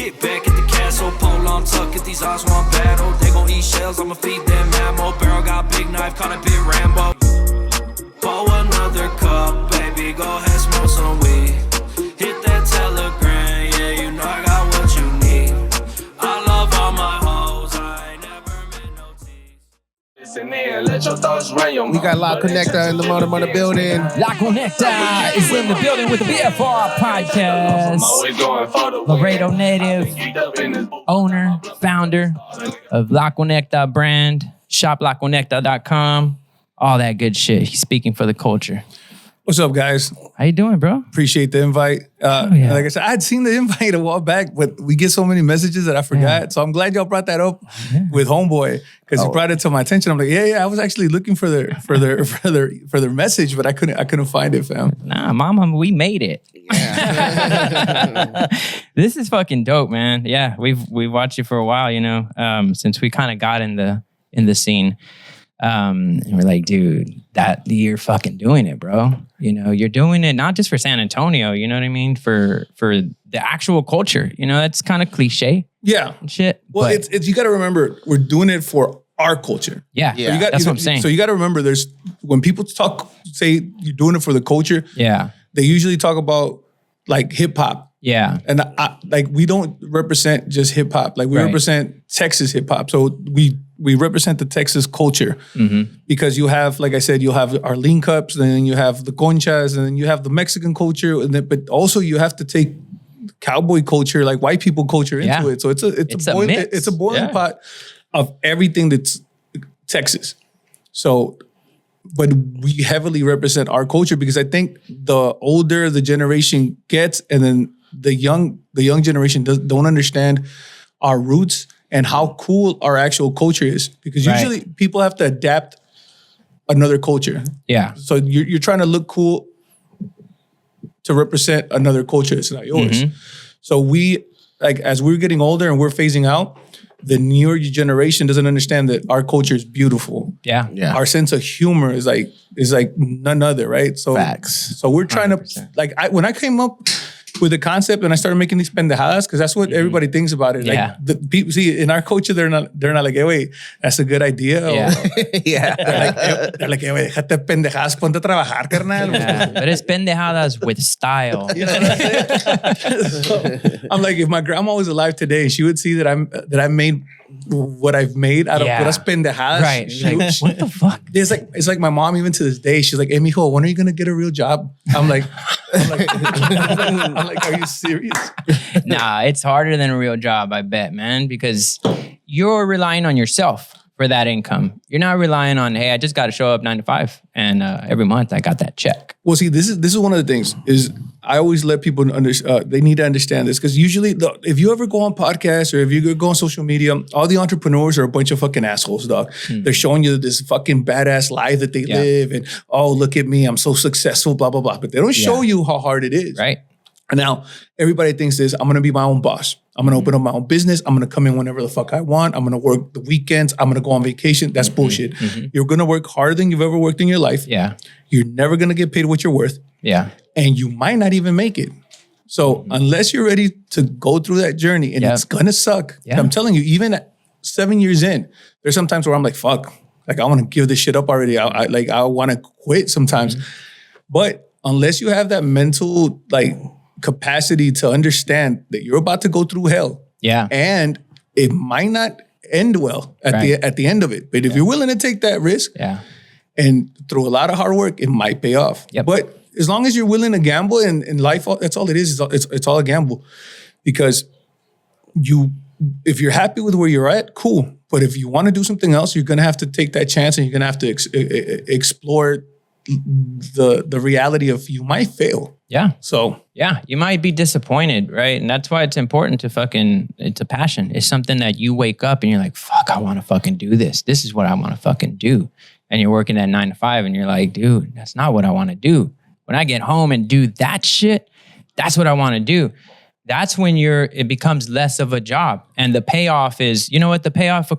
Kick back at the castle, pole on tuck, if these odds want battle. They gon' eat shells, I'ma feed them ammo. Barrel got big knife, call it Big Rambo. Pour another cup, baby, go ahead, smoke some weed. Hit that telegram, yeah, you know I got what you need. I love all my hoes, I ain't never met no tease. We got La Conecta in the Mother building. La Conecta is in the building with the BFR Podcast. Laredo native, owner, founder of La Conecta Brand, shoplaconecta.com, all that good shit. He's speaking for the culture. What's up, guys? How you doing, bro? Appreciate the invite. Yeah. Like I said, I had seen the invite a while back, but we get so many messages that I forgot. Yeah. So I'm glad y'all brought that up with Homeboy because he brought it to my attention. I'm like, yeah, I was actually looking for their message, but I couldn't find it, fam. Nah, mama, we made it. Yeah. This is fucking dope, man. Yeah, we've watched you for a while, since we kind of got in the scene. And we're like, dude, you're fucking doing it, bro. You're doing it not just for San Antonio, you know what I mean? For the actual culture, that's kind of cliche. Yeah. And shit. Well, it's you got to remember, we're doing it for our culture. Yeah. So that's what I'm saying. So you got to remember, when people say you're doing it for the culture, they usually talk about like hip hop. Yeah. And we don't represent just hip hop. Like we represent Texas hip hop. So we represent the Texas culture because you have, like I said, you'll have our lean cups, and then you have the conchas, and then you have the Mexican culture, but also you have to take cowboy culture, like white people culture into it. So it's a boiling pot of everything that's Texas. So, but we heavily represent our culture because I think the older the generation gets, and then the young generation don't understand our roots and how cool our actual culture is. Because usually people have to adapt another culture. Yeah. So you're trying to look cool to represent another culture. It's not yours. Mm-hmm. So as we're getting older and we're phasing out, the newer generation doesn't understand that our culture is beautiful. Yeah. Our sense of humor is like none other, right? So facts. So we're trying 100%. When I came up with the concept and I started making these pendejadas, because that's what everybody thinks about it. Yeah. Like the people see in our culture, they're not like, hey, wait, that's a good idea. Yeah. They're like, hey, wait, déjate pendejadas, ponte a trabajar, carnal. Yeah. But it's pendejadas with style. You know what I'm saying? So, I'm like, if my grandma was alive today, she would see that I made what I've made out of puras pendejadas. Right. Like, what the fuck? It's like my mom, even to this day, she's like, hey, mijo, when are you gonna get a real job? I'm like, are you serious? Nah, it's harder than a real job, I bet, man, because you're relying on yourself for that income. You're not relying on, hey, I just got to show up 9 to 5 and every month I got that check. Well, see, this is one of the things is I always let people they need to understand this, because usually if you ever go on podcasts or if you go on social media, all the entrepreneurs are a bunch of fucking assholes, dog. They're showing you this fucking badass life that they live and, oh, look at me, I'm so successful, blah, blah, blah. But they don't show you how hard it is. Right. And now everybody thinks this, I'm going to be my own boss. I'm going to open up my own business. I'm going to come in whenever the fuck I want. I'm going to work the weekends. I'm going to go on vacation. That's bullshit. Mm-hmm. You're going to work harder than you've ever worked in your life. Yeah. You're never going to get paid what you're worth. Yeah. And you might not even make it. So unless you're ready to go through that journey, and it's going to suck. Yeah. I'm telling you, even at 7 years in, there's some times where I'm like, fuck, like I want to give this shit up already. I want to quit sometimes. But unless you have that mental, capacity to understand that you're about to go through hell. Yeah. And it might not end well at the end of it. But if you're willing to take that risk and through a lot of hard work, it might pay off. Yep. But as long as you're willing to gamble in life, that's all it is. It's all a gamble. Because if you're happy with where you're at, cool. But if you want to do something else, you're going to have to take that chance, and you're going to have to explore the reality of you might fail. Yeah. So you might be disappointed, right? And that's why it's important to it's a passion. It's something that you wake up and you're like, fuck, I want to fucking do this. This is what I want to fucking do. And you're working at 9 to 5 and you're like, dude, that's not what I want to do. When I get home and do that shit, that's what I want to do. That's when it becomes less of a job. And the payoff is, you know what? The payoff will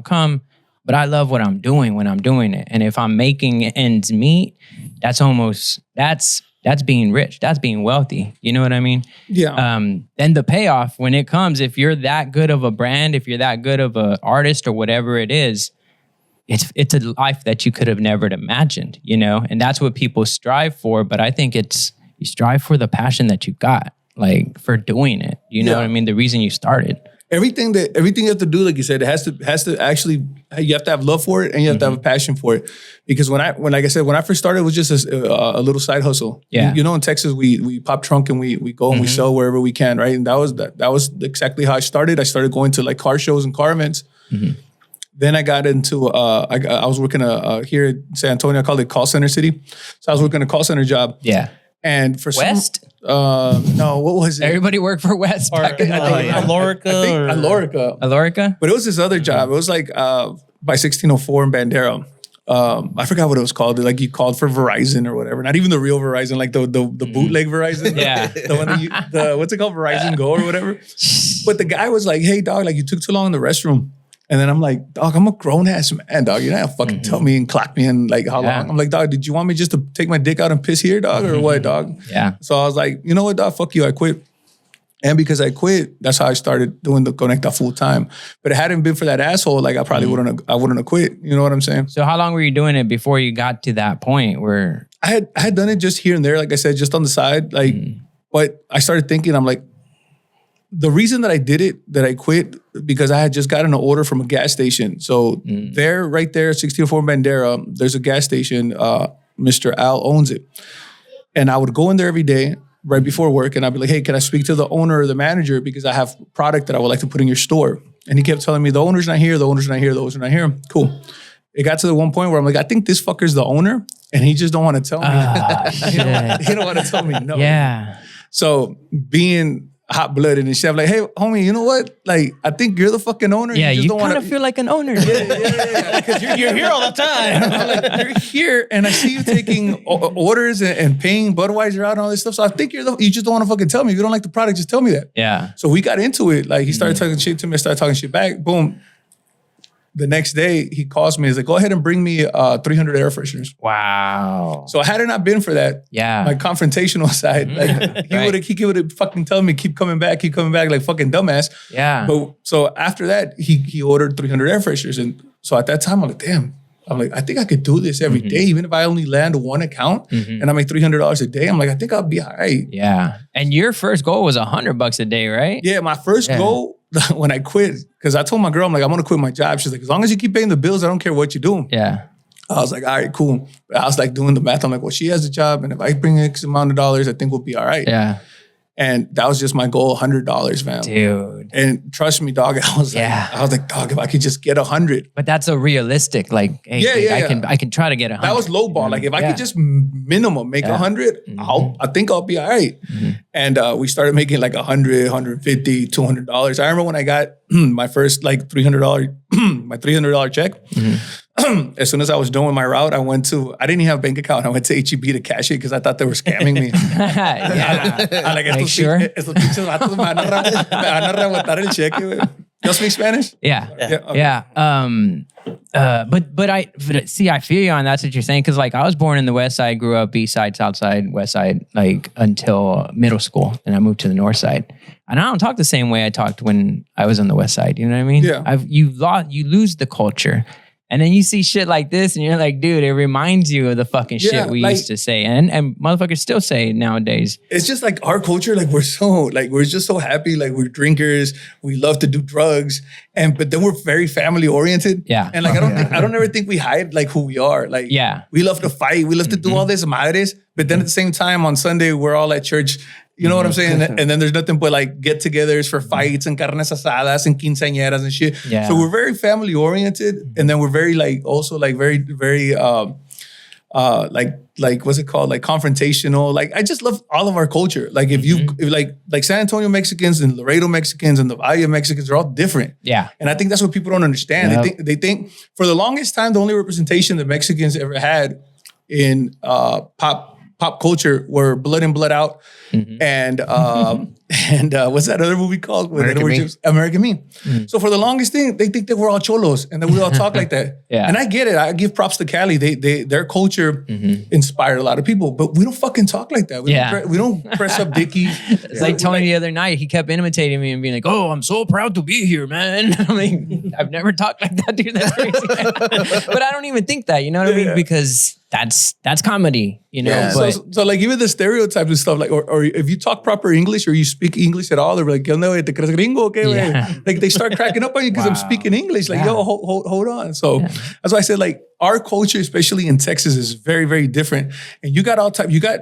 come. But I love what I'm doing when I'm doing it. And if I'm making ends meet, that's That's being rich. That's being wealthy. You know what I mean? Yeah. Then the payoff when it comes, if you're that good of a brand, if you're that good of an artist or whatever it is, it's a life that you could have never imagined, you know? And that's what people strive for. But I think you strive for the passion that you got, like for doing it. You know what I mean? The reason you started. Everything you have to do, like you said, it has to actually, you have to have love for it and you have to have a passion for it. Because when I first started, it was just a little side hustle. Yeah. You know, in Texas, we pop trunk and we go and we sell wherever we can, right? And that was exactly how I started. I started going to like car shows and car events. Then I got into, I was working here in San Antonio, I call it call center city. So I was working a call center job. Yeah. And for West? No, what was it? Everybody worked for West back in the day. Alorica. But it was this other job. It was like by 1604 in Bandera. I forgot what it was called. Like you called for Verizon or whatever. Not even the real Verizon, like the bootleg Verizon. Yeah. The one that what's it called? Verizon Go or whatever. But the guy was like, hey dog, like you took too long in the restroom. And then I'm like, dog, I'm a grown ass man, dog. You're not gonna fucking tell me and clock me in like how long. I'm like, dog, did you want me just to take my dick out and piss here, dog, or what, dog? Yeah. So I was like, you know what, dog, fuck you, I quit. And because I quit, that's how I started doing the Conecta full time. But it hadn't been for that asshole, like I probably wouldn't have quit. You know what I'm saying? So how long were you doing it before you got to that point where I had done it just here and there, like I said, just on the side. Like, but I started thinking, I'm like, the reason that I did it, that I quit, because I had just gotten an order from a gas station. So right there, 1604 Bandera, there's a gas station. Mr. Al owns it. And I would go in there every day right before work and I'd be like, hey, can I speak to the owner or the manager? Because I have product that I would like to put in your store. And he kept telling me, the owner's not here, the owner's not here, the owner's not here. Cool. It got to the one point where I'm like, I think this fucker's the owner and he just don't want to tell me. He don't want to tell me no. Yeah. So being hot-blooded and shit, I'm like, hey, homie, you know what? Like, I think you're the fucking owner. Yeah, you you kind of feel like an owner. Yeah. Because you're here all the time. I'm like, you're here, and I see you taking orders and paying Budweiser out and all this stuff. So I think you just don't want to fucking tell me. If you don't like the product, just tell me that. Yeah. So we got into it. Like, he started talking shit to me. I started talking shit back. Boom. The next day, he calls me. He's like, go ahead and bring me 300 air fresheners. Wow. So had it not been for that, my confrontational side, like he would have fucking told me, keep coming back, like fucking dumbass. Yeah. But so after that, he ordered 300 air fresheners. And so at that time, I'm like, damn. I'm like, I think I could do this every day, even if I only land one account and I make $300 a day. I'm like, I think I'll be all right. Yeah. And your first goal was $100 a day, right? Yeah, my first goal when I quit, because I told my girl, I'm like, I'm gonna quit my job. She's like, as long as you keep paying the bills, I don't care what you do. Yeah. I was like, all right, cool. I was like doing the math. I'm like, well, she has a job, and if I bring X amount of dollars, I think we'll be all right. Yeah. And that was just my goal, $100, man. Dude. And trust me, dog, I was like, dog, if I could just get 100. But that's a realistic, like, hey, I can try to get 100. That was low ball. Like, if I could just minimum make 100, I think I'll be all right. And we started making like $100, $150, $200. I remember when I got my first like $300, my $300 check. As soon as I was doing my route, I didn't even have a bank account. I went to HEB to cash it because I thought they were scamming me. Make sure. Y'all speak Spanish? Yeah. Okay. Yeah. But see, I feel you on that's what you're saying. Cause like I was born in the West Side, grew up East Side, South Side, West Side, like until middle school. Then I moved to the North Side. And I don't talk the same way I talked when I was on the West Side. You know what I mean? Yeah. You lose the culture. And then you see shit like this and you're like, dude, it reminds you of the fucking shit we used to say. And motherfuckers still say nowadays. It's just like our culture, like we're just so happy. Like we're drinkers. We love to do drugs. But then we're very family oriented. Yeah. And like, I don't ever think we hide like who we are. Like, we love to fight. We love to do all this madres. But then at the same time on Sunday, we're all at church. You know what I'm saying? And then there's nothing but like get-togethers for fights and carnes asadas and quinceañeras and shit. Yeah. So we're very family oriented, and then we're very like also like very like what's it called? Like confrontational. Like I just love all of our culture. Like if like San Antonio Mexicans and Laredo Mexicans and the Valle Mexicans are all different. Yeah. And I think that's what people don't understand. Yep. They think for the longest time the only representation that Mexicans ever had in pop culture were Blood In, Blood Out and And what's that other movie called? American Me. American Me. So for the longest thing, they think that we're all cholos and that we all talk like that. Yeah. And I get it. I give props to Cali. Their culture inspired a lot of people, but we don't fucking talk like that. We don't press up Dickie. It's like Tony the other night. He kept imitating me and being like, "Oh, I'm so proud to be here, man." I'm like, "I've never talked like that, dude. That's crazy." But I don't even think that. You know what I mean? Because that's comedy. You know. Yeah. But, So like even the stereotypes and stuff, like, or if you talk proper English or you speak English at all, they're like, "¿Qué onda, güey? ¿Te crees gringo? Okay, Yeah. Like they start cracking up on you because I'm speaking English. Like, yo, hold on. So that's why I said, like, our culture, especially in Texas, is very, very different. And you got all type. You got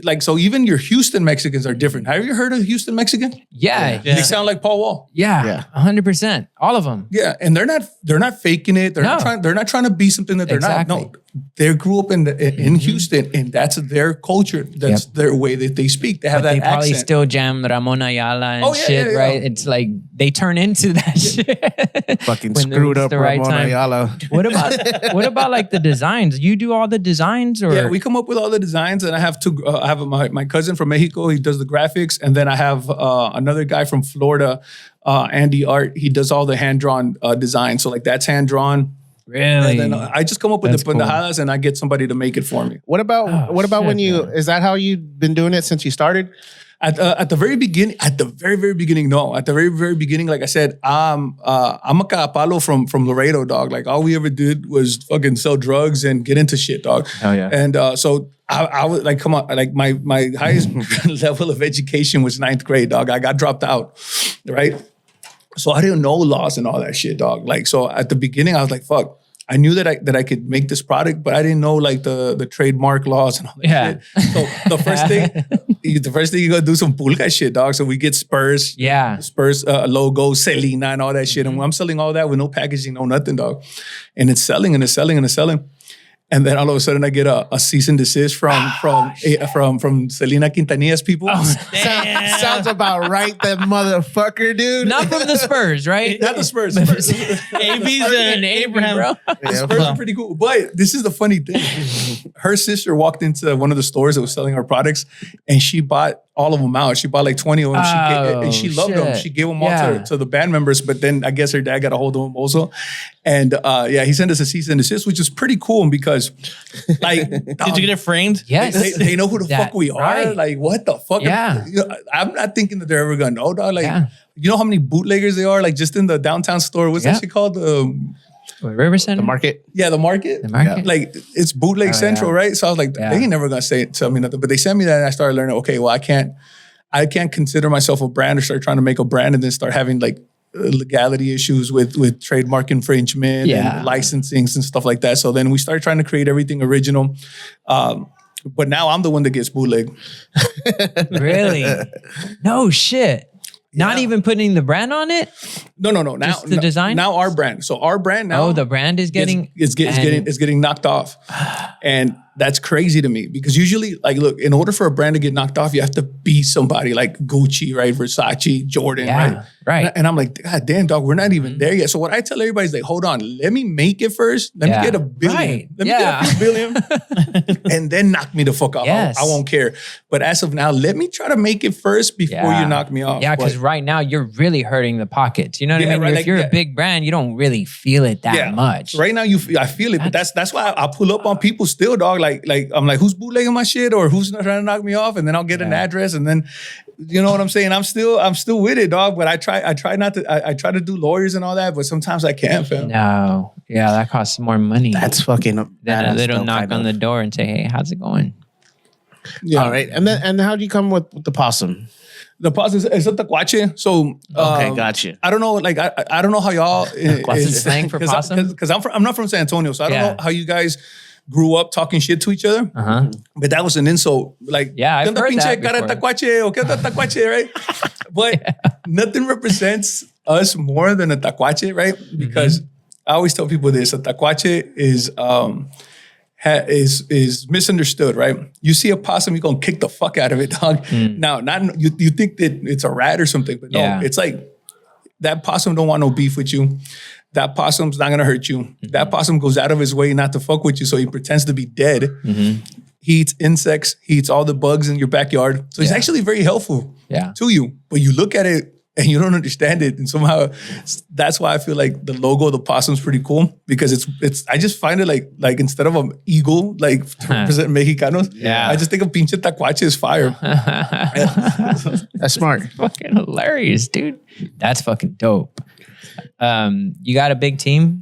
like, so even your Houston Mexicans are different. Have you heard of Houston Mexican? yeah. They sound like Paul Wall. Yeah. 100%. All of them. Yeah, and they're not faking it. They're not trying to be something that they're not. No, they grew up in Houston, and that's their culture. That's their way that they speak. They have But that they probably accent. still jam Ramon Ayala and shit, yeah. right? It's like they turn into that shit. Fucking when screwed it's up the right Ramon time. Ayala. What about like the designs? You do all the designs, or Yeah, we come up with all the designs, and I have two. I have my cousin from Mexico. He does the graphics, and then I have another guy from Florida, Andy Art. He does all the hand drawn designs. So like that's hand drawn. really? And then I just come up with That's the pendejadas, and I get somebody to make it for me. What about shit, when you? man. Is that how you've been doing it since you started? At the very beginning, no. At the very, very beginning, like I said, I'm a capalo from Laredo, dog. Like all we ever did was fucking sell drugs and get into shit, dog. Hell yeah. And so I was like, come on, like my highest level of education was 9th grade, dog. I got dropped out, right? So I didn't know laws and all that shit, dog. Like, so at the beginning, I was like, fuck. I knew that I could make this product, but I didn't know like the trademark laws and all that shit. So the first thing you gotta do some pulga shit, dog. So we get Spurs, logo, Selena, and all that shit. And I'm selling all that with no packaging, no nothing, dog. And it's selling and it's selling and it's selling. And then all of a sudden I get a cease and desist from Selena Quintanilla's people. Sounds about right, that motherfucker, dude. Not from the Spurs, right? Not the Spurs. AB's and Abraham. bro. Spurs are pretty cool. But this is the funny thing. Her sister walked into one of the stores that was selling her products, and she bought all of them out. She bought like 20 of them. And she loved them. She gave them all to the band members, but then I guess her dad got a hold of them also. And he sent us a cease and desist, which is pretty cool because like... Did you get it framed? Yes. They know who the fuck we are. Right. Like, what the fuck? Yeah. I'm not thinking that they're ever gonna know, dog. Like, you know how many bootleggers they are? Like, just in the downtown store. What's that shit called? River Center? The market. Yeah, the market. The market? Like, it's bootleg central, right? So I was like, they ain't never gonna tell me nothing. But they sent me that, and I started learning. Okay, well, I can't consider myself a brand or start trying to make a brand and then start having like legality issues with trademark infringement and licensings and stuff like that. So then we started trying to create everything original. But now I'm the one that gets bootleg. Really? No shit. Not even putting the brand on it? No. Now Just the design? Now our brand. So our brand now. Oh, the brand is getting... It's getting knocked off. And that's crazy to me because usually, like, look, in order for a brand to get knocked off, you have to be somebody like Gucci, right? Versace, Jordan, right? And I'm like, God damn, dog, we're not even there yet. So what I tell everybody is like, hold on, let me make it first. Let me get a billion. Right. Let me get a few billion. And then knock me the fuck off. Yes. I won't care. But as of now, let me try to make it first before you knock me off. Yeah, because right now you're really hurting the pockets. You know what I mean? Right, if like, you're a big brand, you don't really feel it that much. Right now, I feel it, but that's why I pull up on people still, dog. Like I'm like, who's bootlegging my shit or who's trying to knock me off? And then I'll get an address, and then you know what I'm saying. I'm still with it, dog. But I try not to. I try to do lawyers and all that, but sometimes I can't, fam. No, that costs more money. That's fucking. Then a little knock on the door and say, "Hey, how's it going?" Yeah. All right, and how do you come with the possum? The possum is a tacuache. So okay, gotcha. I don't know, like I don't know how y'all What's slang for possum? Because I'm not from San Antonio, so I don't know how you guys grew up talking shit to each other. But that was an insult. Like, I've heard that cara tacuache, o qué tacuache, right? But nothing represents us more than a tacuache, right? Because I always tell people this: a tacuache is misunderstood, right? You see a possum, you're gonna kick the fuck out of it, dog. Now, not you think that it's a rat or something, but no, it's like that possum don't want no beef with you. that possum's not gonna hurt you. That possum goes out of his way not to fuck with you, so he pretends to be dead. He eats insects. He eats all the bugs in your backyard. So he's actually very helpful to you. But you look at it and you don't understand it. And somehow that's why I feel like the logo of the possum's pretty cool, because it's I just find it like instead of an eagle, like to represent Mexicanos, I just think of pinche tacuache is fire. That's smart. Fucking hilarious, dude. That's fucking dope. You got a big team?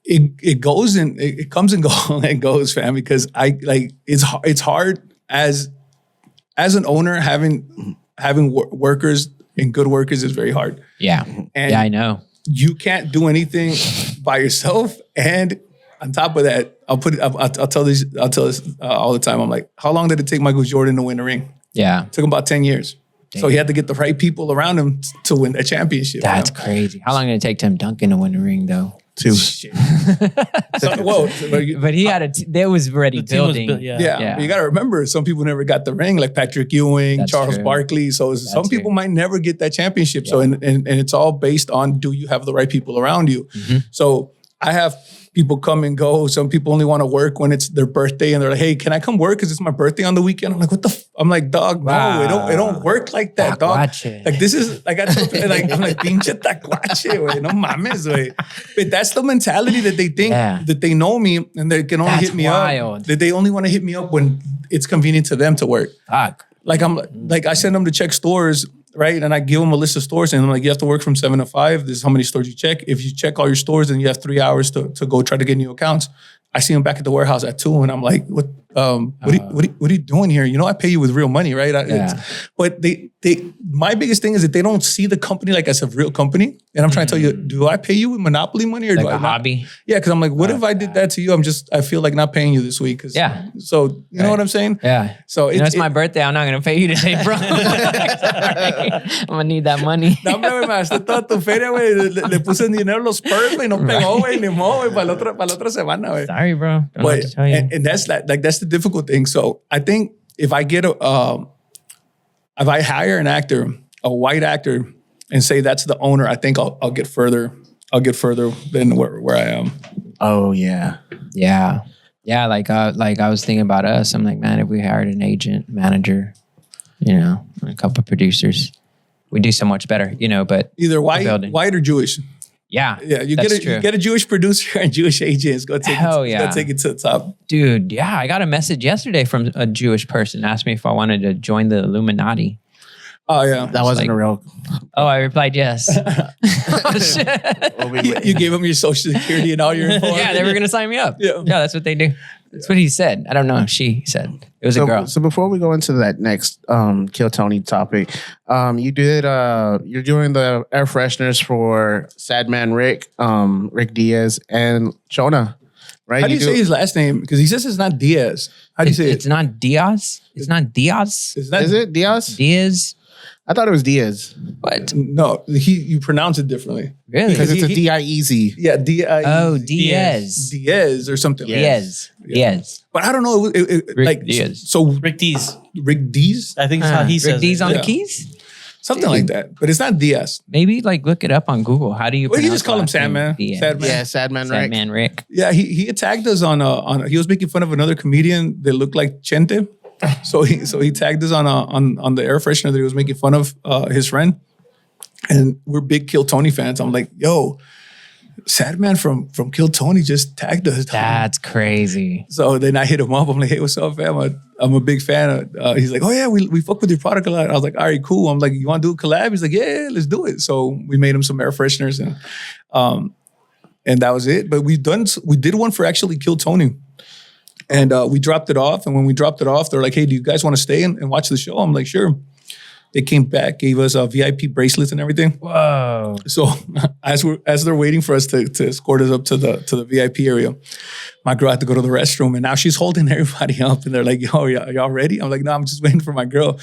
It goes and it comes and goes, fam. Because it's hard as an owner having workers and good workers is very hard. Yeah, and I know. You can't do anything by yourself. And on top of that, I'll tell this all the time. I'm like, how long did it take Michael Jordan to win a ring? Yeah, it took him about 10 years. Damn. So he had to get the right people around him to win that championship. That's crazy. How long did it take Tim Duncan to win a ring, though? 2. But he had that was already building. But you got to remember, some people never got the ring, like Patrick Ewing, Charles Barkley. So some people might never get that championship. So and it's all based on, do you have the right people around you? So I have people come and go. Some people only want to work when it's their birthday, and they're like, "Hey, can I come work because it's my birthday on the weekend?" I'm like, "What the?" I'm like, "Dog, no, it don't work like that, dog. Like this is like I'm like pinche tacuache, güey, no mames, güey." But that's the mentality that they think that they know me and they can only hit me up. That they only want to hit me up when it's convenient to them to work. Like I send them to check stores. Right. And I give them a list of stores and I'm like, you have to work from 7 to 5. This is how many stores you check. If you check all your stores, then you have 3 hours to go try to get new accounts. I see them back at the warehouse at 2 and I'm like, what are you doing here? You know, I pay you with real money, right? But my biggest thing is that they don't see the company like as a real company. And I'm trying to tell you, do I pay you with monopoly money or like do I a hobby? Yeah, because I'm like, what if I did that to you? I feel like not paying you this week. So you know what I'm saying? Yeah. So it's my birthday. I'm not going to pay you today, bro. I'm going to need that money. No, hombre, me gasté toda tu feria, güey. Le puse en dinero los perks, güey. No pegó, güey. Ni modo, güey. Para la otra semana, güey. Sorry, bro. Don't know what to tell you. And that's that's the difficult thing. So I think if I hire an actor, a white actor, and say that's the owner, I think I'll get further. I'll get further than where I am. Oh yeah. Like I was thinking about us. I'm like, man, if we hired an agent, manager, and a couple of producers, we'd do so much better. But either white or Jewish. Yeah. You get a Jewish producer and Jewish agent. It's gonna take it to the top. Dude, yeah. I got a message yesterday from a Jewish person, asked me if I wanted to join the Illuminati. Oh yeah. That wasn't a real. Oh, I replied yes. Oh shit. You gave them your social security and all your info. Yeah, they were gonna sign me up. Yeah, that's what they do. That's what he said. I don't know. She said it was a girl. So before we go into that next Kill Tony topic, you're doing the air fresheners for Sad Man Rick Diaz and Chona, right? How do you say his last name? Because he says it's not Diaz. How do you say it? It's not Diaz. It's not Diaz. Is it Diaz? Diaz. I thought it was Diaz. What? No, you pronounce it differently. Really? Because it's a D-I-E-Z. Yeah, D-I-E-Z. Oh, Diaz. Diaz or something. Diaz. Diaz. But I don't know. Rick Diaz. So Rick Dees. Rick Dees? I think that's how he says Rick Dees it. on the keys? Something like that. But it's not Diaz. Maybe look it up on Google. How do you pronounce you just call him Sandman. Sandman. Yeah, Sad Man Rick. Yeah, he attacked us on he was making fun of another comedian that looked like Chente. So he tagged us on the air freshener that he was making fun of his friend. And we're big Kill Tony fans. I'm like, yo, Sad Man from Kill Tony just tagged us. That's crazy. So then I hit him up. I'm like, hey, what's up, fam? I'm a big fan. He's like, oh yeah, we fuck with your product a lot. I was like, all right, cool. I'm like, you want to do a collab? He's like, yeah, let's do it. So we made him some air fresheners and that was it. But we did one for actually Kill Tony. And we dropped it off. And when we dropped it off, they're like, hey, do you guys want to stay and watch the show? I'm like, sure. They came back, gave us VIP bracelets and everything. Whoa. So as they're waiting for us to escort us up to the VIP area, my girl had to go to the restroom. And now she's holding everybody up. And they're like, yo, y'all ready? I'm like, no, I'm just waiting for my girl.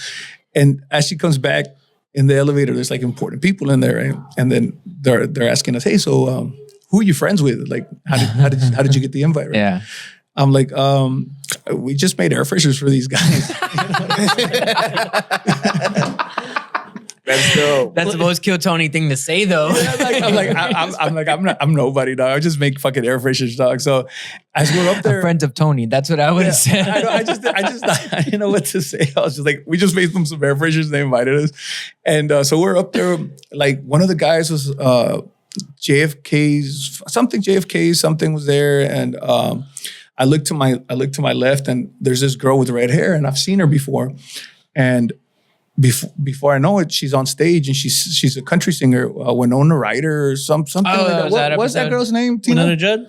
And as she comes back in the elevator, there's like important people in there. Right? And then they're asking us, hey, so who are you friends with? Like, how did you get the invite? Right? Yeah. I'm like, we just made air fresheners for these guys. That's dope. That's the most Kill Tony thing to say, though. I'm nobody, dog. I just make fucking air fresheners, dog. So as we're up there, A friend of Tony. That's what I would have said. I didn't know what to say. I was just like, we just made them some air fresheners. They invited us, and so we're up there. Like one of the guys was JFK's something was there, and I looked to my left, and there's this girl with red hair, and I've seen her before, and before I know it, she's on stage, and she's a country singer, Winona Ryder or something like that. What's that girl's name? Tina? Winona Judd?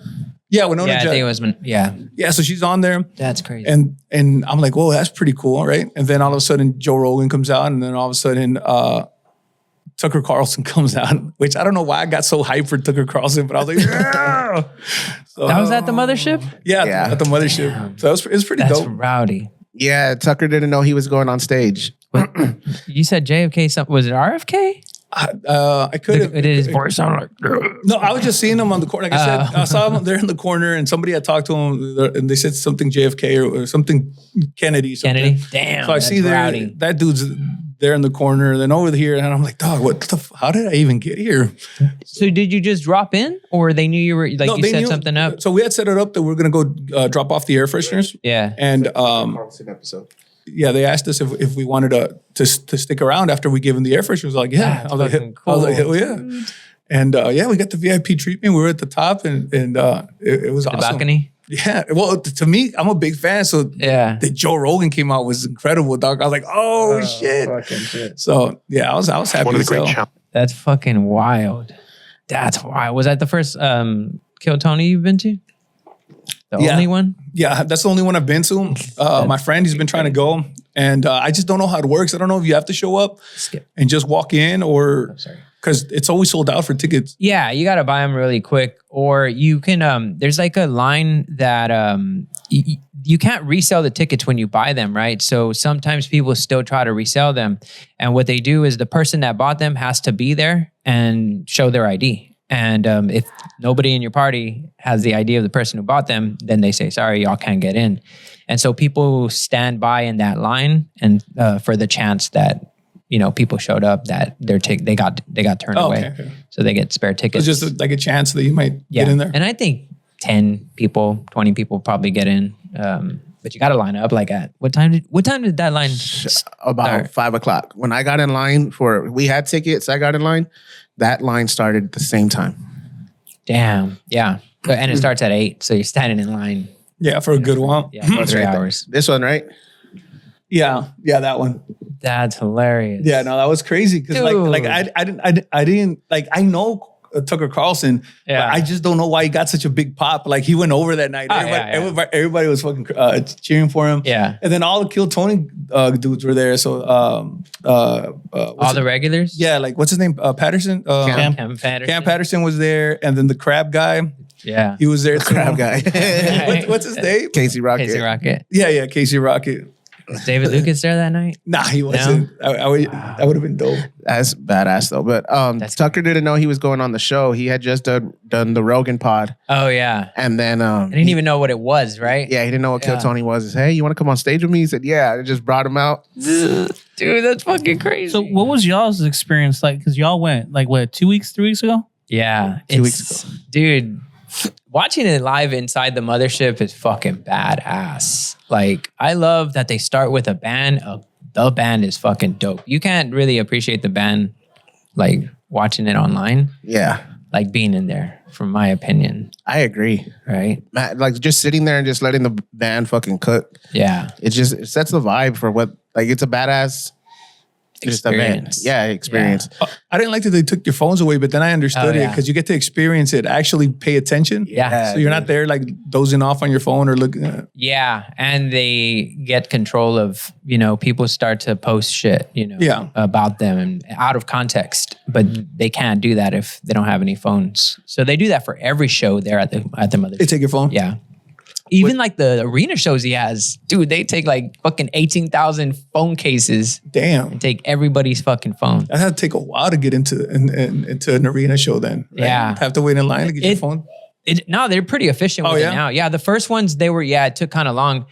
Yeah, Winona Judd. I think it was. Yeah, so she's on there. that's crazy. And I'm like, whoa, that's pretty cool, right? And then all of a sudden, Joe Rogan comes out, and then all of a sudden, Tucker Carlson comes out, which I don't know why I got so hyped for Tucker Carlson, but I was like, yeah. So, that was at the mothership. yeah, Yeah. at the mothership. So it was pretty That's dope. rowdy. Yeah, Tucker didn't know he was going on stage. You said JFK. Was it RFK? I could have. It is voice sound like. No, I was just seeing him on the corner. Like I said, I saw him there in the corner, and somebody had talked to him, and they said something JFK or something Kennedy. Something. Kennedy. Damn. So I see there rowdy. that dude's there in the corner, then over here, and I'm like, dog, how did I even get here? So did you just drop in, or they knew you were like No, you they set knew- something up? So we had set it up that we are gonna go drop off the air fresheners, Yeah. and Carlson episode. yeah, they asked us if we wanted to stick around after we gave them the air fresheners. I was like, yeah. That's I was like, fucking I was like, cool. hell yeah. And yeah, we got the VIP treatment. We were at the top, and it was The awesome. balcony. Yeah, well, to me, I'm a big fan. So Yeah. the Joe Rogan came out was incredible, dog. I was like, oh shit. Fucking shit. So yeah, I was happy One of as the great hell. That's fucking wild. That's wild. Was that the first Kill Tony you've been to? The Yeah. only one? Yeah, that's the only one I've been to. My friend, he's been trying to go, and I just don't know how it works. I don't know if you have to show up Skip. and just walk in, or Sorry. because it's always sold out for tickets. Yeah, you got to buy them really quick, or you can. There's like a line that you can't resell the tickets when you buy them, right? So sometimes people still try to resell them, and what they do is the person that bought them has to be there and show their ID. And if nobody in your party has the ID of the person who bought them, then they say, "Sorry, y'all can't get in." And so people stand by in that line, and for the chance that people showed up that they got turned Oh, away, okay. so they get spare tickets. It's just like a chance that you might get in there. And I think 10 people, 20 people probably get in. But you got to line up like at what time did that line About 5 o'clock. When I got in line we had tickets, I got in line. That line started at the same time. Damn. Yeah. And it starts at 8. So you're standing in line. Yeah, for a good while. Yeah, for 3 Right there. hours. This one, right? Yeah, that one. That's hilarious. Yeah, no, that was crazy because like Dude. I didn't like I know Tucker Carlson, but Yeah. I just don't know why he got such a big pop. Like he went over that night. Oh, Everybody was fucking cheering for him. Yeah. And then all the Kill Tony dudes were there. So All the regulars? yeah, like what's his name? Patterson. Cam. Cam Patterson. Cam Patterson was there, and then the crab guy, Yeah. he was there. too. Crab guy. What's his name? Casey Rocket. Casey Rocket. Yeah, Casey Rocket. Was David Lucas there that night? Nah, he wasn't. I would have been dope. That's badass though. But That's- Tucker didn't know he was going on the show. He had just done the Rogan pod. Oh, yeah. And then I didn't even know what it was, right? yeah, he didn't know what Kill Yeah. Tony was. He said, hey, you want to come on stage with me? He said, yeah. I just brought him out. Dude, that's fucking crazy. So what was y'all's experience like? Because y'all went like what, 2 weeks, 3 weeks ago? Yeah. 2 weeks ago. Dude, watching it live inside the mothership is fucking badass. Like, I love that they start with a band. The band is fucking dope. You can't really appreciate the band like watching it online, Yeah, like being in there, from my opinion. I agree. Right? Matt, like just sitting there and just letting the band fucking cook. Yeah. It sets the vibe for what, like it's a badass just event. Experience. Yeah, experience. I didn't like that they took your phones away, but then I understood Oh, it yeah. because you get to experience it, actually pay attention. Yeah. So you're not there like dozing off on your phone or looking at Yeah, and they get control of, people start to post shit, Yeah. about them and out of context, but they can't do that if they don't have any phones. So they do that for every show there at the mothership. they take your phone. Yeah. Even like the arena shows he has, dude, they take like fucking 18,000 phone cases Damn. and take everybody's fucking phone. That had to take a while to get into an arena show then. Right? Yeah. Have to wait in line to get your phone. No, they're pretty efficient with Oh, yeah? it now. Yeah, the first ones, it took kind of long.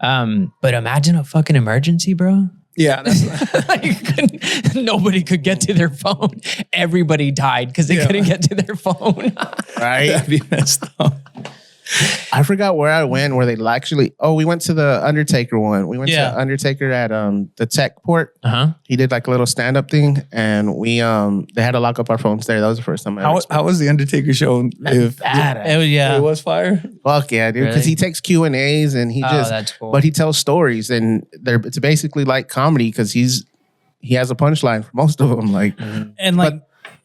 But imagine a fucking emergency, bro. Yeah, that's Like, nobody could get to their phone. Everybody died because they couldn't get to their phone. Right? that'd be messed up. I forgot where I went. Where they actually? Oh, we went to the Undertaker one. We went to Undertaker at the Tech Port. He did like a little stand up thing, and we they had to lock up our phones there. That was the first time. How was the Undertaker show? It was fire. Fuck yeah, dude! Because he takes Q&As and he that's cool. but he tells stories, and it's basically like comedy because he has a punchline for most of them. Like, And like,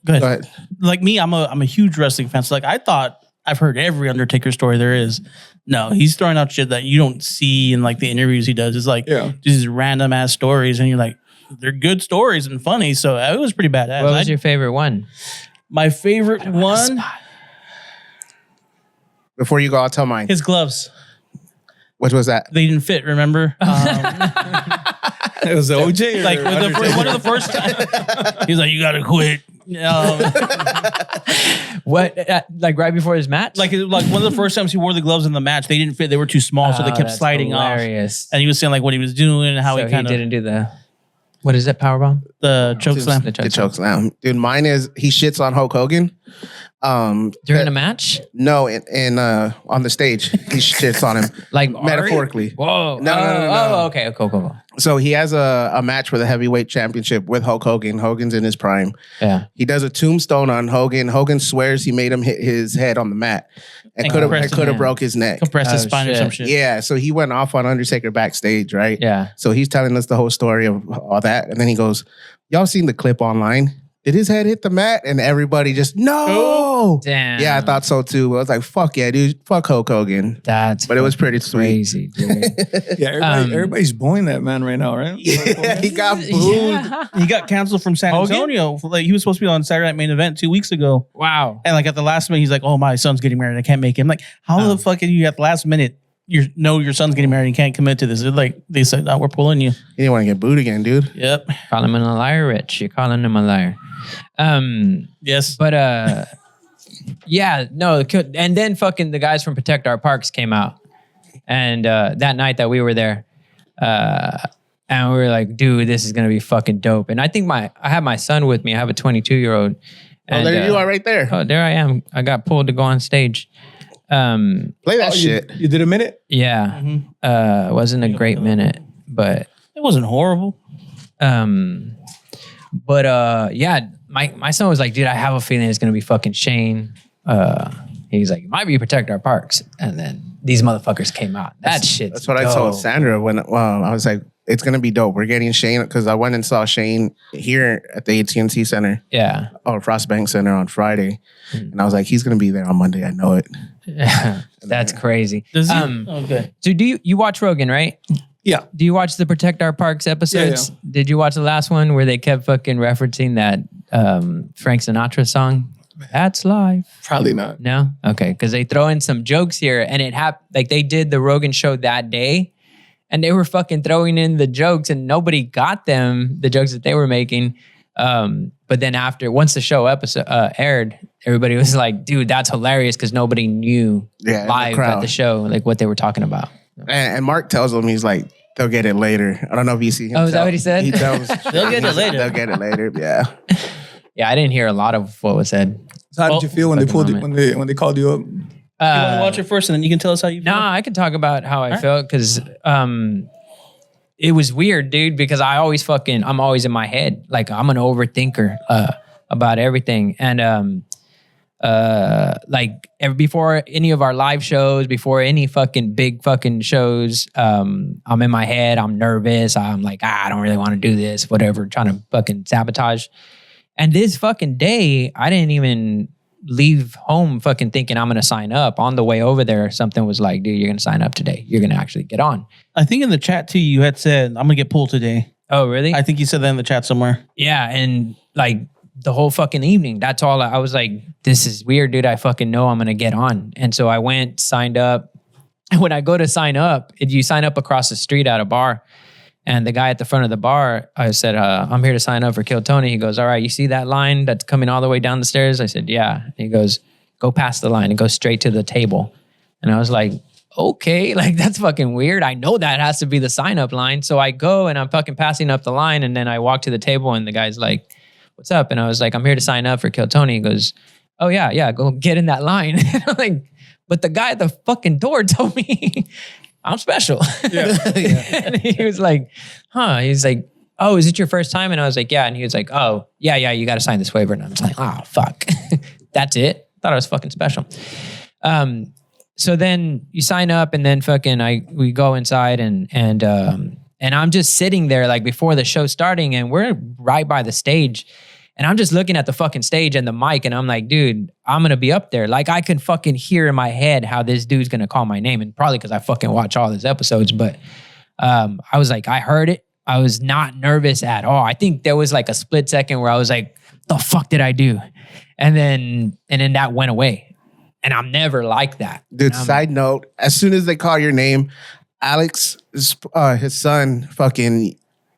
go go ahead. ahead. Like me, I'm a huge wrestling fan. So like, I thought I've heard every Undertaker story there is. No, he's throwing out shit that you don't see in like the interviews he does. It's like these random ass stories, and you're like, they're good stories and funny. So it was pretty badass. What was your favorite one? My favorite one? Before you go, I'll tell mine. His gloves. Which was that? They didn't fit. Remember? It was OJ. Like one of the first time, he's like, "You gotta quit." What? Like right before his match? Like one of the first times he wore the gloves in the match, they didn't fit. They were too small, so they kept that's sliding hilarious. off. And he was saying like what he was doing and how So he kind of didn't do the. What is it? Powerbomb? the choke slam. The The choke slam. Dude, mine is he shits on Hulk Hogan. During a match? No, in on the stage. He shits on him. Like metaphorically. Whoa. No. Oh, okay. Cool. So he has a match for the heavyweight championship with Hulk Hogan. Hogan's in his prime. Yeah. He does a tombstone on Hogan. Hogan swears he made him hit his head on the mat and And could compressed have his- broke his neck. Compressed his Oh, spine or some shit. shit. Yeah, so he went off on Undertaker backstage, right? Yeah. So he's telling us the whole story of all that. And then he goes, y'all seen the clip online? Did his head hit the mat? And everybody just, no. Damn. Yeah, I thought so too. I was like, fuck yeah, dude. Fuck Hulk Hogan. That's But it was pretty sweet. crazy, dude. Everybody's booing that man right now, right? Yeah, he got booed. He got canceled from San Hogan? Antonio. Like he was supposed to be on Saturday Night Main Event 2 weeks ago. Wow. And like at the last minute, he's like, "Oh, my son's getting married. I can't make it." I'm like, "How the fuck are you at the last minute? You know your son's getting married and can't commit to this." They're like, they said, "No, we're pulling you." He didn't want to get booed again, dude. Yep. Call him a liar, Rich. You're calling him a liar. Yes. But yeah, no, and then fucking the guys from Protect Our Parks came out, and that night that we were there, and we were like, dude, this is gonna be fucking dope. And I think I have my son with me. I have a 22-year-old. Oh, there you are right there. Oh, there I am. I got pulled to go on stage. Play that shit. You did a minute? Yeah, it wasn't a great minute, but It wasn't horrible. yeah, my son was like, dude, I have a feeling it's gonna be fucking Shane. He's like, it might be Protect Our Parks. And then these motherfuckers came out. That's what I told Sandra when I was like, it's gonna be dope. We're getting Shane because I went and saw Shane here at the AT&T Center. Yeah. Or Frost Bank Center on Friday. And I was like, he's gonna be there on Monday. I know it. That's crazy. Does he? So do you watch Rogan, right? Yeah. Do you watch the Protect Our Parks episodes? Yeah. Did you watch the last one where they kept fucking referencing that Frank Sinatra song? That's life. Probably not. No? Okay. Because they throw in some jokes here and it happened, like they did the Rogan show that day and they were fucking throwing in the jokes and nobody got them, the jokes that they were making. But then once the show episode aired, everybody was like, dude, that's hilarious because nobody knew live at the show, like what they were talking about. And Mark tells them, he's like, they'll get it later. I don't know if you see him. Oh, is that what he said? He tells They'll get it later. They'll get it later. Yeah. Yeah, I didn't hear a lot of what was said. So how did you feel when they pulled moment. when they called you up? You want to watch it first, and then you can tell us how you feel. No, I can talk about how I felt because it was weird, dude. Because I'm always in my head. Like I'm an overthinker about everything, and before any of our live shows, before any fucking big fucking shows, I'm in my head. I'm nervous. I'm like, I don't really want to do this. Whatever, trying to fucking sabotage. And this fucking day, I didn't even leave home fucking thinking I'm going to sign up. On the way over there, something was like, dude, you're going to sign up today. You're going to actually get on. I think in the chat too, you had said, "I'm gonna get pulled today." Oh, really? I think you said that in the chat somewhere. Yeah. And like the whole fucking evening, that's all I was like, this is weird, dude. I fucking know I'm going to get on. And so I went, signed up. And when I go to sign up, you sign up across the street at a bar. And the guy at the front of the bar, I said, I'm here to sign up for Kill Tony. He goes, all right, you see that line that's coming all the way down the stairs? I said, yeah. And he goes, go past the line and go straight to the table. And I was like, okay, like that's fucking weird. I know that has to be the sign up line. So I go and I'm fucking passing up the line, and then I walk to the table and the guy's like, what's up? And I was like, I'm here to sign up for Kill Tony. He goes, oh yeah, go get in that line. And I'm like, but the guy at the fucking door told me I'm special. Yeah. And he was like, he's like, oh, is it your first time? And I was like, yeah. And he was like, oh, yeah, you got to sign this waiver. And I was like, oh, fuck. That's it? Thought I was fucking special. So then you sign up, and then we go inside, and I'm just sitting there like before the show starting, and we're right by the stage. And I'm just looking at the fucking stage and the mic, and I'm like, dude, I'm going to be up there. Like, I can fucking hear in my head how this dude's going to call my name. And probably because I fucking watch all his episodes. But I was like, I heard it. I was not nervous at all. I think there was like a split second where I was like, the fuck did I do? And then that went away. And I'm never like that. Dude, side note, as soon as they call your name, Alex, his son, fucking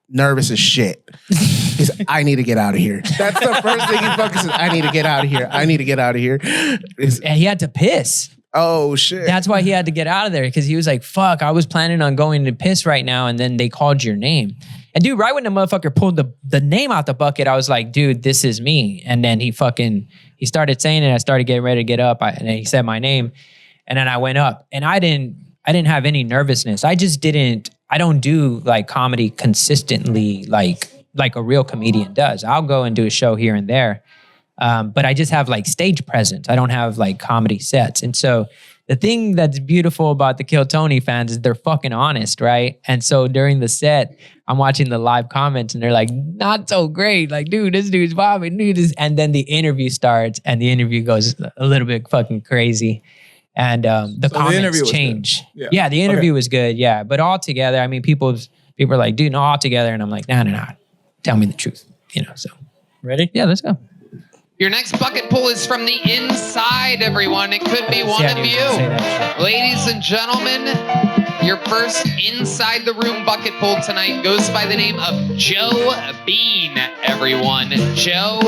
nervous as shit. He's like, I need to get out of here. That's the first thing he fucking says. I need to get out of here. I need to get out of here. And he had to piss. Oh, shit. That's why he had to get out of there, because he was like, fuck, I was planning on going to piss right now, and then they called your name. And dude, right when the motherfucker pulled the name out the bucket, I was like, dude, this is me. And then he started saying it. I started getting ready to get up, and he said my name. And then I went up, and I didn't have any nervousness. I don't do like comedy consistently like a real comedian does. I'll go and do a show here and there. But I just have like stage presence. I don't have like comedy sets. And so the thing that's beautiful about the Kill Tony fans is they're fucking honest, right? And so during the set, I'm watching the live comments, and they're like, not so great. Like, dude, this dude's bombing, dude. And then the interview starts, and the interview goes a little bit fucking crazy. And the comments change. Yeah, the interview was good. Yeah, but all together, I mean, people are like, dude, no, all together. And I'm like, nah. Tell me the truth. So. Ready? Yeah, let's go. Your next bucket pull is from the inside, everyone. It could be one of you. Ladies and gentlemen, your first inside the room bucket pull tonight goes by the name of Joe Bean, everyone. Joe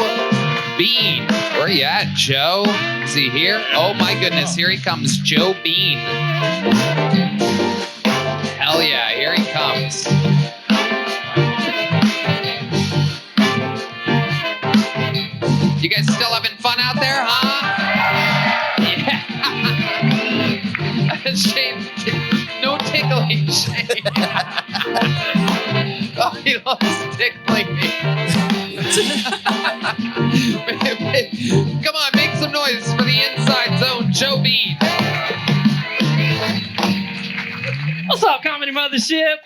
Bean. Where you at, Joe? Is he here? Oh my goodness, here he comes, Joe Bean. Hell yeah, here he comes. You guys still having fun out there, huh? Yeah. Shane, no tickling, Shane. Oh, he loves tickling me. Come on, make some noise for the inside zone, Joe Bean. What's up, Comedy Mothership?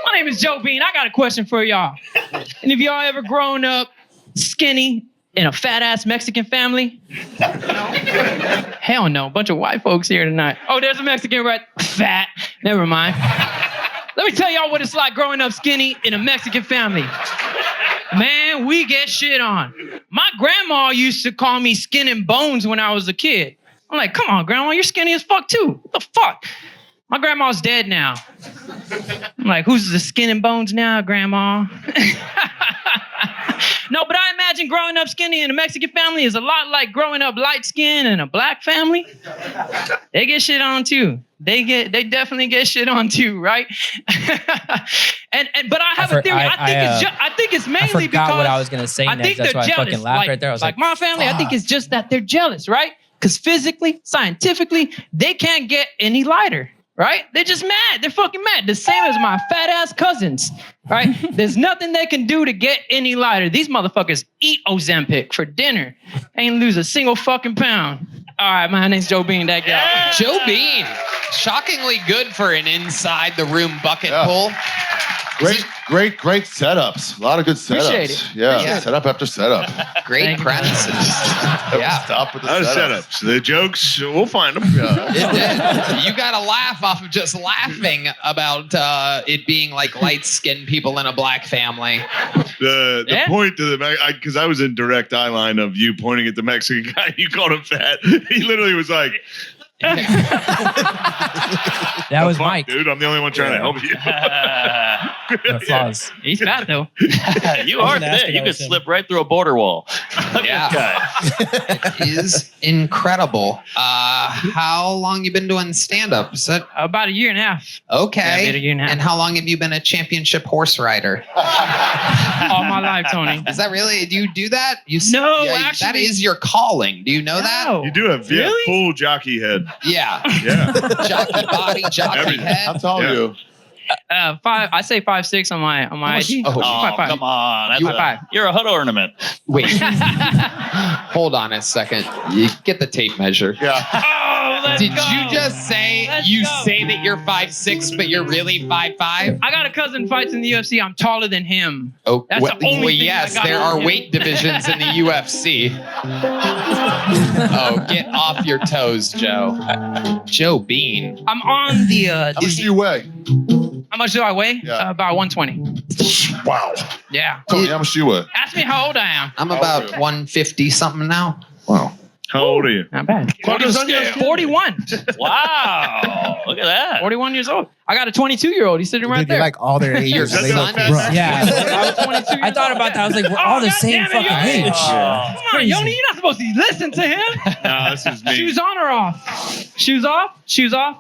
My name is Joe Bean. I got a question for y'all. And if y'all ever grown up skinny in a fat-ass Mexican family? Hell no. A bunch of white folks here tonight. Oh, there's a Mexican right fat. Never mind. Let me tell y'all what it's like growing up skinny in a Mexican family. Man, we get shit on. My grandma used to call me skin and bones when I was a kid. I'm like, come on, grandma, you're skinny as fuck too. What the fuck? My grandma's dead now. I'm like, who's the skin and bones now, grandma? No, but I imagine growing up skinny in a Mexican family is a lot like growing up light skinned in a black family. They get shit on too. They definitely get shit on too, right? But I have a theory. I think it's mainly because what I was gonna say next. That's why I fucking laughed right there. I was like my family. Fuck. I think it's just that they're jealous, right? Because physically, scientifically, they can't get any lighter. Right? They're just mad. They're fucking mad. The same as my fat ass cousins. Right? There's nothing they can do to get any lighter. These motherfuckers eat Ozempic for dinner. Ain't lose a single fucking pound. All right, my name's Joe Bean, that guy. Yeah. Joe Bean. Shockingly good for an inside the room bucket pull. Great setups. A lot of good setups. Appreciate it. Yeah, setup after setup. Great premises. Yeah. Stop with the setups. The jokes, we'll find them. Yeah. You got to laugh off of just laughing about it being like light-skinned people in a black family. The point to the because I was in direct eye line of you pointing at the Mexican guy. You called him fat. He literally was like. That was Mike. Dude, I'm the only one trying to help you. He's fat though. You are thick. You could slip right through a border wall. Yeah. It is incredible. How long you been doing stand-up? Is that About a year and a half. okay? Yeah, about a year and a half. And how long have you been a championship horse rider? All my life, Tony. Is that really? Do you do that? No, that actually- is your calling. Do you know that? No. You do have Really? full jockey head. Yeah. Yeah. Jockey body, jockey Everything. head. How tall are you? 5. I say 5'6" on my ID. Oh, 5'5". come on. That's You- you're a hood ornament. Wait. Hold on a second. You get the tape measure. Yeah. Oh, let's Did go. you just say Let's you go. say that you're 5'6", but you're really 5'5"? I got a cousin fights in the UFC. I'm taller than him. Oh, That's the only thing yes, I got there on are him. weight divisions in the UFC. Oh, get off your toes, Joe. Joe Bean. I'm on the. How much do you weigh? How much do I weigh? Yeah. About 120. Wow. Yeah. Tony, how much do you weigh? Ask me how old I am. I'm about 150 something now. Wow. How old are you? Not bad. Quite a scale. 41. Wow. Look at that. 41 years old. I got a 22-year-old. He's sitting right Dude, there. you're like all their ages. Your They son? look rough. Yeah. I was 22 years I thought old. about that. I was like, we're all the God same damn it, fucking Yoni. age. Come on, Yoni, you're not supposed to listen to him. No, this is me. Shoes on or off? Shoes off? Shoes off?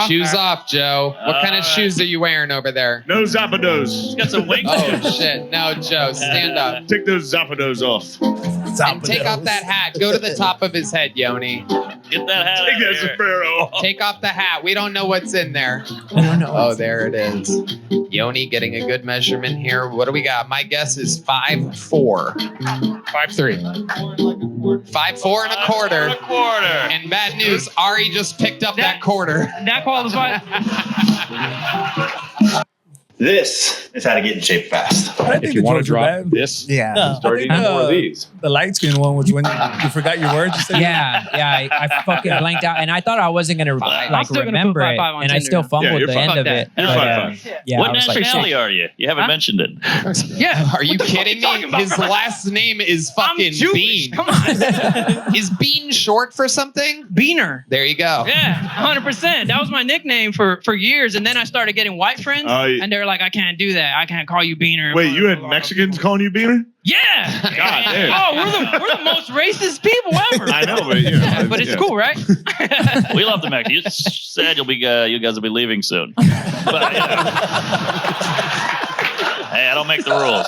Shoes off, Joe. What kind of shoes are you wearing over there? No zappados. Got some wings. Oh, shit. No, Joe, stand up. Take those zappados off. And take off that hat. Go to the top of his head, Yoni. Get that hat Take out that of here. sombrero off. Take off the hat. We don't know what's in there. I don't know. Oh, there it is. Yoni getting a good measurement here. What do we got? My guess is 5'4". 5'3". 5'4" and a quarter. A quarter. And bad news, Ari just picked up that quarter. That qualifies. This is how to get in shape fast. I think the jokes were bad. this, Yeah. start eating think, more of these. The light skin one was when you forgot your words. You said Yeah, I fucking blanked out, and I thought I wasn't gonna I'm like still gonna put remember it, 5'5" on and I Tinder still now. fumbled you're the fine. end of Fuck it. You're But, fine. yeah, What I was like, nationality are you? You haven't Huh? mentioned it. Yeah. Are you kidding talking me? about, His bro? last name is I'm fucking Jewish. Bean. Come on. Is Bean short for something? Beaner. There you go. Yeah, 100%. That was my nickname for years, and then I started getting white friends, and they were like, "I can't do that. I can't call you Beaner." Wait, you had Mexicans calling you Beaner? Yeah. God damn. Oh, we're the most racist people ever. I know, but you know, But it's yeah. cool, right? We love the Mex. You said you guys will be leaving soon. But, hey, I don't make the rules.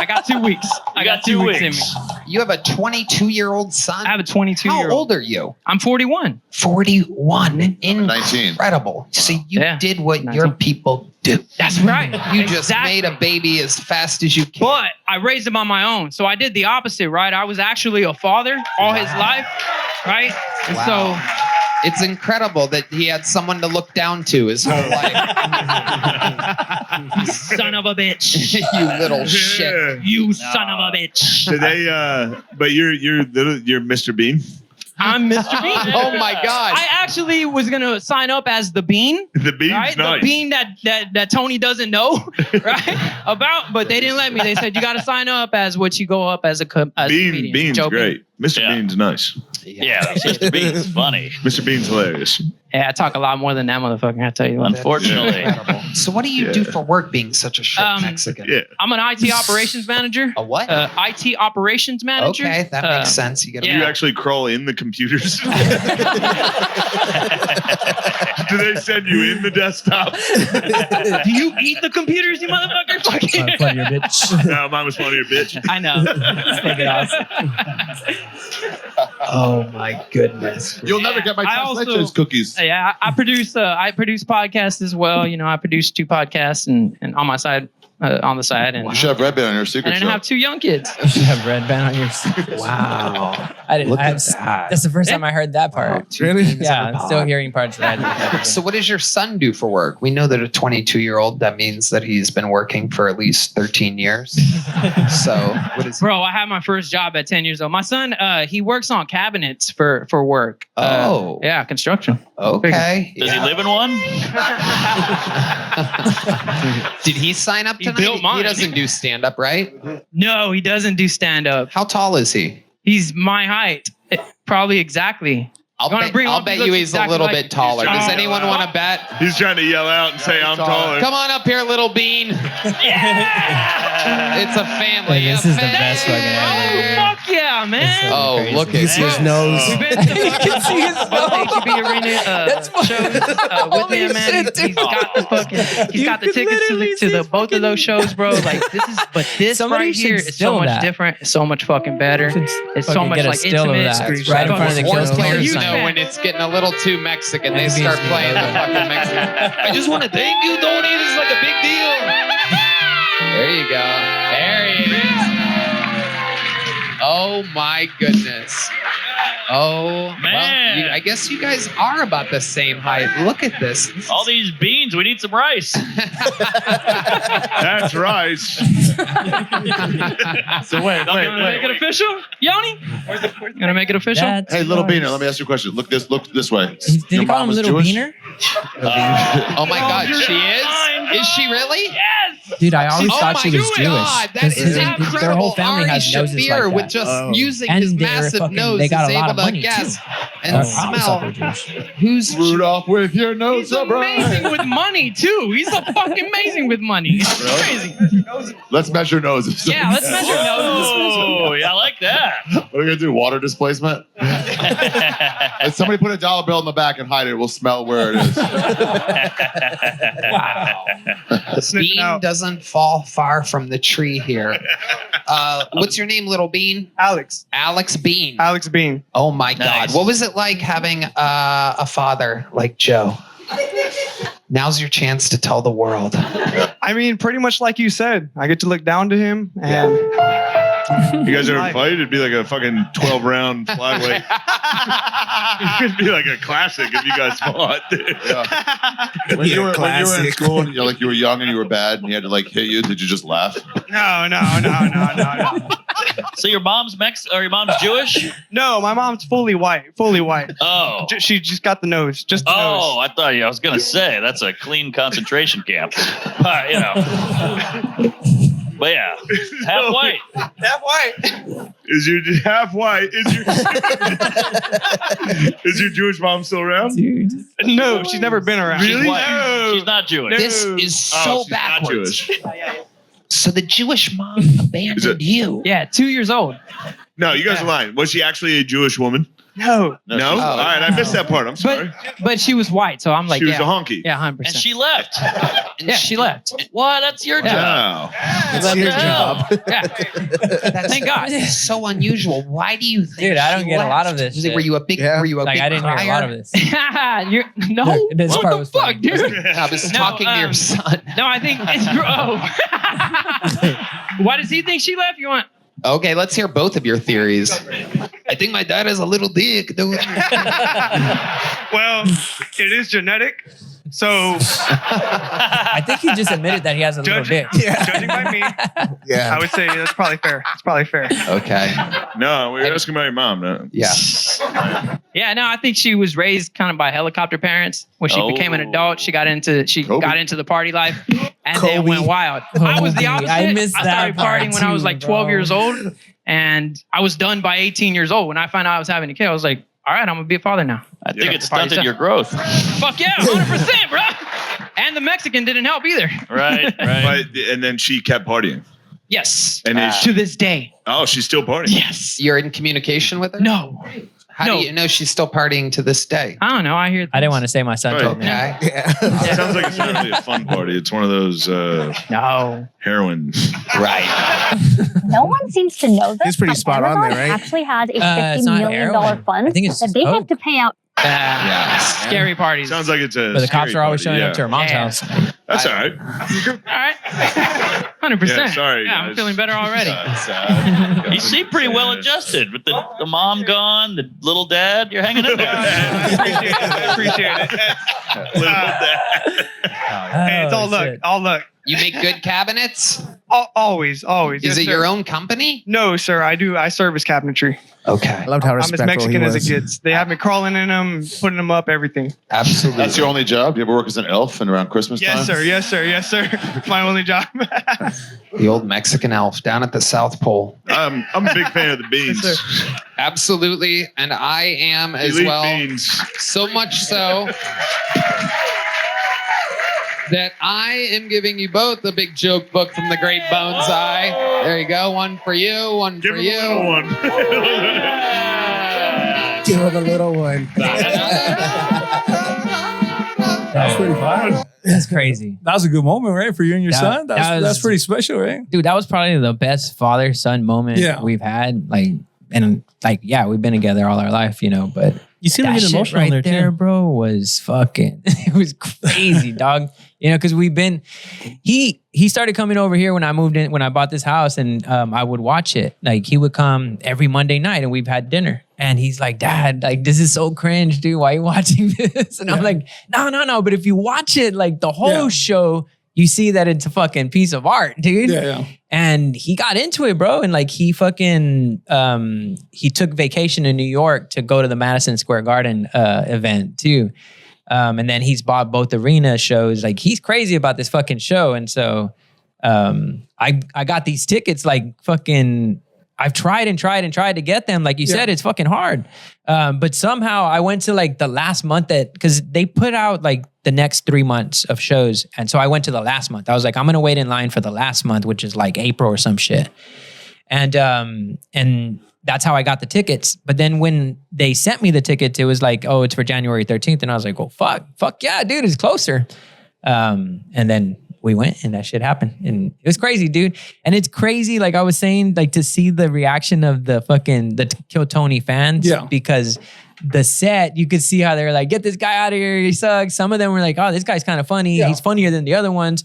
I got 2 weeks. I got 2 weeks in me. You have a 22-year-old son? I have a 22-year-old. How old are you? I'm 41. 41. 19. Incredible. See, you Yeah. did what 19. your people do. That's right. You just Exactly. made a baby as fast as you can. But I raised him on my own. So I did the opposite, right? I was actually a father all his life, right? And Wow. It's incredible that he had someone to look down to his whole life. so, son of a bitch. You little shit. You son of a bitch. Did they? But you're Mr. Bean. I'm Mr. Bean. Oh my God. I actually was gonna sign up as the Bean. The Bean's Right? nice. The bean that Tony doesn't know, right? About, but they didn't let me. They said you got to sign up as what you go up as a comedian. Bean's Joe great. Mr. Yeah. Bean's nice. Yeah, Mr. Bean's funny. Mr. Bean's hilarious. Yeah, I talk a lot more than that motherfucker. I tell you what. Unfortunately. So what do you do for work being such a short Mexican? Yeah. I'm an IT operations manager. A what? IT operations manager. Okay, that makes sense. You get Do yeah. you actually crawl in the computers? Do they send you in the desktop? Do you eat the computers, you motherfucker? Fucking- funny, bitch. No, mine was funnier, bitch. I know. Take it off. Oh my goodness. You'll never get my I tres also- leches cookies. Yeah, I produce podcasts as well. You know, I produce 2 podcasts and on my side, on the side, and You should have Red Band on your secret and then show. I have 2 young kids. You have red band on your secret. Wow. I didn't. Look I at that. That's the first time I heard that part. Really? Yeah, I'm still hearing parts of that. So what does your son do for work? We know that a 22-year-old, that means that he's been working for at least 13 years. So what is Bro, I had my first job at 10 years old. My son, he works on cabinets for work. Oh. Yeah, construction. Okay. Does he live in one? Did he sign up He tonight? built mine. He doesn't do stand-up, right? No, he doesn't do stand up. How tall is he? He's my height. Probably exactly. I'll bet you he's a little bit taller. Does anyone want to bet? He's trying to yell out and say I'm taller. Come on up here, little bean. It's a family. This is the best fucking ever. Oh, fuck yeah, man. Oh, look at his nose. We've been to the HEB Arena shows with him, man. He's got the tickets to the both of those shows, bro. Like this right here is so much different. It's so much fucking better. It's so much like intimate. Right in front of the Sports kill players cam. know when it's getting a little too Mexican, they start playing the fucking Mexican. I just want to thank you, Tony. This is like a big deal. There you go. There he is. Oh my goodness. Oh man! Well, I guess you guys are about the same height. Look at this. All these beans. We need some rice. That's rice. So wait. Make it official, Yoni? Gonna make it official? Hey, little beaner, let me ask you a question. Look this way. Did you call him Little Beaner? Oh my God, she is? Is she really? Yes! Dude, I always thought she was Jewish. God, that is incredible. Their whole family Ari has noses Shaffir like with that. just using And his they were massive fucking- nose they is got a lot able of to money, guess too. and I always smell thought they were Jewish. who's Rudolph with your nose He's so bright. amazing with money, too. He's a fucking amazing with money. It's crazy. Let's measure noses. Yeah, let's measure noses. Oh, yeah, I like that. What are we gonna do? Water displacement? If somebody put a dollar bill in the back and hide it, we'll smell where it is. Wow. Bean doesn't fall far from the tree here. What's your name, little Bean? Alex. Alex Bean. Alex Bean. Oh my God. Nice. What was it like having a father like Joe? Now's your chance to tell the world. I mean, pretty much like you said, I get to look down to him and You guys ever fight? It'd be like a fucking 12-round flyweight. It'd be like a classic if you guys fought. Yeah. When you were in school and you were young and you were bad and he had to like hit you, did you just laugh? No. So your mom's your mom's Jewish? No, my mom's fully white. Oh. She just got the nose. Just the nose. Oh, I thought I was gonna say that's a clean concentration camp. But But yeah, half white. Half white. Is your half white? Is your Jewish mom still around? Dude. No, she's never been around. Really? She's white. No. She's not Jewish. This is so she's not backwards. Jewish. So the Jewish mom abandoned you. Yeah, 2 years old. No, you guys are lying. Was she actually a Jewish woman? No. No? All right, I missed that part. I'm sorry. But she was white, so I'm like, She was yeah. a honky. Yeah, 100%. And she left. yeah, she left. What? That's your job. Wow. It's your job. Yeah. Thank God. It's so unusual. Why do you think? Dude, I don't she get a lot left? of this Was it, shit. were you a big? Yeah. Were you a Like, big I didn't hear a lot of this. No. Look, this What part the was fuck, funny. dude? I was No, talking to your son. No, I think it's. Why does he think she left? You want? Okay, let's hear both of your theories. I think my dad has a little dick. Well, it is genetic. So I think he just admitted that he has a little dick. judging by me, Yeah. I would say that's probably fair. It's probably fair. Okay. No, we were asking about your mom. No. Yeah. Yeah, no, I think she was raised kind of by helicopter parents. When she became an adult, she got into the party life and then went wild. I was the opposite. I missed I started that part partying when I was too, like 12 bro. years old, and I was done by 18 years old. When I found out I was having a kid, I was like, all right, I'm gonna be a father now. I think it stunted your growth. Fuck yeah, 100%, bro. And the Mexican didn't help either. Right. But, and then she kept partying. Yes. And is To this day. oh, she's still partying. Yes. You're in communication with her? No. How do you know she's still partying to this day? I don't know. I hear. I didn't want to say my son Right. told me. Okay. It sounds like it's going to be a fun party. It's one of those No. heroin. Right. No one seems to know this. He's pretty but spot on Amazon there, right? actually has a It's $50 not million heroin. fund I think it's that they just have to pay out. Scary parties. Sounds like it's a. But the cops scary are always party, showing up to her mom's Yeah. house. That's all right. All right. 100%. Yeah, sorry, Yeah, I'm guys. feeling better already. You seem pretty well adjusted with the mom gone, the little dad. You're hanging in there. Appreciate it. Oh, Hey, it's all luck. shit. All luck. You make good cabinets? Always. Is Yes, it sir. your own company? No, sir. I service cabinetry. Okay. I loved how I'm as respectful Mexican he as was. it gets. They have me crawling in them, putting them up, everything. Absolutely. That's your only job? You ever work as an elf and around Christmas time? Yes, sir. My only job. The old Mexican elf down at the South Pole. I'm a big fan of the beans. Yes, sir. Absolutely. And I am as Elite well. beans. So much so that I am giving you both a big joke book from the great Boneseye. There you go. One for you, one Give for him you. a little one. Give him a little one. That's pretty fun. That's crazy. That was a good moment, right? For you and your son? That's pretty special, right? Dude, that was probably the best father-son moment we've had. We've been together all our life, but You seem to that get shit emotional right there, there, too. bro, was fucking, it was crazy, dog. Because he started coming over here when I moved in, when I bought this house, and I would watch it. He would come every Monday night and we've had dinner. And he's like, Dad, this is so cringe, dude. Why are you watching this? And I'm like, no. But if you watch it, the whole show, you see that it's a fucking piece of art, dude. Yeah. And he got into it, bro. And he fucking, he took vacation in New York to go to the Madison Square Garden event too. And then he's bought both arena shows. He's crazy about this fucking show. And so I got these tickets I've tried to get them. Like you said, it's fucking hard. But somehow I went to the last month because they put out the next 3 months of shows. And so I went to the last month. I was like, I'm going to wait in line for the last month, which is April or some shit. And that's how I got the tickets. But then when they sent me the tickets, it was oh, it's for January 13th. And I was like, oh, fuck yeah, dude, it's closer. And then we went and that shit happened. And it was crazy, dude. And it's crazy, I was saying, to see the reaction of the Kill Tony fans. Yeah. Because the set, you could see how they were like, get this guy out of here, he sucks. Some of them were like, oh, this guy's kind of funny. Yeah. He's funnier than the other ones.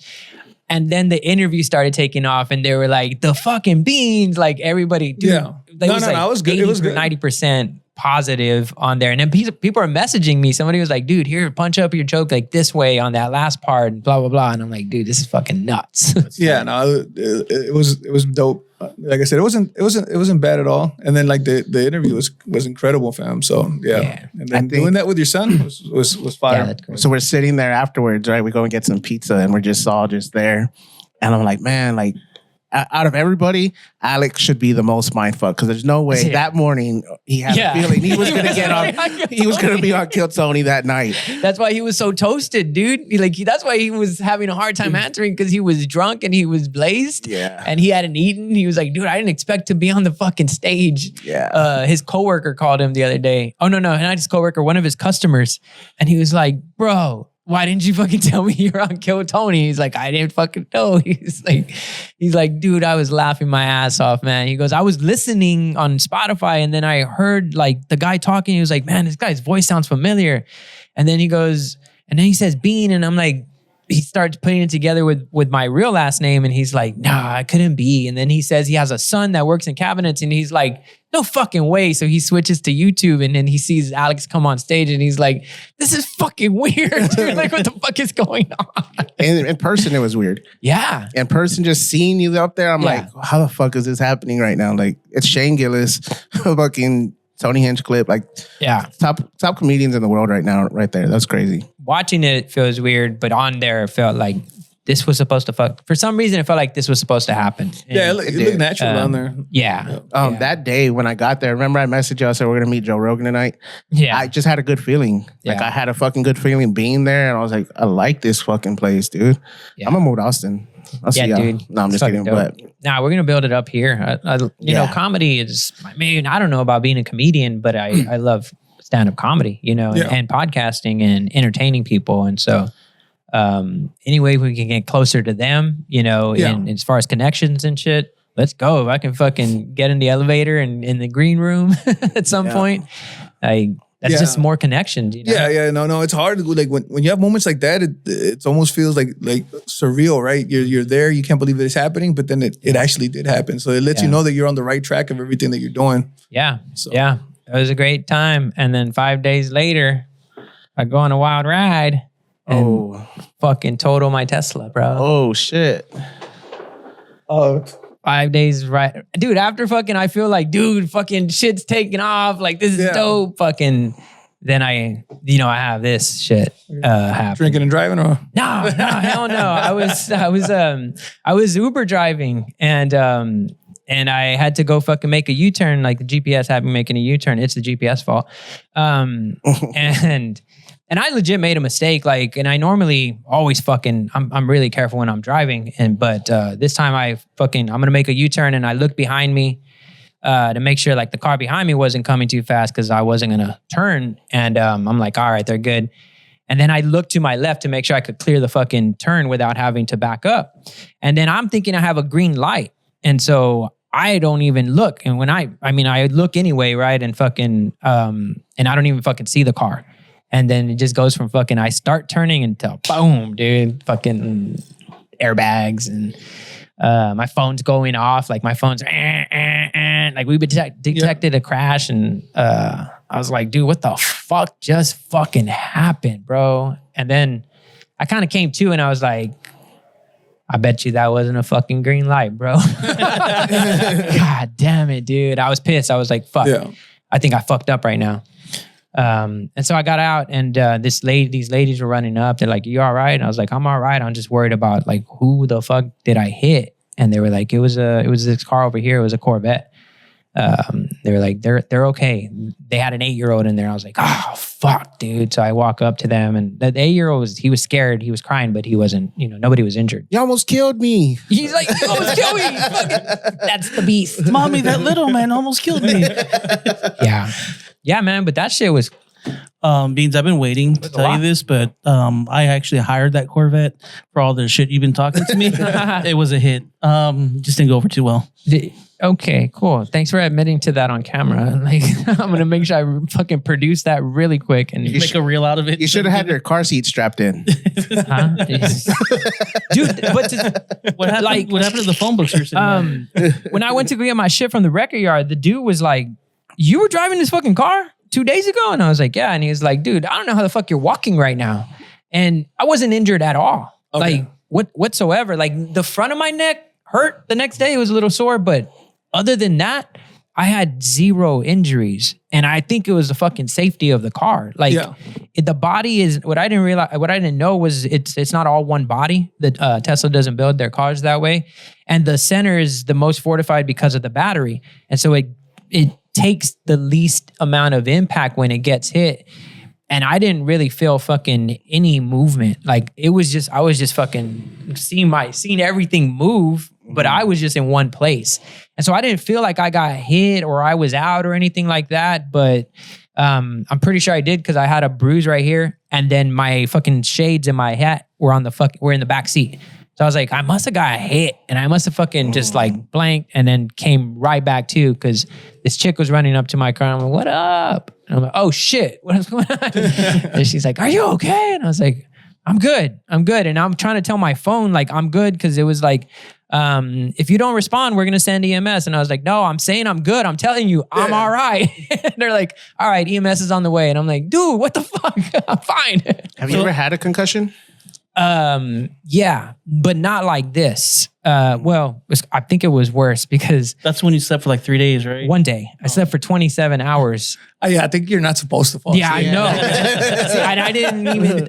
And then the interview started taking off and they were like, the fucking beans. Everybody, dude. Yeah. It was good. It was good. 90% positive on there. And then people are messaging me. Somebody was like, dude, here, punch up your joke this way on that last part and blah, blah, blah. And I'm like, dude, this is fucking nuts. It was dope. Like I said, it wasn't bad at all. And then the interview was incredible, fam. So yeah. And then doing that with your son was fire. Yeah, that's crazy. So we're sitting there afterwards, right? We go and get some pizza and we're just all there. And I'm like, man, out of everybody, Alex should be the most mindfuck because there's no way that morning he had a feeling he was gonna get on. He was gonna be on Kill Tony that night. That's why he was so toasted, dude. That's why he was having a hard time answering because he was drunk and he was blazed. Yeah. And he hadn't eaten. He was like, dude, I didn't expect to be on the fucking stage. Yeah. His coworker called him the other day. Oh no, not his coworker, one of his customers, and he was like, bro, why didn't you fucking tell me you're on Kill Tony? He's like, I didn't fucking know. He's like, dude, I was laughing my ass off, man. He goes, I was listening on Spotify and then I heard the guy talking. He was like, man, this guy's voice sounds familiar. And then he goes, and then he says Bean. And I'm like, he starts putting it together with my real last name. And he's like, nah, I couldn't be. And then he says he has a son that works in cabinets and he's like, no fucking way. So he switches to YouTube and then he sees Alex come on stage and he's like, this is fucking weird, dude. What the fuck is going on? And in person, it was weird. Yeah. In person, just seeing you up there, I'm like, how the fuck is this happening right now? It's Shane Gillis, fucking Tony Hinchcliffe, top comedians in the world right now, right there. That's crazy. Watching it feels weird, but on there it felt like this was supposed to for some reason it felt like this was supposed to happen. And it looked natural on there. Yeah. That day when I got there, remember I messaged you, I said we're gonna meet Joe Rogan tonight. Yeah. I just had a good feeling. I had a fucking good feeling being there, and I was like, I like this fucking place, dude. Yeah. I'm gonna move to Austin. I'll see y'all. Dude. No, I'm just kidding. But we're gonna build it up here. You know, comedy is. I mean, I don't know about being a comedian, but I love stand-up comedy. And podcasting and entertaining people, and so. Any way we can get closer to them, and as far as connections and shit, let's go. If I can fucking get in the elevator and in the green room at some point, that's just more connections. No, it's hard. When you have moments like that, it almost feels like surreal, right? You're there, you can't believe it's happening, but then it actually did happen. So it lets you know that you're on the right track of everything that you're doing. Yeah, it was a great time. And then 5 days later, I go on a wild ride. and fucking total my Tesla, bro. Oh shit. Oh. 5 days, right? Dude, after fucking, I feel like, dude, fucking shit's taking off. Like, this is dope. Fucking, then I have this shit happen. Drinking and driving, or No, hell no. I was Uber driving, and I had to go fucking make a U-turn. Like, the GPS had me making a U-turn. It's the GPS fault. And I legit made a mistake. Like, and I normally always fucking, I'm really careful when I'm driving. But this time I'm gonna make a U-turn, and I look behind me to make sure like the car behind me wasn't coming too fast because I wasn't gonna turn. And I'm like, all right, they're good. And then I looked to my left to make sure I could clear the fucking turn without having to back up. And then I'm thinking I have a green light. And so I don't even look. And when I look anyway, right? And fucking, and I don't even fucking see the car. And then it just goes from fucking, I start turning until boom, dude, fucking airbags, and my phone's going off. Like my phone's like we detected a crash, and I was like, dude, what the fuck just fucking happened, bro? And then I kind of came to, and I was like, I bet you that wasn't a fucking green light, bro. God damn it, dude. I was pissed. I was like, fuck. Yeah. I think I fucked up right now. And so I got out, and these ladies were running up. They're like, "You all right?" And I was like, "I'm all right. I'm just worried about like who the fuck did I hit?" And they were like, "It was this car over here. It was a Corvette." They were like, "They're okay." They had an 8-year-old in there. I was like, "Oh fuck, dude!" So I walk up to them, and the 8-year-old he was scared. He was crying, but he wasn't. Nobody was injured. You almost killed me. He's like, "You almost killed me." That's the beast. Mommy, that little man almost killed me. Yeah, man, but that shit was... Beans, I've been waiting to tell you this, but I actually hired that Corvette for all the shit you've been talking to me. It was a hit. Just didn't go over too well. Okay, cool. Thanks for admitting to that on camera. Like, I'm going to make sure I fucking produce that really quick and make a reel out of it. You should have had your car seat strapped in. Huh? Dude, but what happened to the phone books you're sitting when I went to go get my shit from the record yard, the dude was like, "You were driving this fucking car 2 days ago?" And I was like, "Yeah." And he was like, "Dude, I don't know how the fuck you're walking right now." And I wasn't injured at all. Okay. Like whatsoever. Like the front of my neck hurt the next day. It was a little sore. But other than that, I had 0 injuries. And I think it was the fucking safety of the car. Like the body is, what I didn't know was it's not all one body. The Tesla doesn't build their cars that way. And the center is the most fortified because of the battery. And so it takes the least amount of impact when it gets hit. And I didn't really feel fucking any movement. Like I was just fucking seeing everything move, but I was just in one place. And so I didn't feel like I got hit or I was out or anything like that. But I'm pretty sure I did, because I had a bruise right here, and then my fucking shades in my hat were in the back seat. So I was like, I must have got hit, and I must have fucking just like blanked, and then came right back to, because this chick was running up to my car. And I'm like, "What up?" And I'm like, "Oh shit, what's going on?" And she's like, "Are you okay?" And I was like, I'm good. And I'm trying to tell my phone like I'm good, because it was like, if you don't respond, we're gonna send EMS. And I was like, no, I'm saying I'm good. I'm telling you, I'm all right. And they're like, all right, EMS is on the way. And I'm like, dude, what the fuck? I'm fine. Have you ever had a concussion? Yeah, but not like this. Well, I think it was worse, because that's when you slept for like 3 days, right? One day I slept for 27 hours. Yeah, I think you're not supposed to fall asleep. Yeah, I know. See,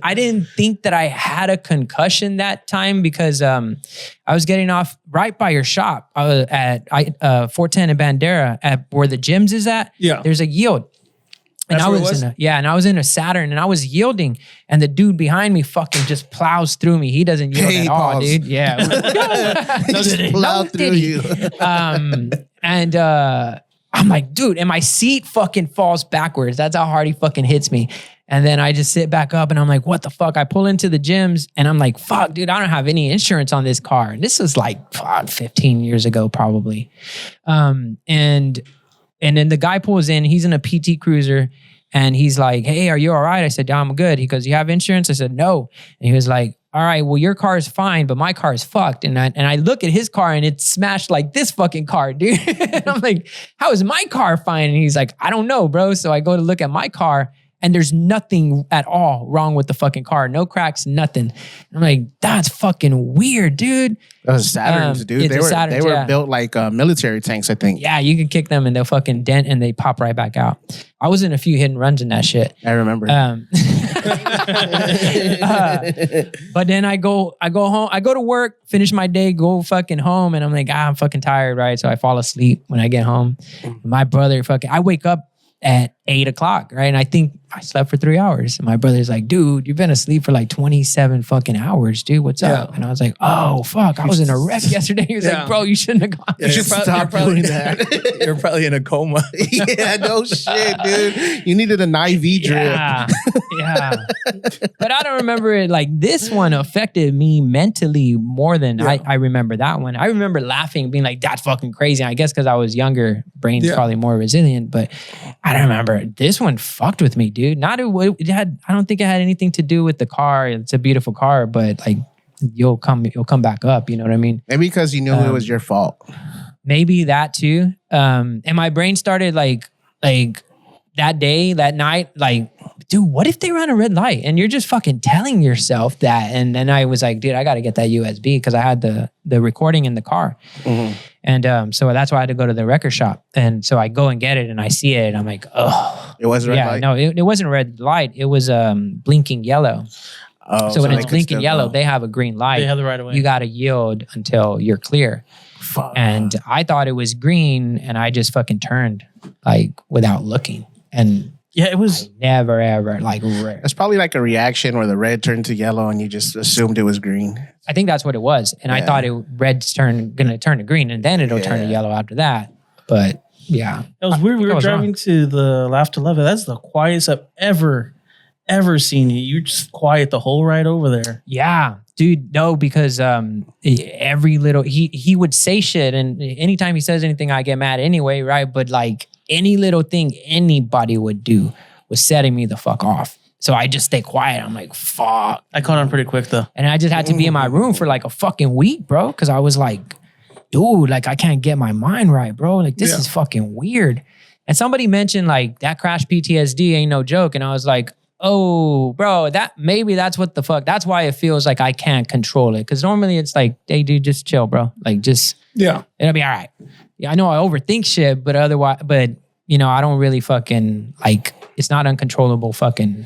I didn't think that I had a concussion that time, because I was getting off right by your shop. I was at 410 in Bandera, at where the gyms is at. Yeah, there's a yield. And I was in a Saturn, and I was yielding, and the dude behind me fucking just plows through me. He doesn't yield at all, dude. Yeah. Plow through you. And I'm like, dude, and my seat fucking falls backwards. That's how hard he fucking hits me. And then I just sit back up, and I'm like, what the fuck? I pull into the gyms, and I'm like, fuck, dude, I don't have any insurance on this car. And this was like 15 years ago, probably. And then the guy pulls in, he's in a PT Cruiser, and he's like, hey, are you all right? I said, yeah, I'm good. He goes, you have insurance? I said, no. And he was like, all right, well, your car is fine, but my car is fucked. And I look at his car, and it's smashed like this fucking car, dude. And I'm like, how is my car fine? And he's like, I don't know, bro. So I go to look at my car, And there's nothing at all wrong with the fucking car. No cracks, nothing. I'm like, that's fucking weird, dude. Those Saturns, dude. They were built like military tanks, I think. Yeah, you can kick them and they'll fucking dent and they pop right back out. I was in a few hit and runs in that shit. I remember. But then I go home, I go to work, finish my day, go fucking home, and I'm like, I'm fucking tired, right? So I fall asleep when I get home. My brother I wake up at 8 o'clock, right? And I think I slept for 3 hours. And my brother's like, dude, you've been asleep for like 27 fucking hours, dude. What's up? And I was like, oh, fuck. I was in a wreck yesterday. He was like, bro, you shouldn't have gone. You should stop doing that. You're probably in a coma. Yeah, no shit, dude. You needed an IV drip. Yeah. But I don't remember it. Like, this one affected me mentally more than I remember that one. I remember laughing, being like, that's fucking crazy. I guess because I was younger, brain's probably more resilient. But I don't remember. This one fucked with me, dude. I don't think it had anything to do with the car. It's a beautiful car, but like you'll come back up. You know what I mean? Maybe because you knew it was your fault. Maybe that too. And my brain started like that day, that night, like, dude, what if they ran a red light? And you're just fucking telling yourself that. And then I was like, dude, I got to get that USB because I had the recording in the car. Mm-hmm. And so that's why I had to go to the record shop. And so I go and get it and I see it and I'm like, oh. It was a red light? No, it wasn't a red light. It was blinking yellow. Oh, so when it's blinking yellow, they have a green light. They have the right of way. You got to yield until you're clear. Fuck. And I thought it was green and I just fucking turned like without looking. And yeah, it was never ever like rare. It's probably like a reaction where the red turned to yellow and you just assumed it was green. I think that's what it was. And I thought red's gonna turn to green and then it'll turn to yellow after that. But yeah. It was weird. We were driving to the Laugh to Love It. That's the quietest I've ever seen you. You're just quiet the whole ride over there. Yeah. Dude, no, because every little he would say shit and anytime he says anything, I get mad anyway, right? But like any little thing anybody would do was setting me the fuck off. So I just stay quiet. I'm like, fuck. I caught on pretty quick though. And I just had to be in my room for like a fucking week, bro. Cause I was like, dude, like I can't get my mind right, bro. Like this is fucking weird. And somebody mentioned like that crash PTSD ain't no joke. And I was like, oh, bro, that's what the fuck. That's why it feels like I can't control it. Cause normally it's like, hey dude, just chill, bro. Like just, it'll be all right. Yeah, I know I overthink shit, but you know, I don't really fucking like, it's not uncontrollable fucking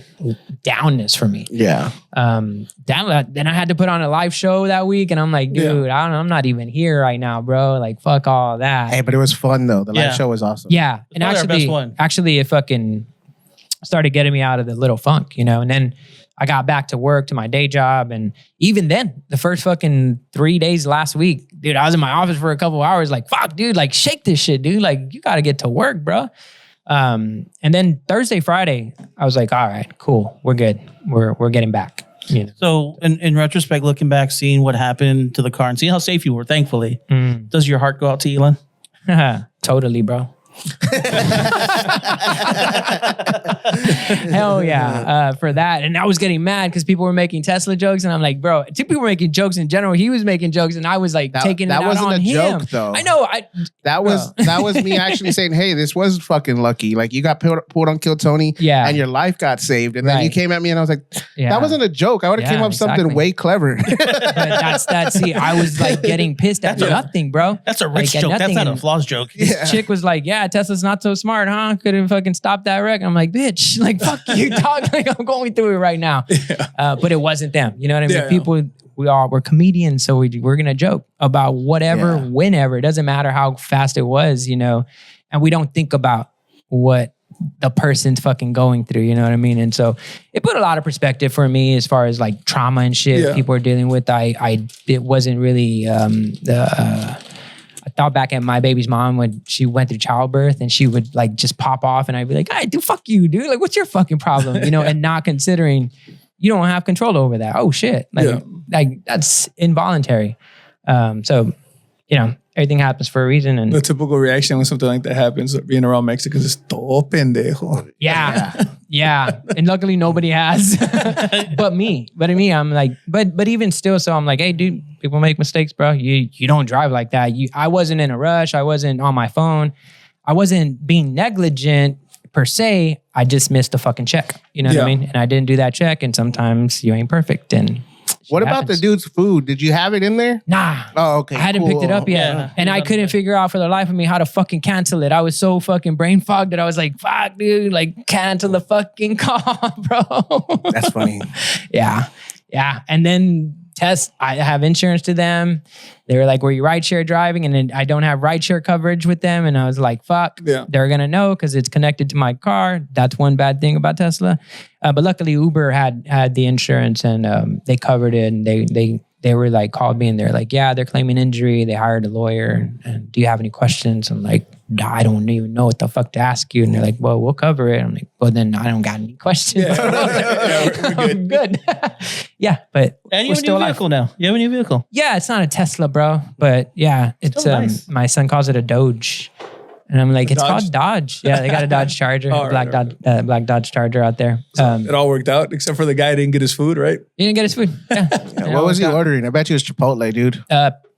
downness for me. Yeah. Then I had to put on a live show that week and I'm like, dude, I'm not even here right now, bro. Like, fuck all that. Hey, but it was fun though. The live show was awesome. Yeah. And actually it fucking started getting me out of the little funk, you know? And then I got back to work, to my day job. And even then, the first fucking 3 days last week, dude, I was in my office for a couple of hours like, fuck, dude, like shake this shit, dude. Like you got to get to work, bro. And then Thursday, Friday, I was like, all right, cool. We're good. We're getting back. You know? So in retrospect, looking back, seeing what happened to the car and seeing how safe you were, thankfully, does your heart go out to Elon? Totally, bro. Hell yeah, for that. And I was getting mad because people were making Tesla jokes and I'm like, bro, people were making jokes in general. He was making jokes and I was like taking it out on him. That wasn't a joke though. I know. That was me actually saying, hey, this was fucking lucky. Like you got pulled on Kill Tony and your life got saved. And then you came at me and I was like, that wasn't a joke. I would have came up with something way clever. But see, I was like getting pissed at nothing, bro. That's a rich joke. That's not a flaws joke. This chick was like, yeah, Tesla's not so smart, huh? Couldn't fucking stop that wreck. I'm like, bitch, like, fuck you, dog. Like, I'm going through it right now. But it wasn't them. You know what I mean? People, we're comedians, so we're going to joke about whatever, whenever. It doesn't matter how fast it was, you know? And we don't think about what the person's fucking going through, you know what I mean? And so it put a lot of perspective for me as far as like trauma and shit people are dealing with. It wasn't really, I thought back at my baby's mom when she went through childbirth and she would like just pop off and I'd be like, hey, dude, fuck you, dude. Like, what's your fucking problem? You know, and not considering you don't have control over that. Oh shit. Like that's involuntary. So, you know, everything happens for a reason. And the typical reaction when something like that happens, being around Mexicans, is todo pendejo. Yeah. And luckily nobody has, but me. But me, I'm like, but even still, so I'm like, hey, dude, people make mistakes, bro. You don't drive like that. I wasn't in a rush. I wasn't on my phone. I wasn't being negligent per se. I just missed a fucking check. You know what I mean? And I didn't do that check. And sometimes you ain't perfect. And what about the dude's food? Did you have it in there? Nah. Oh, okay. I hadn't picked it up yet. Yeah. And I couldn't figure out for the life of me how to fucking cancel it. I was so fucking brain fogged that I was like, fuck, dude, like cancel the fucking call, bro. That's funny. Yeah. And then I have insurance to them. They were like, were you rideshare driving? And then I don't have rideshare coverage with them. And I was like, fuck, they're going to know because it's connected to my car. That's one bad thing about Tesla. But luckily Uber had the insurance and they covered it. And they were like, called me and they're like, yeah, they're claiming injury. They hired a lawyer. And do you have any questions? I'm like, nah, I don't even know what the fuck to ask you. And they're like, well, we'll cover it. I'm like, well, then I don't got any questions. We're good. Yeah, but and you have a new vehicle now. You have a new vehicle. Yeah, it's not a Tesla, bro. But yeah, it's nice. My son calls it a Doge. And I'm like, it's called Dodge. Yeah, they got a Dodge Charger, black Dodge Charger out there. It all worked out, except for the guy didn't get his food, right? He didn't get his food. Yeah. What was he ordering? I bet you it was Chipotle, dude.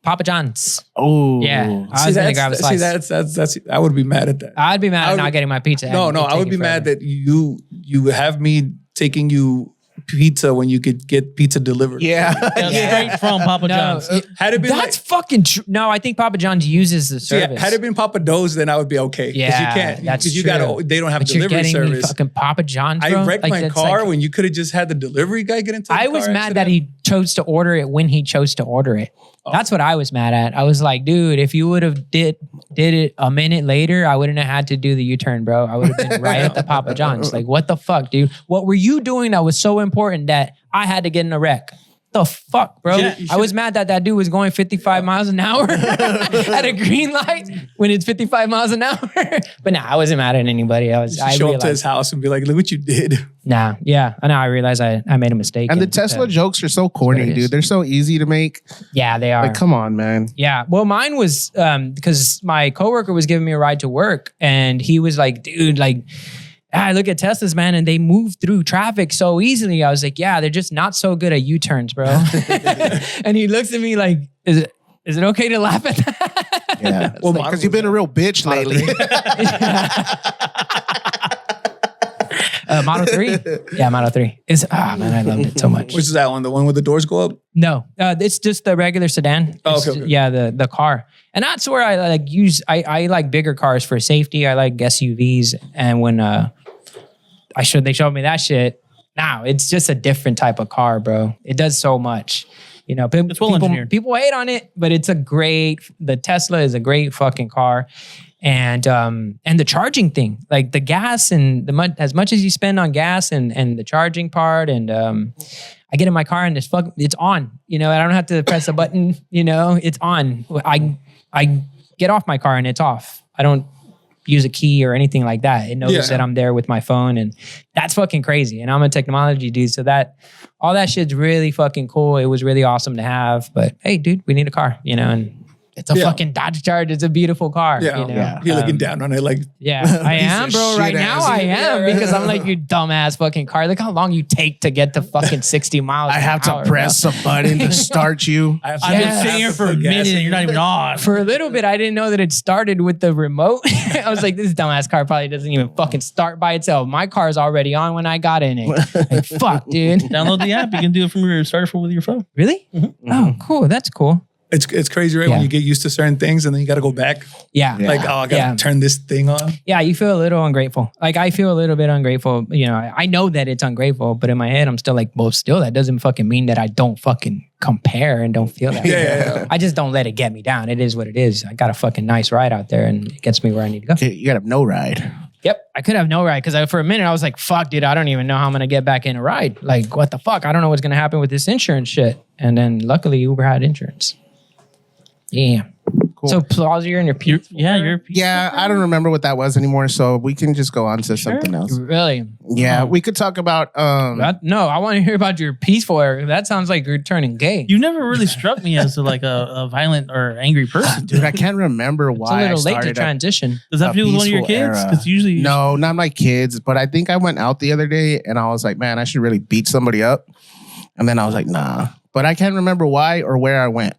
Papa John's. Oh, yeah. I was gonna grab a slice. That's. I would be mad at that. I'd be mad at not getting my pizza. No, I would be mad that you have me taking you pizza when you could get pizza delivered. Yeah. Straight from Papa John's. Had it been that's fucking true. No, I think Papa John's uses the service. Had it been Papa Do's, then I would be okay. Yeah, you can't. that's because you true. got they don't have But delivery you're getting service. Fucking Papa John's. Bro? I wrecked Like, my that's car like- when you could have just had the delivery guy get into. The I was car mad accident. that he chose to order it when he chose to order it. Oh. That's what I was mad at. I was like, dude, if you would have did it a minute later, I wouldn't have had to do the U-turn, bro. I would have been right at the Papa John's. Like, what the fuck, dude? What were you doing that was so important that I had to get in a wreck? The fuck, bro? I was mad that dude was going 55 miles an hour at a green light when it's 55 miles an hour. But nah, I wasn't mad at anybody. I show up to his house and be like, look what you did. Nah, yeah. I know. I realized I made a mistake. And the Tesla jokes are so corny, dude. They're so easy to make. Yeah, they are. Like, come on, man. Yeah. Well, mine was because my coworker was giving me a ride to work and he was like, dude, like, I look at Teslas, man, and they move through traffic so easily. I was like, yeah, they're just not so good at U-turns, bro. And he looks at me like, is it okay to laugh at that? Yeah. Well, because you've been a real bitch lately. Model 3? Yeah, Model 3. Man, I loved it so much. Which is that one? The one where the doors go up? No, it's just the regular sedan. Okay. Yeah, the car. And that's where I like I like bigger cars for safety. I like SUVs. And when they showed me that shit, now it's just a different type of car, bro. It does so much. You know, people hate on it, but the Tesla is a great fucking car. And the charging thing, like the gas and as much as you spend on gas and the charging part, and I get in my car and it's on. You know, I don't have to press a button. You know, it's on. I get off my car and it's off. I don't use a key or anything like that. It knows that I'm there with my phone, and that's fucking crazy. And I'm a technology dude, so all that shit's really fucking cool. It was really awesome to have. But hey, dude, we need a car. You know, and it's a fucking Dodge Charger. It's a beautiful car. Yeah, you know? You're looking down on it like, I am, bro. Right now, I am because I'm like, you dumbass fucking car. Look how long you take to get to fucking 60 miles. I have to press a button to start you. I've been sitting here for a minute and you're not even on. For a little bit, I didn't know that it started with the remote. I was like, this dumbass car probably doesn't even fucking start by itself. My car's already on when I got in it. Like, fuck, dude. Download the app. You can do it from with your phone. Really? Mm-hmm. Oh, cool. That's cool. It's crazy, right? When you get used to certain things and then you got to go back. Yeah. Like, I got to turn this thing on. Yeah, you feel a little ungrateful. Like, I feel a little bit ungrateful. You know, I know that it's ungrateful, but in my head, I'm still like, well, still, that doesn't fucking mean that I don't fucking compare and don't feel that. Yeah. I just don't let it get me down. It is what it is. I got a fucking nice ride out there and it gets me where I need to go. You got to have no ride. Yep. I could have no ride because for a minute I was like, fuck, dude, I don't even know how I'm going to get back in a ride. Like, what the fuck? I don't know what's going to happen with this insurance shit. And then luckily Uber had insurance. Yeah. Cool. So Plausier and your P4? Yeah, I don't remember what that was anymore, so we can just go on to something else. Really? Yeah, we could talk about... no, I want to hear about your P4. That sounds like you're turning gay. You never really struck me as like a violent or angry person. Dude, I can't remember why it's a little late to transition. Does that have to do with one of your kids? Because usually... No, not my kids, but I think I went out the other day and I was like, man, I should really beat somebody up. And then I was like, nah. But I can't remember why or where I went.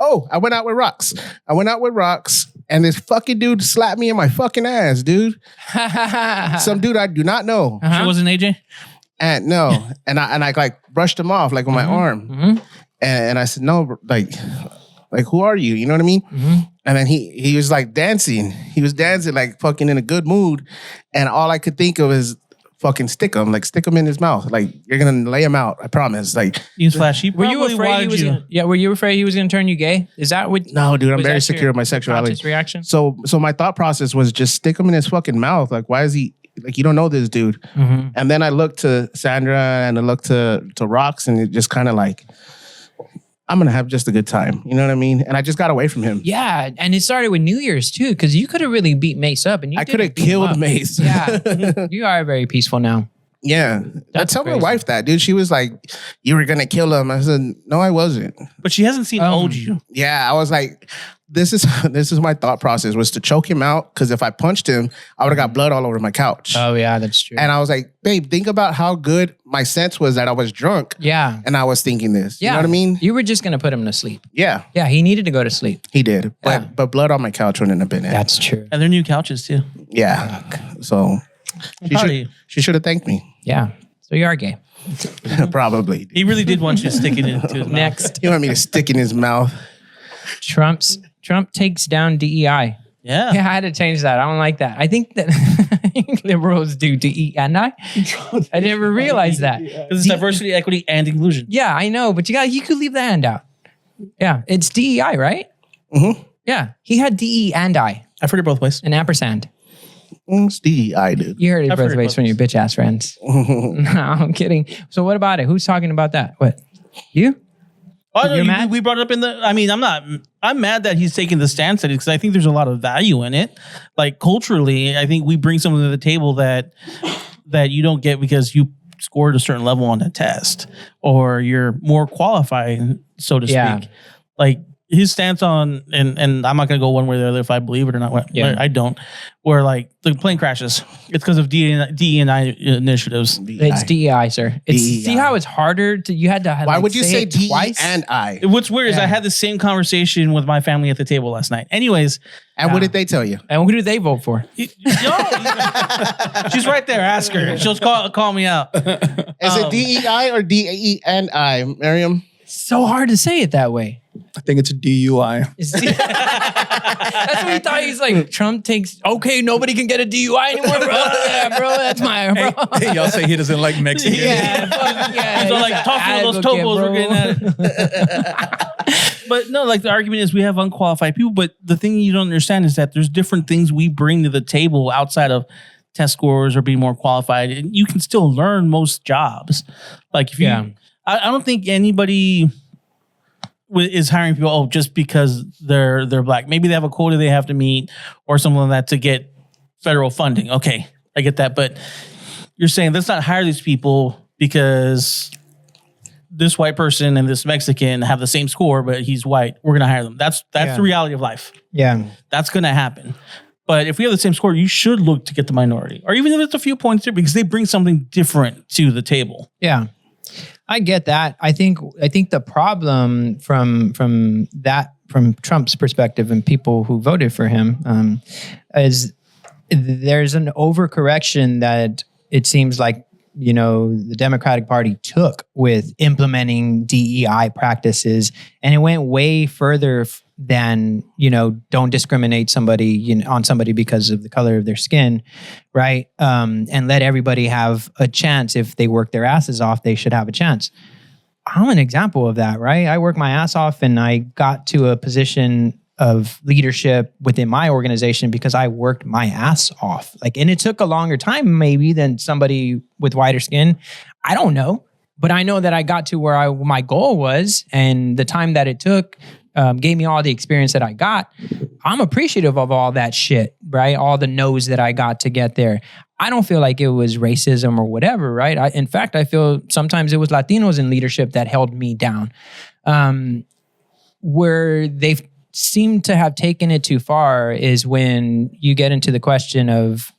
Oh, I went out with Rox. And this fucking dude slapped me in my fucking ass, dude. Some dude I do not know. She wasn't AJ? And no. And I like brushed him off like with my arm. And I said, no, like who are you? You know what I mean? And then he was like dancing. He was dancing like fucking in a good mood. And all I could think of is fucking stick him in his mouth. Like, you're gonna lay him out. I promise. Like, newsflash. Were you afraid he was? Were you afraid he was gonna turn you gay? Is that what? No, dude. I'm very secure of my sexuality. Reaction. So my thought process was just stick him in his fucking mouth. Like, why is he? Like, you don't know this dude. And then I looked to Sandra and I looked to Rox, and it just kind of like, I'm gonna have just a good time. You know what I mean? And I just got away from him. Yeah, and it started with New Year's too, because you could have really beat Mace up, and I could have killed Mace. Yeah, you are very peaceful now. Yeah, I tell my wife that, dude. She was like, "You were gonna kill him." I said, "No, I wasn't." But she hasn't seen old you. Yeah, I was like, "This is my thought process was to choke him out, because if I punched him, I would have got blood all over my couch." Oh yeah, that's true. And I was like, "Babe, think about how good my sense was that I was drunk." Yeah, and I was thinking this. Yeah, you know what I mean? You were just gonna put him to sleep. Yeah, yeah. He needed to go to sleep. He did, but blood on my couch wouldn't have been it. That's true. And they're new couches too. Yeah, so she should have thanked me. Yeah. So you are gay. Probably. He really did want you to stick it into his mouth. Next. You want me to stick in his mouth? Trump takes down DEI. Yeah. I had to change that. I don't like that. I think that liberals do DEI. I never realized that. Because it's diversity, equity, and inclusion. Yeah, I know, but you could leave the and out. Yeah, it's DEI, right? Yeah, he had DE and I. I've heard it both ways. An ampersand. It's DEI, dude. You heard it both ways from your bitch ass friends. No, I'm kidding. So what about it? Who's talking about that? What? You? Oh, no, we brought it up in the. I mean, I'm mad that he's taking the stance at it because I think there's a lot of value in it. Like culturally, I think we bring something to the table that you don't get because you scored a certain level on the test or you're more qualified, so to speak. Like his stance on, and I'm not going to go one way or the other if I believe it or not. I don't. Where like the plane crashes, it's because of DE&I initiatives. It's DEI, sir. It's DEI. See how it's harder to. You had to. Why would you say DE twice? and I? What's weird is I had the same conversation with my family at the table last night. Anyways, and what did they tell you? And who did they vote for? She's right there. Ask her. She'll call me out. Is it DEI or DE and I, Miriam? So hard to say it that way. I think it's a DUI. That's what he thought. He's like, Trump takes, okay, nobody can get a DUI anymore, bro. Yeah, bro, that's my, bro. Hey, y'all say he doesn't like Mexicans. Yeah. So like, toss those topos, we're getting at it. But no, like the argument is we have unqualified people, but the thing you don't understand is that there's different things we bring to the table outside of test scores or being more qualified. And you can still learn most jobs. Like if you, I don't think anybody is hiring people just because they're black. Maybe they have a quota they have to meet or something like that to get federal funding. Okay, I get that, but you're saying let's not hire these people because this white person and this Mexican have the same score, but he's white. We're gonna hire them. That's the reality of life. Yeah, that's gonna happen. But if we have the same score, you should look to get the minority, or even if it's a few points there, because they bring something different to the table. Yeah. I get that. I think the problem from Trump's perspective and people who voted for him is there's an overcorrection that it seems like, you know, the Democratic Party took with implementing DEI practices, and it went way further than, you know, don't discriminate on somebody because of the color of their skin, right? And let everybody have a chance. If they work their asses off, they should have a chance. I'm an example of that, right? I worked my ass off and I got to a position of leadership within my organization because I worked my ass off. And it took a longer time maybe than somebody with whiter skin. I don't know, but I know that I got to where my goal was, and the time that it took gave me all the experience that I got. I'm appreciative of all that shit, right? All the no's that I got to get there. I don't feel like it was racism or whatever, right? In fact, I feel sometimes it was Latinos in leadership that held me down. Where they've seemed to have taken it too far is when you get into the question of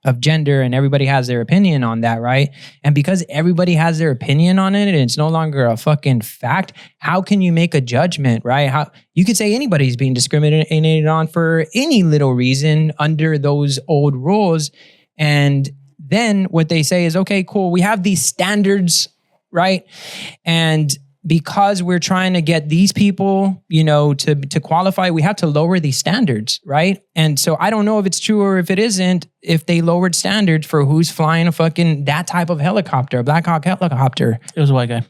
of gender, and everybody has their opinion on that, right? And because everybody has their opinion on it and it's no longer a fucking fact, how can you make a judgment, right? How you could say anybody's being discriminated on for any little reason under those old rules. And then what they say is, okay, cool, we have these standards, right? And because we're trying to get these people, to qualify, we have to lower these standards, right? And so I don't know if it's true or if it isn't, if they lowered standards for who's flying a fucking that type of helicopter, a Black Hawk helicopter. It was a white guy.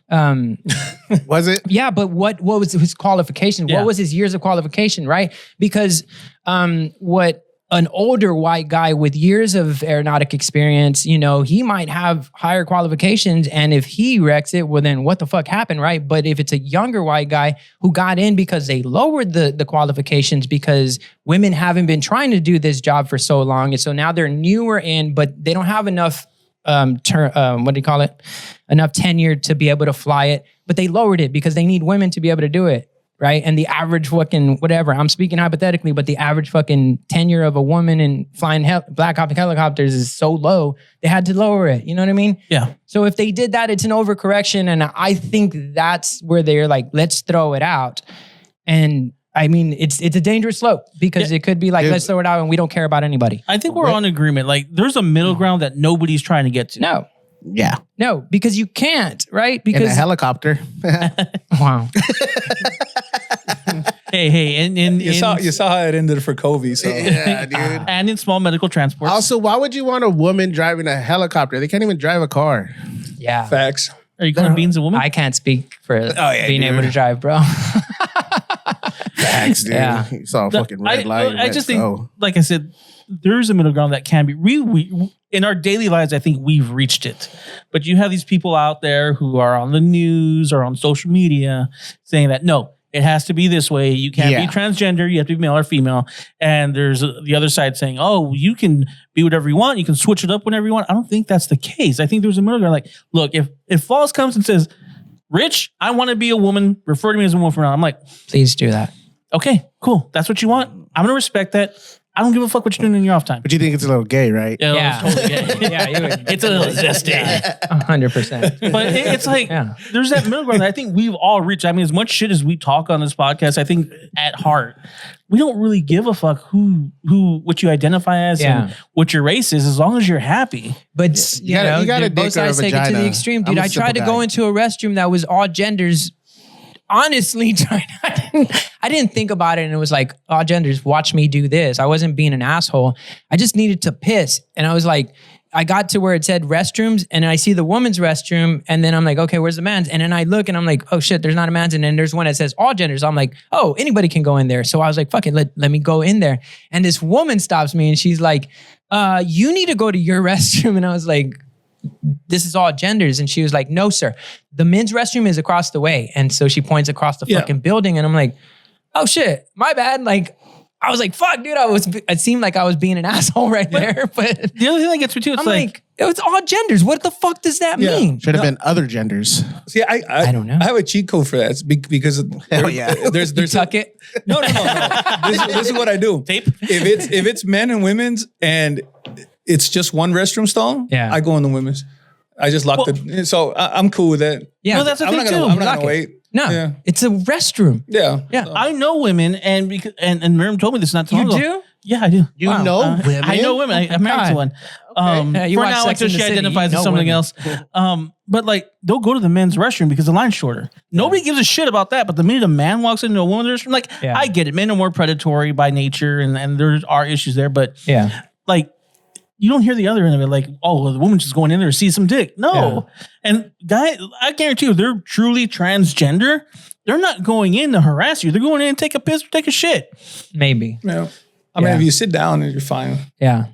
Was it? Yeah, but what was his qualification? Yeah. What was his years of qualification, right? Because what an older white guy with years of aeronautic experience, he might have higher qualifications. And if he wrecks it, well, then what the fuck happened, right? But if it's a younger white guy who got in because they lowered the qualifications because women haven't been trying to do this job for so long. And so now they're newer in, but they don't have enough, enough tenure to be able to fly it. But they lowered it because they need women to be able to do it. Right. And the average fucking whatever, I'm speaking hypothetically, but the average fucking tenure of a woman in flying Black Hawk helicopters is so low, they had to lower it. You know what I mean? Yeah. So if they did that, it's an overcorrection. And I think that's where they're like, let's throw it out. And I mean, it's a dangerous slope because it could be like, let's throw it out and we don't care about anybody. I think we're on agreement. Like there's a middle ground that nobody's trying to get to. No. Yeah. No, because you can't, right? Because in a helicopter. Wow. Hey, and you saw how it ended for Kobe. So Yeah, dude. and in small medical transports. Also, why would you want a woman driving a helicopter? They can't even drive a car. Yeah. Facts. Are you calling Beans a woman? I can't speak for being dude. able to drive, bro. Facts, dude. Yeah. You saw a fucking red light. I just think, like I said, there's a middle ground that can be. We in our daily lives, I think we've reached it. But you have these people out there who are on the news or on social media saying that, no, it has to be this way. You can't be transgender. You have to be male or female. And there's the other side saying, oh, you can be whatever you want. You can switch it up whenever you want. I don't think that's the case. I think there's a middle ground. Like, look, if Falls comes and says, Rich, I want to be a woman. Refer to me as a woman from now. I'm like, please do that. Okay, cool. That's what you want. I'm going to respect that. I don't give a fuck what you're doing in your off time. But you think it's a little gay, right? Yeah. It's totally gay. It's a little zesty. 100%. But it's like, there's that middle ground that I think we've all reached. I mean, as much shit as we talk on this podcast, I think at heart, we don't really give a fuck what you identify as and what your race is, as long as you're happy. But you gotta both sides take it to the extreme, dude. I tried to go into a restroom that was all genders. Honestly, I didn't think about it, and it was like, all genders, watch me do this. I wasn't being an asshole. I just needed to piss, and I was like, I got to where it said restrooms, and I see the woman's restroom, and then I'm like, okay, where's the man's? And then I look, and I'm like, oh shit, there's not a man's, and then there's one that says all genders. I'm like, oh, anybody can go in there. So I was like, fuck it, let me go in there. And this woman stops me, and she's like, you need to go to your restroom. And I was like, this is all genders. And she was like, no, sir. The men's restroom is across the way. And so she points across the fucking building. And I'm like, oh shit, my bad. Like, I was like, fuck, dude. It seemed like I was being an asshole right there. But the other thing that gets me too, it's like, it was all genders. What the fuck does that mean? Should have been other genders. See, I don't know. I have a cheat code for that. It's because there's you tuck it. No. This is what I do. Tape. If it's men and women's and it's just one restroom stall, I go in the women's. I just locked it. So I'm cool with that. Yeah, no, that's the I'm thing not too. I'm not gonna wait. No, it's a restroom. Yeah. I know women, and Miriam told me this not too long ago. You do? Yeah, I do. You know women? I know women. I'm married to one. You for watch now, Sex until and the she City, identifies you as know something women. else. But like, they'll go to the men's restroom because the line's shorter. Nobody gives a shit about that. But the minute a man walks into a woman's restroom, like, I get it. Men are more predatory by nature, and there are issues there. But like, you don't hear the other end of it, like, oh, the woman's just going in there to see some dick. No. And guys, I guarantee you, if they're truly transgender, they're not going in to harass you. They're going in and take a piss or take a shit. Maybe. Yeah. I mean, if you sit down, you're fine. Yeah.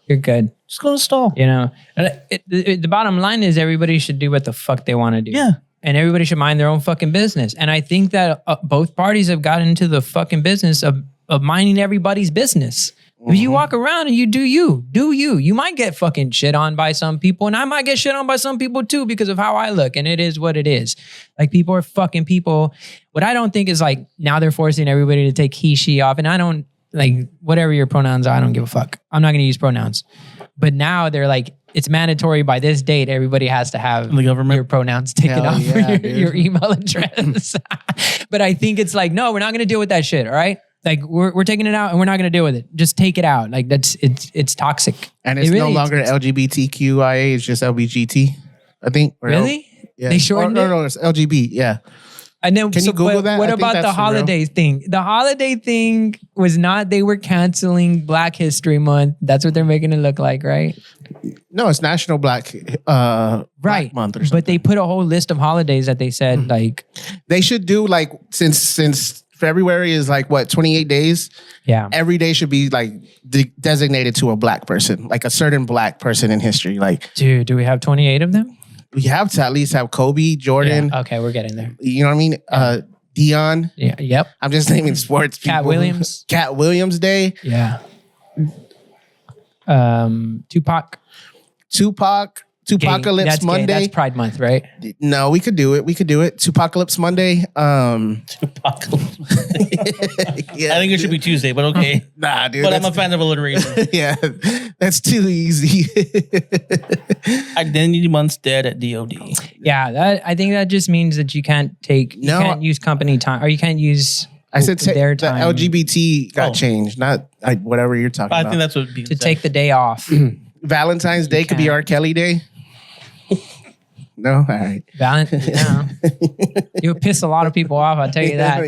You're good. Just go to stall. You know, the bottom line is everybody should do what the fuck they want to do. Yeah. And everybody should mind their own fucking business. And I think that both parties have gotten into the fucking business of minding everybody's business. If you walk around and you do you. You might get fucking shit on by some people, and I might get shit on by some people too because of how I look, and it is what it is. Like, people are fucking people. What I don't think is, like, now they're forcing everybody to take he, she off, and I don't, like, whatever your pronouns are, I don't give a fuck. I'm not going to use pronouns. But now they're like, it's mandatory by this date. Everybody has to have the government your pronouns taken off your email address. But I think it's like, no, we're not going to deal with that shit. All right. Like we're taking it out and we're not going to deal with it. Just take it out. Like it's toxic. And it's no longer LGBTQIA. It's just LBGT, I think. Really? They shortened it? No, it's LGB. Yeah. And then, Can you Google that? What about the holidays thing? The holiday thing was not, they were canceling Black History Month. That's what they're making it look like, right? No, it's National Black Black Month or something. But they put a whole list of holidays that they said like... They should do like, since February is like what, 28 days? Yeah. Every day should be like designated to a Black person, like a certain Black person in history. Like, dude, do we have 28 of them? We have to at least have Kobe, Jordan. Yeah. Okay, we're getting there. You know what I mean? Dion. Yeah. Yep. I'm just naming sports people. Cat Williams. Cat Williams Day. Yeah. Tupac. Tupacalypse That's Monday. Gay. That's Pride Month, right? No, we could do it. Tupacalypse Monday. Yeah, I think it should be Tuesday, but okay. Nah, dude. But I'm a fan of alliteration. Yeah, that's too easy. Identity Month's dead at DOD. Yeah, I think that just means that you can't can't use company time, or you can't use. I said their the time. LGBT got changed, not whatever you're talking I about. think that's what being to said. take the day off. Valentine's Day could be R. Kelly Day. No, all right. No. You'll piss a lot of people off. I'll tell you that.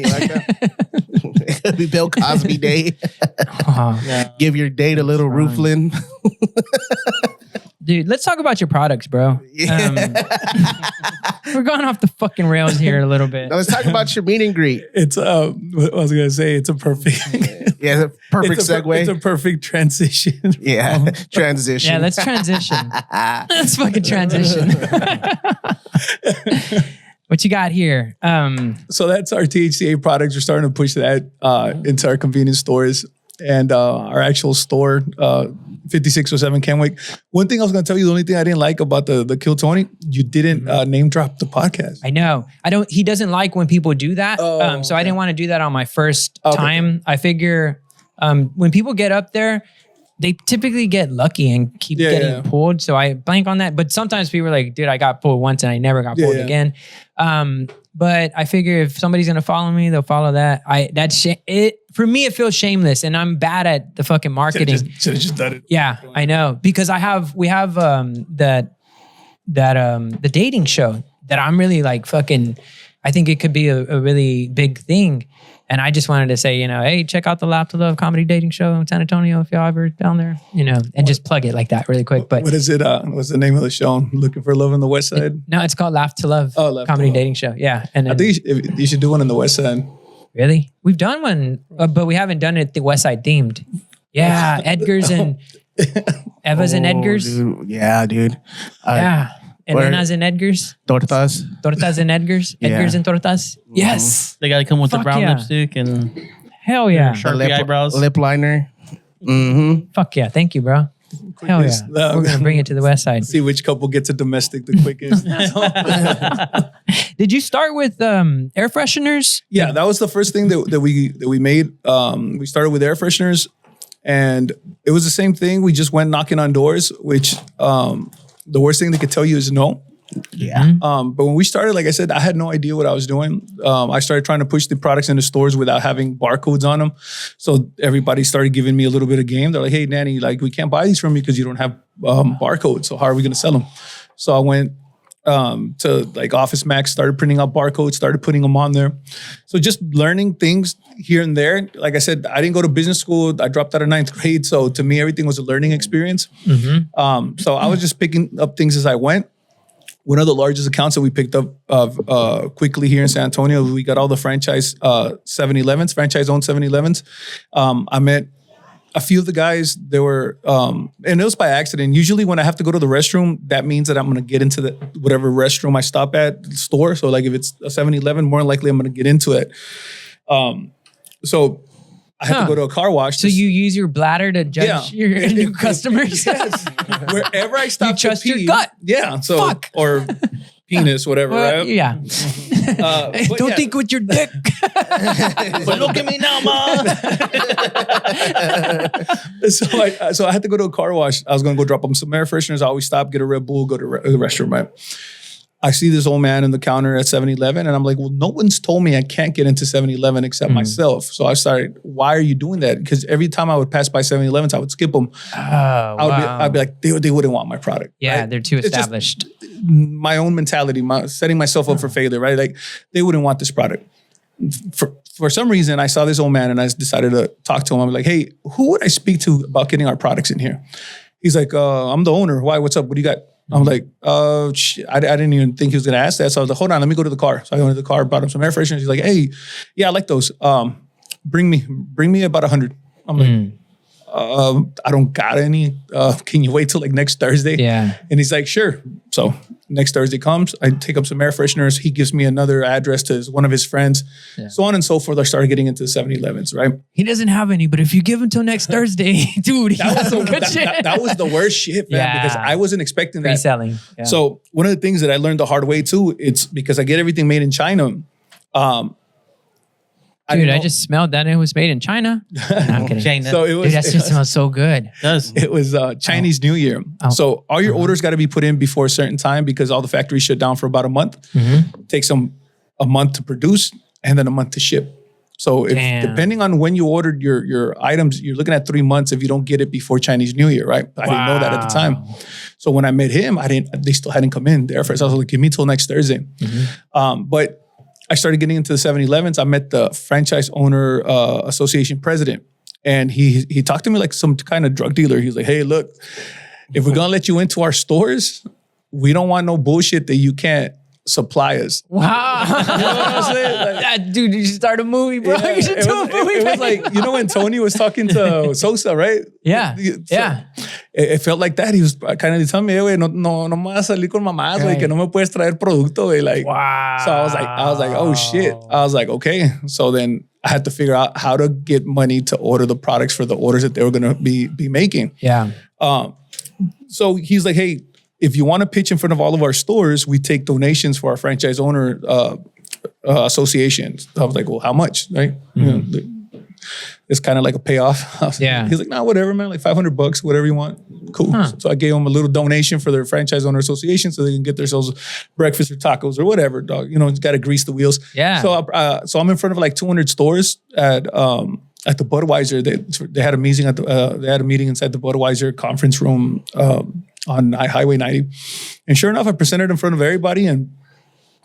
It could be Bill Cosby Day. Give your date a little roofling. Dude, let's talk about your products, bro. We're going off the fucking rails here a little bit. Now let's talk about your meet and greet. It's what I was gonna say. It's a perfect. Yeah, it's a perfect segue. It's a perfect transition. Yeah, transition. Yeah, let's transition. Let's fucking transition. What you got here? So that's our THCA products. We're starting to push that into our convenience stores and our actual store, 5607 Kenwick. One thing I was going to tell you, the only thing I didn't like about the Kill Tony, you didn't name drop the podcast. I know. He doesn't like when people do that. So I didn't want to do that on my first time. I figure when people get up there, they typically get lucky and keep getting pulled. So I blank on that. But sometimes people are like, dude, I got pulled once and I never got pulled again. But I figure if somebody's going to follow me, they'll follow that. For me, it feels shameless, and I'm bad at the fucking marketing. Should have just done it. Yeah, I know, because we have the dating show that I'm really like fucking. I think it could be a really big thing, and I just wanted to say, hey, check out the Laugh to Love comedy dating show in San Antonio if y'all ever down there, and just plug it like that really quick. But what is it? What's the name of the show? Looking for Love on the West Side? No, it's called Laugh to Love comedy dating show. Yeah, and I think you should do one on the West Side. Really? We've done one, but we haven't done it the West Side themed. Yeah, Edgar's and Eva's and Edgar's. Dude. Yeah, dude. Yeah. Elena's and Edgar's. Tortas. Tortas and Edgar's. Yeah. Edgar's and Tortas. Yes. They got to come with the Fuck brown yeah. lipstick and Hell yeah. Sharpie eyebrows. Lip liner. Mm-hmm. Fuck yeah. Thank you, bro. Hell yeah. We're going to bring it to the West Side. See which couple gets a domestic the quickest. Did you start with air fresheners? Yeah, that was the first thing that we made. We started with air fresheners, and it was the same thing. We just went knocking on doors, which the worst thing they could tell you is no. Yeah. But when we started, like I said, I had no idea what I was doing. I started trying to push the products into stores without having barcodes on them. So everybody started giving me a little bit of game. They're like, hey, Nanny, we can't buy these from you because you don't have barcodes. So how are we going to sell them? So I went to Office Max, started printing out barcodes, started putting them on there. So just learning things here and there. Like I said, I didn't go to business school. I dropped out of 9th grade. So to me, everything was a learning experience. Mm-hmm. So I was just picking up things as I went. One of the largest accounts that we picked up quickly here in San Antonio, we got all the franchise 7-Elevens, franchise-owned 7-Elevens. I met a few of the guys. They were, and it was by accident. Usually when I have to go to the restroom, that means that I'm going to get into whatever restroom I stop at, the store. So if it's a 7-Eleven, more than likely I'm going to get into it. So I had to go to a car wash. So you use your bladder to judge your new customers? Yes. Wherever I stop you trust to pee, your gut. Yeah. So, Fuck. or penis, whatever, right? Yeah. Hey, don't think with your dick. But look at me now, mom. So I had to go to a car wash. I was going to go drop them some air fresheners. I always stop, get a Red Bull, go to the restroom, right? I see this old man in the counter at 7-Eleven and I'm like, well, no one's told me I can't get into 7-Eleven except myself. So I started, why are you doing that? Because every time I would pass by 7-Elevens, I would skip them. I'd be like, they wouldn't want my product. Yeah, right? they're too established. It's just my own mentality, setting myself up for failure, right? Like they wouldn't want this product. For some reason, I saw this old man and I decided to talk to him. I'm like, hey, who would I speak to about getting our products in here? He's like, I'm the owner. Why? What's up? What do you got? I'm like, I didn't even think he was going to ask that. So I was like, hold on, let me go to the car. So I went to the car, brought him some air fresheners. He's like, hey, yeah, I like those. Bring me about 100. I'm like, I don't got any. Can you wait till like next Thursday? Yeah. And he's like, sure. So next Thursday comes, I take up some air fresheners. He gives me another address to one of his friends, so on and so forth. I started getting into the 7-Elevens, right? He doesn't have any, but if you give him till next Thursday, dude, he has some good shit. That was the worst shit, man, because I wasn't expecting that. Reselling. Yeah. So one of the things that I learned the hard way too, it's because I get everything made in China. Dude, I just smelled that it was made in China. No, I'm kidding. China. So it was. Dude, that shit smells so good. It does. It was Chinese New Year. So all your orders got to be put in before a certain time because all the factories shut down for about a month. Takes them a month to produce and then a month to ship. So if, depending on when you ordered your items, you're looking at 3 months if you don't get it before Chinese New Year, right? I didn't know that at the time. So when I met him, they still hadn't come in there first. I was like, give me till next Thursday. But I started getting into the 7-Elevens. I met the franchise owner association president, and he talked to me like some kind of drug dealer. He's like, hey, look, if we're gonna let you into our stores, we don't want no bullshit that you can't supply us. Wow. You know what I'm saying? Like, dude, you should start a movie, bro. yeah, You should do a movie. it was like, you know when Tony was talking to Sosa, right? Yeah. So it felt like that. He was kind of telling me, hey, güey, no me vas a salir con mamás, güey, que no me puedes traer producto, güey. Like, wow. So I was like, oh shit. I was like, okay. So then I had to figure out how to get money to order the products for the orders that they were going to be making. Yeah. So he's like, hey, if you want to pitch in front of all of our stores, we take donations for our franchise owner associations. I was like, well, how much? Right? You know, it's kind of like a payoff. Yeah. He's like, nah, whatever, man. Like $500, whatever you want. Cool. So I gave him a little donation for their franchise owner association so they can get themselves breakfast or tacos or whatever, dog. You know, it's got to grease the wheels. Yeah. So I'm in front of like 200 stores at the Budweiser. They had a meeting inside the Budweiser conference room on Highway 90. And sure enough, I presented in front of everybody and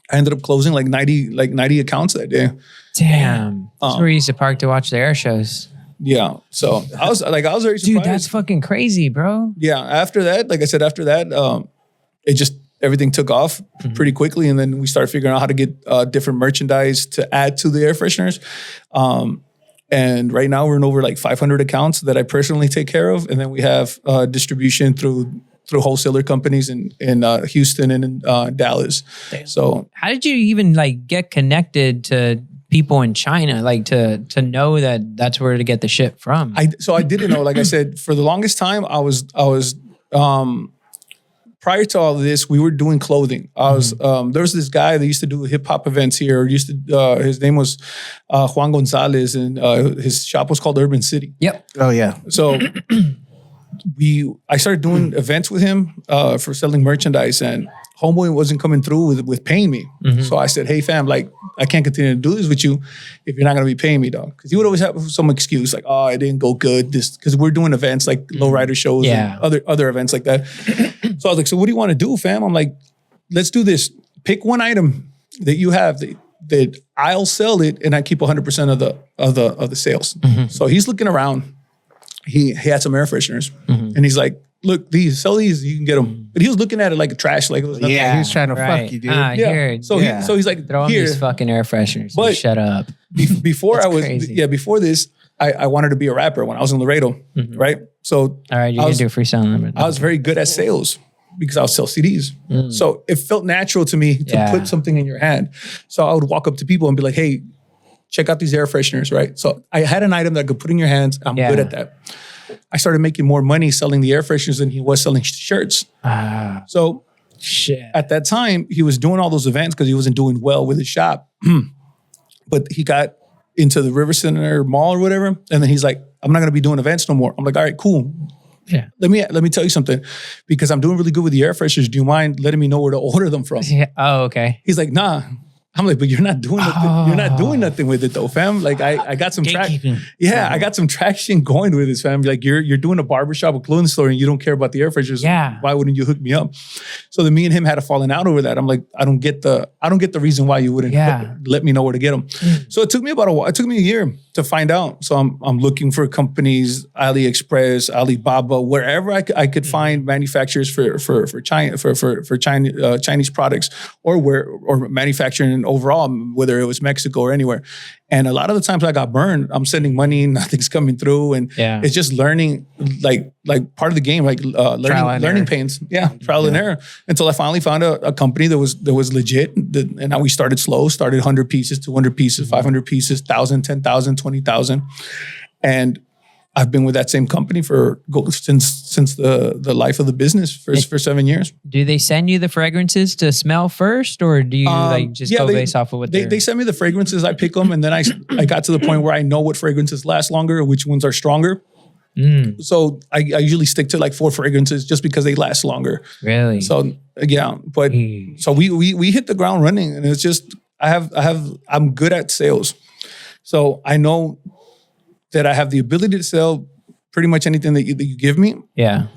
I ended up closing like 90 accounts that day. Damn. That's where you used to park to watch the air shows. Yeah. So I was very surprised. Dude, that's fucking crazy, bro. Yeah. After that, like I said, it just, everything took off pretty quickly. And then we started figuring out how to get different merchandise to add to the air fresheners. And right now we're in over like 500 accounts that I personally take care of. And then we have distribution through wholesaler companies in Houston and in Dallas. Damn. So how did you even like get connected to people in China, like to know that that's where to get the shit from? I didn't know. Like I said, for the longest time, I was prior to all of this, we were doing clothing. There was this guy that used to do hip hop events here. His name was Juan Gonzalez, and his shop was called Urban City. Yep. Oh yeah. So I started doing events with him for selling merchandise, and homeboy wasn't coming through with paying me. So I said, hey fam, like I can't continue to do this with you if you're not going to be paying me, dog. Because he would always have some excuse like, oh, it didn't go good. Because we're doing events like lowrider shows and other events like that. So I was like, so what do you want to do, fam? I'm like, let's do this. Pick one item that you have that I'll sell it and I keep 100% of the sales. So he's looking around. He had some air fresheners and he's like, look, sell these, you can get them. But he was looking at it like a trash, like it was nothing. Yeah, he was trying to fuck you, dude. Here, so he's like, throw him these fucking air fresheners. But shut up. Before before this, I wanted to be a rapper when I was in Laredo, right? So all right, you can do freestyle. I was very good at sales because I would sell CDs. So it felt natural to me to put something in your hand. So I would walk up to people and be like, hey, check out these air fresheners, right? So I had an item that I could put in your hands. I'm good at that. I started making more money selling the air fresheners than he was selling shirts. So Shit. At that time, he was doing all those events because he wasn't doing well with his shop. But he got into the River Center Mall or whatever. And then he's like, I'm not going to be doing events no more. I'm like, all right, cool. Yeah. Let me tell you something, because I'm doing really good with the air fresheners. Do you mind letting me know where to order them from? Yeah. Oh, okay. He's like, nah. I'm like, but you're not doing nothing. You're not doing nothing with it though, fam. Like I got some traction. Yeah, I got some traction going with this, fam. Like you're doing a barbershop, a clothing store, and you don't care about the air fresheners. Yeah. Why wouldn't you hook me up? So then me and him had a falling out over that. I'm like, I don't get the reason why you wouldn't let me know where to get them. So it took me about a while. It took me a year to find out. So I'm looking for companies, AliExpress, Alibaba, wherever I could find manufacturers for Chinese products or manufacturing overall, whether it was Mexico or anywhere. And a lot of the times I got burned. I'm sending money, nothing's coming through, and it's just learning, like part of the game, like learning pains. Yeah, trial and error. Until I finally found a company that was legit. And now we started slow, started 100 pieces, 200 pieces, 500 pieces, 1,000, 10,000, 20,000, and I've been with that same company since the life of the business for 7 years. Do they send you the fragrances to smell first, or do you go based off of what they send me the fragrances? I pick them, and then I got to the point where I know what fragrances last longer, which ones are stronger. So I usually stick to like 4 fragrances just because they last longer. Really? So yeah, but so we hit the ground running, and it's just I'm good at sales, so I know that I have the ability to sell pretty much anything that you give me. Yeah.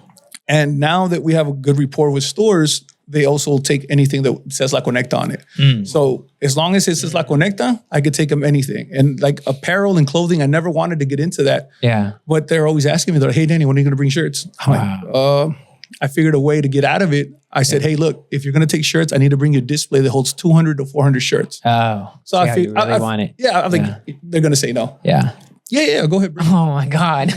And now that we have a good rapport with stores, they also take anything that says La Conecta on it. So as long as it says La Conecta, I could take them anything. And like apparel and clothing, I never wanted to get into that. Yeah. But they're always asking me, they're like, hey, Danny, when are you going to bring shirts? I'm like, I figured a way to get out of it. I said, hey, look, if you're going to take shirts, I need to bring you a display that holds 200 to 400 shirts. Oh. So I figured, you really want it. Yeah, I'm like, they're going to say no. Yeah. Yeah, go ahead, bro. Oh my God.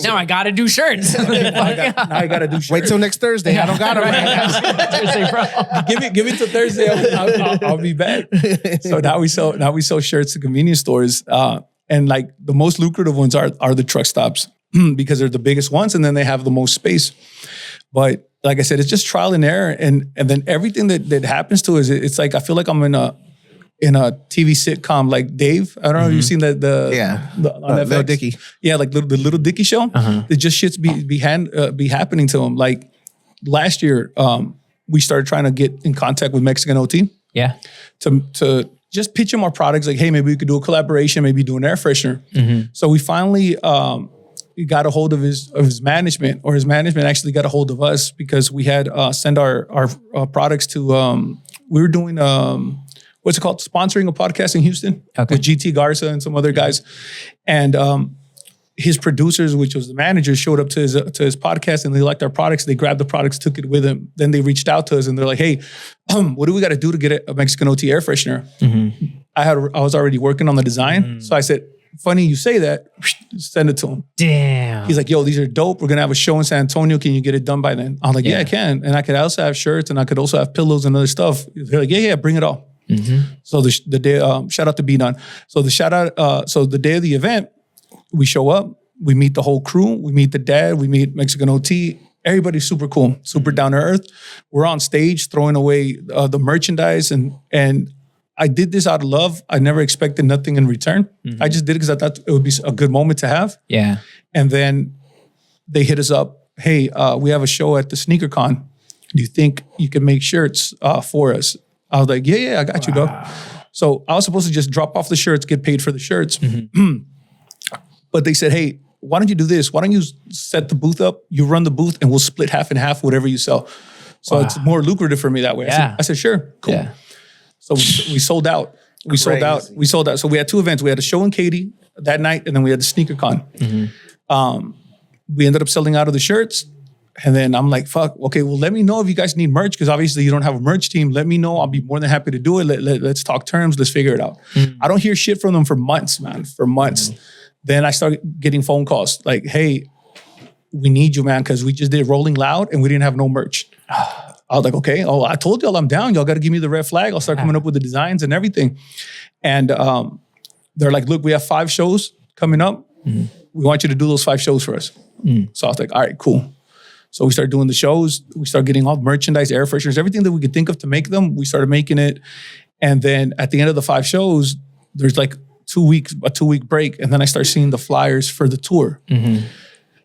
Now I got to do shirts. Now I got to do shirts. Wait till next Thursday. I don't got them. Thursday, bro. Give it till Thursday. I'll be back. So now we sell shirts to convenience stores. And like the most lucrative ones are the truck stops because they're the biggest ones, and then they have the most space. But like I said, it's just trial and error. And then everything that happens to us, it's like I feel like I'm in a TV sitcom like Dave. I don't know if you've seen that on Little Dicky. Yeah, like the Little Dicky show. It just shits be happening to him. Like last year, we started trying to get in contact with Mexican OT. Yeah. To just pitch him our products. Like, hey, maybe we could do a collaboration. Maybe do an air freshener. So we finally got a hold of his management, or his management actually got a hold of us because we had send our products to. We were doing. What's it called? Sponsoring a podcast in Houston with GT Garza and some other guys. And his producers, which was the managers, showed up to his podcast, and they liked our products. They grabbed the products, took it with them. Then they reached out to us and they're like, hey, what do we got to do to get a Mexican OT air freshener? I was already working on the design. So I said, funny you say that, send it to him. Damn. He's like, yo, these are dope. We're going to have a show in San Antonio. Can you get it done by then? I'm like, yeah, I can. And I could also have shirts, and I could also have pillows and other stuff. They're like, yeah, bring it all. So the day, shout out to B-Nun. So the day of the event, we show up, we meet the whole crew, we meet the dad, we meet Mexican OT. Everybody's super cool, super down to earth. We're on stage throwing away the merchandise, and I did this out of love. I never expected nothing in return. I just did it because I thought it would be a good moment to have. Yeah. And then they hit us up. Hey, we have a show at the Sneaker Con. Do you think you can make shirts for us? I was like, yeah, I got you, dog. So I was supposed to just drop off the shirts, get paid for the shirts. But they said, hey, why don't you do this? Why don't you set the booth up? You run the booth, and we'll split half and half whatever you sell. So it's more lucrative for me that way. I said, sure, cool. Yeah. So we sold out. We sold out. So we had 2 events. We had a show in Katy that night, and then we had the Sneaker Con. We ended up selling out of the shirts. And then I'm like, fuck, okay, well, let me know if you guys need merch, because obviously you don't have a merch team. Let me know. I'll be more than happy to do it. Let's talk terms. Let's figure it out. I don't hear shit from them for months, man, for months. Then I started getting phone calls like, hey, we need you, man, because we just did Rolling Loud and we didn't have no merch. I was like, okay, I told y'all I'm down. Y'all got to give me the red flag. I'll start coming up with the designs and everything. And they're like, look, we have 5 shows coming up. We want you to do those 5 shows for us. So I was like, all right, cool. So we started doing the shows. We started getting all merchandise, air fresheners, everything that we could think of to make them. We started making it. And then at the end of the 5 shows, there's like a 2-week break. And then I start seeing the flyers for the tour.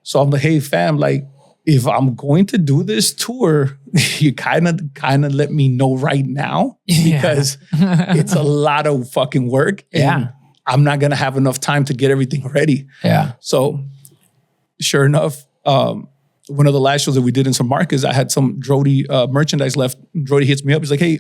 So I'm like, hey fam, like if I'm going to do this tour, you kind of let me know right now because it's a lot of fucking work. And I'm not going to have enough time to get everything ready. Yeah. So sure enough, one of the last shows that we did in San Marcos, I had some Drody merchandise left. Drody hits me up. He's like, hey,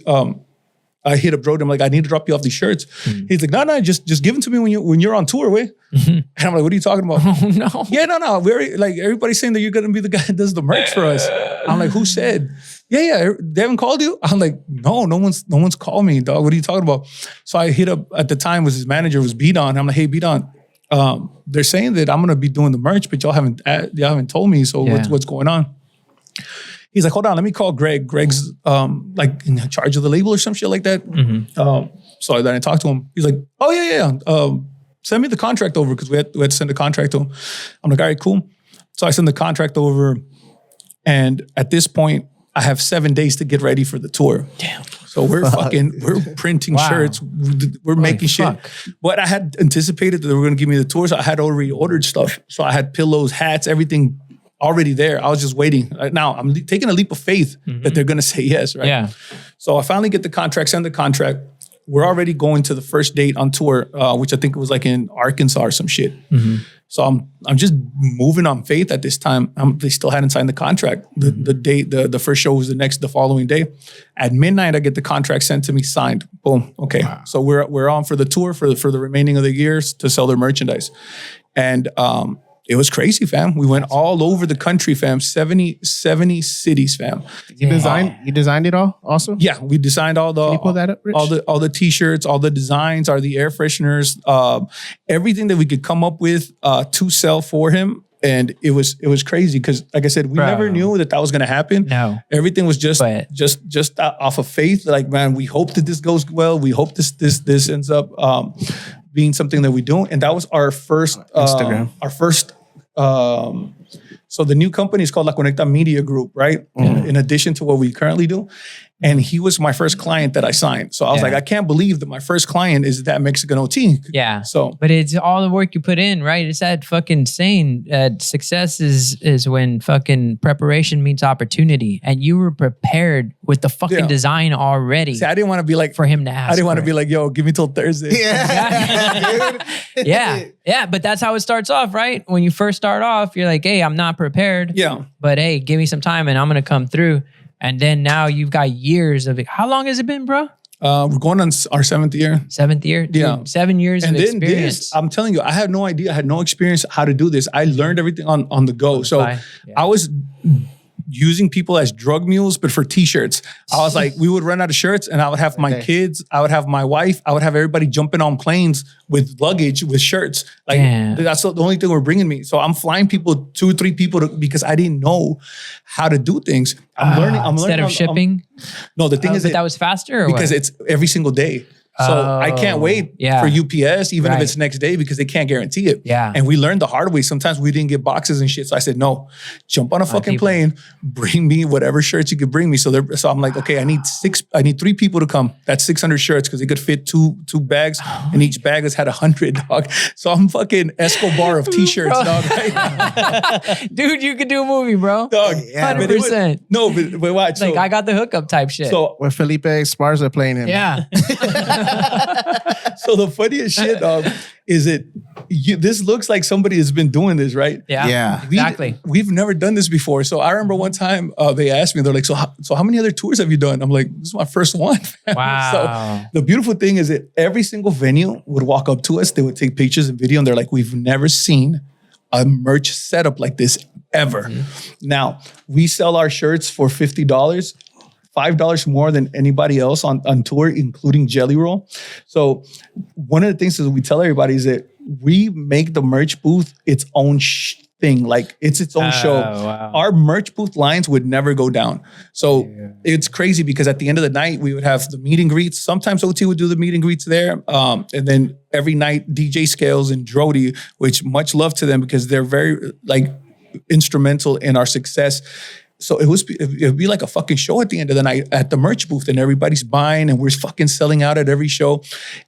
I hit up Drody. I'm like, I need to drop you off these shirts. He's like, no, just give them to me when you're on tour, way. And I'm like, what are you talking about? Oh no. Yeah, no. We're like, everybody's saying that you're gonna be the guy that does the merch for us. I'm like, who said? Yeah. They haven't called you? I'm like, no one's called me, dog. What are you talking about? So I hit up at the time was his manager was B-Don. I'm like, hey, B-Don, they're saying that I'm gonna be doing the merch, but y'all haven't told me. So what's going on? He's like, hold on, let me call Greg. Greg's like in charge of the label or some shit like that. So then I talked to him. He's like, oh yeah. Send me the contract over because we had to send a contract to him. I'm like, all right, cool. So I send the contract over, and at this point, I have 7 days to get ready for the tour. Damn. So we're printing shirts. We're making shit. But I had anticipated that they were going to give me the tour, so I had already ordered stuff. So I had pillows, hats, everything already there. I was just waiting. Now I'm taking a leap of faith that they're going to say yes, right? Yeah. So I finally get the contract, send the contract. We're already going to the first date on tour, which I think it was like in Arkansas or some shit. So I'm just moving on faith at this time. They still hadn't signed the contract. The date, the first show was the following day. At midnight, I get the contract sent to me, signed. Boom. Okay. Wow. So we're on for the tour for the remaining of the years to sell their merchandise. And it was crazy, fam. We went all over the country, fam. 70 cities, fam. You designed it all also? Yeah, we designed all the. Can you pull that up, Rich? all the t-shirts, all the designs, the air fresheners, everything that we could come up with to sell for him. And it was crazy because, like I said, we never knew that was going to happen. No, everything was just off of faith. Like, man, we hope that this goes well. We hope this ends up being something that we do. And that was our first Instagram. So the new company is called La Conecta Media Group, right? In addition to what we currently do. And he was my first client that I signed. So I was like, I can't believe that my first client is that Mexican OT. Yeah. So, but it's all the work you put in, right? It's that fucking saying, success is when fucking preparation meets opportunity. And you were prepared with the fucking design already. See, I didn't want to be like, for him to ask. I didn't want to be like, yo, give me till Thursday. Yeah. But that's how it starts off, right? When you first start off, you're like, hey, I'm not prepared. Yeah. But hey, give me some time and I'm going to come through. And then now you've got years of it. How long has it been, bro? We're going on our 7th year. 7th year? Dude, yeah. 7 years and of then experience. This, I'm telling you, I had no idea. I had no experience how to do this. I learned everything on the go. So I was using people as drug mules, but for t-shirts. I was like, we would run out of shirts and I would have my kids, I would have my wife, I would have everybody jumping on planes with luggage, with shirts. Like that's the only thing we're bringing me. So I'm flying people, 2 or 3 people because I didn't know how to do things. I'm learning. Instead of shipping? No, the thing is that was faster or because what? it's every single day. So I can't wait for UPS, even if it's next day, because they can't guarantee it. Yeah. And we learned the hard way. Sometimes we didn't get boxes and shit. So I said, no, jump on a fucking plane, bring me whatever shirts you could bring me. So I'm like, okay, I need 3 people to come. That's 600 shirts because they could fit two bags, and each bag has had 100, dog. So I'm fucking Escobar of t-shirts, dog. Right? Dude, you could do a movie, bro. Dog, 100%. But watch. Like, I got the hookup type shit. So with Felipe Esparza playing him. Yeah. So the funniest shit, dog, is this looks like somebody has been doing this, right? Yeah. Exactly. We've never done this before. So I remember one time they asked me, they're like, so how many other tours have you done? I'm like, this is my first one. Wow. So the beautiful thing is that every single venue would walk up to us. They would take pictures and video, and they're like, we've never seen a merch setup like this ever. Now, we sell our shirts for $50. $5 more than anybody else on tour, including Jelly Roll. So one of the things that we tell everybody is that we make the merch booth its own thing. Like it's its own show. Wow. Our merch booth lines would never go down. So it's crazy because at the end of the night, we would have the meet and greets. Sometimes OT would do the meet and greets there. And then every night, DJ Scales and Drody, which much love to them because they're very like, instrumental in our success. So it would be like a fucking show at the end of the night at the merch booth, and everybody's buying, and we're fucking selling out at every show.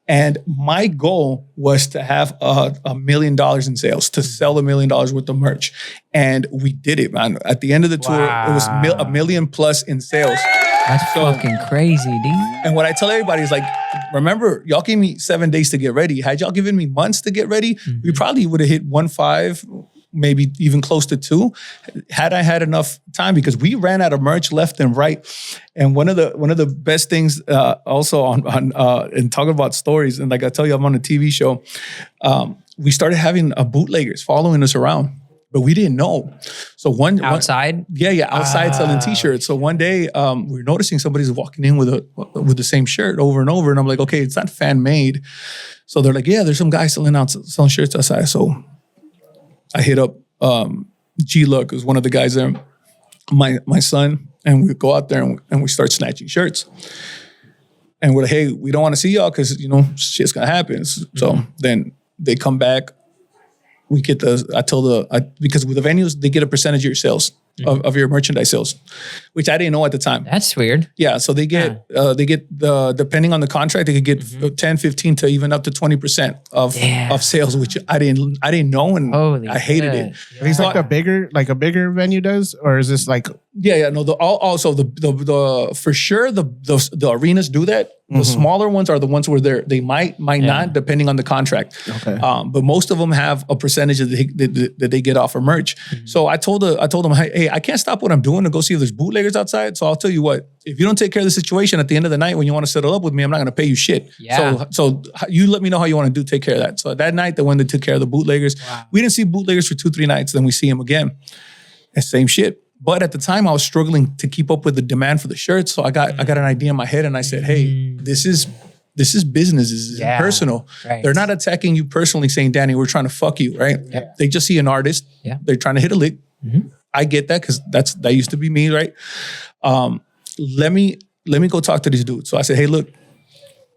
And my goal was to have $1 million in sales, to sell $1 million worth of merch, and we did it, man. At the end of the tour, it was $1 million plus in sales. That's fucking crazy, dude. And what I tell everybody is like, remember, y'all gave me 7 days to get ready. Had y'all given me months to get ready, we probably would have hit 1.5. Maybe even close to 2, had I had enough time, because we ran out of merch left and right. And one of the best things also on and talking about stories, and like I tell you, I'm on a TV show. We started having bootleggers following us around, but we didn't know. So outside selling T-shirts. So one day we were noticing somebody's walking in with the same shirt over and over, and I'm like, okay, it's not fan made. So they're like, yeah, there's some guy selling shirts outside. So I hit up G-Luck, who's one of the guys there, my son, and we go out there and we start snatching shirts. And we're like, hey, we don't want to see y'all because, shit's going to happen. So then they come back. We get because with the venues, they get a percentage of your sales, of your merchandise sales, which I didn't know at the time. That's weird. Yeah. So they get, depending on the contract, they could get 10, 15 to even up to 20% of sales, which I didn't know. And I hated it. Are these like a bigger venue does, or is this like? Yeah. No, also the for sure, the arenas do that. The smaller ones are the ones where they might not, depending on the contract. Okay. But most of them have a percentage that they get off of merch. So I told them, hey, I can't stop what I'm doing to go see if there's bootleggers outside. So I'll tell you what, if you don't take care of the situation at the end of the night when you want to settle up with me, I'm not going to pay you shit. Yeah. So you let me know how you want to take care of that. So that night, when they took care of the bootleggers, we didn't see bootleggers for 2-3 nights. Then we see them again. And same shit. But at the time, I was struggling to keep up with the demand for the shirts. So I got an idea in my head, and I said, hey, this is business. This is personal. Right. They're not attacking you personally saying, Danny, we're trying to fuck you, right? Yeah. They just see an artist. Yeah. They're trying to hit a lick. I get that because that used to be me, right? Let me go talk to these dudes. So I said, hey, look,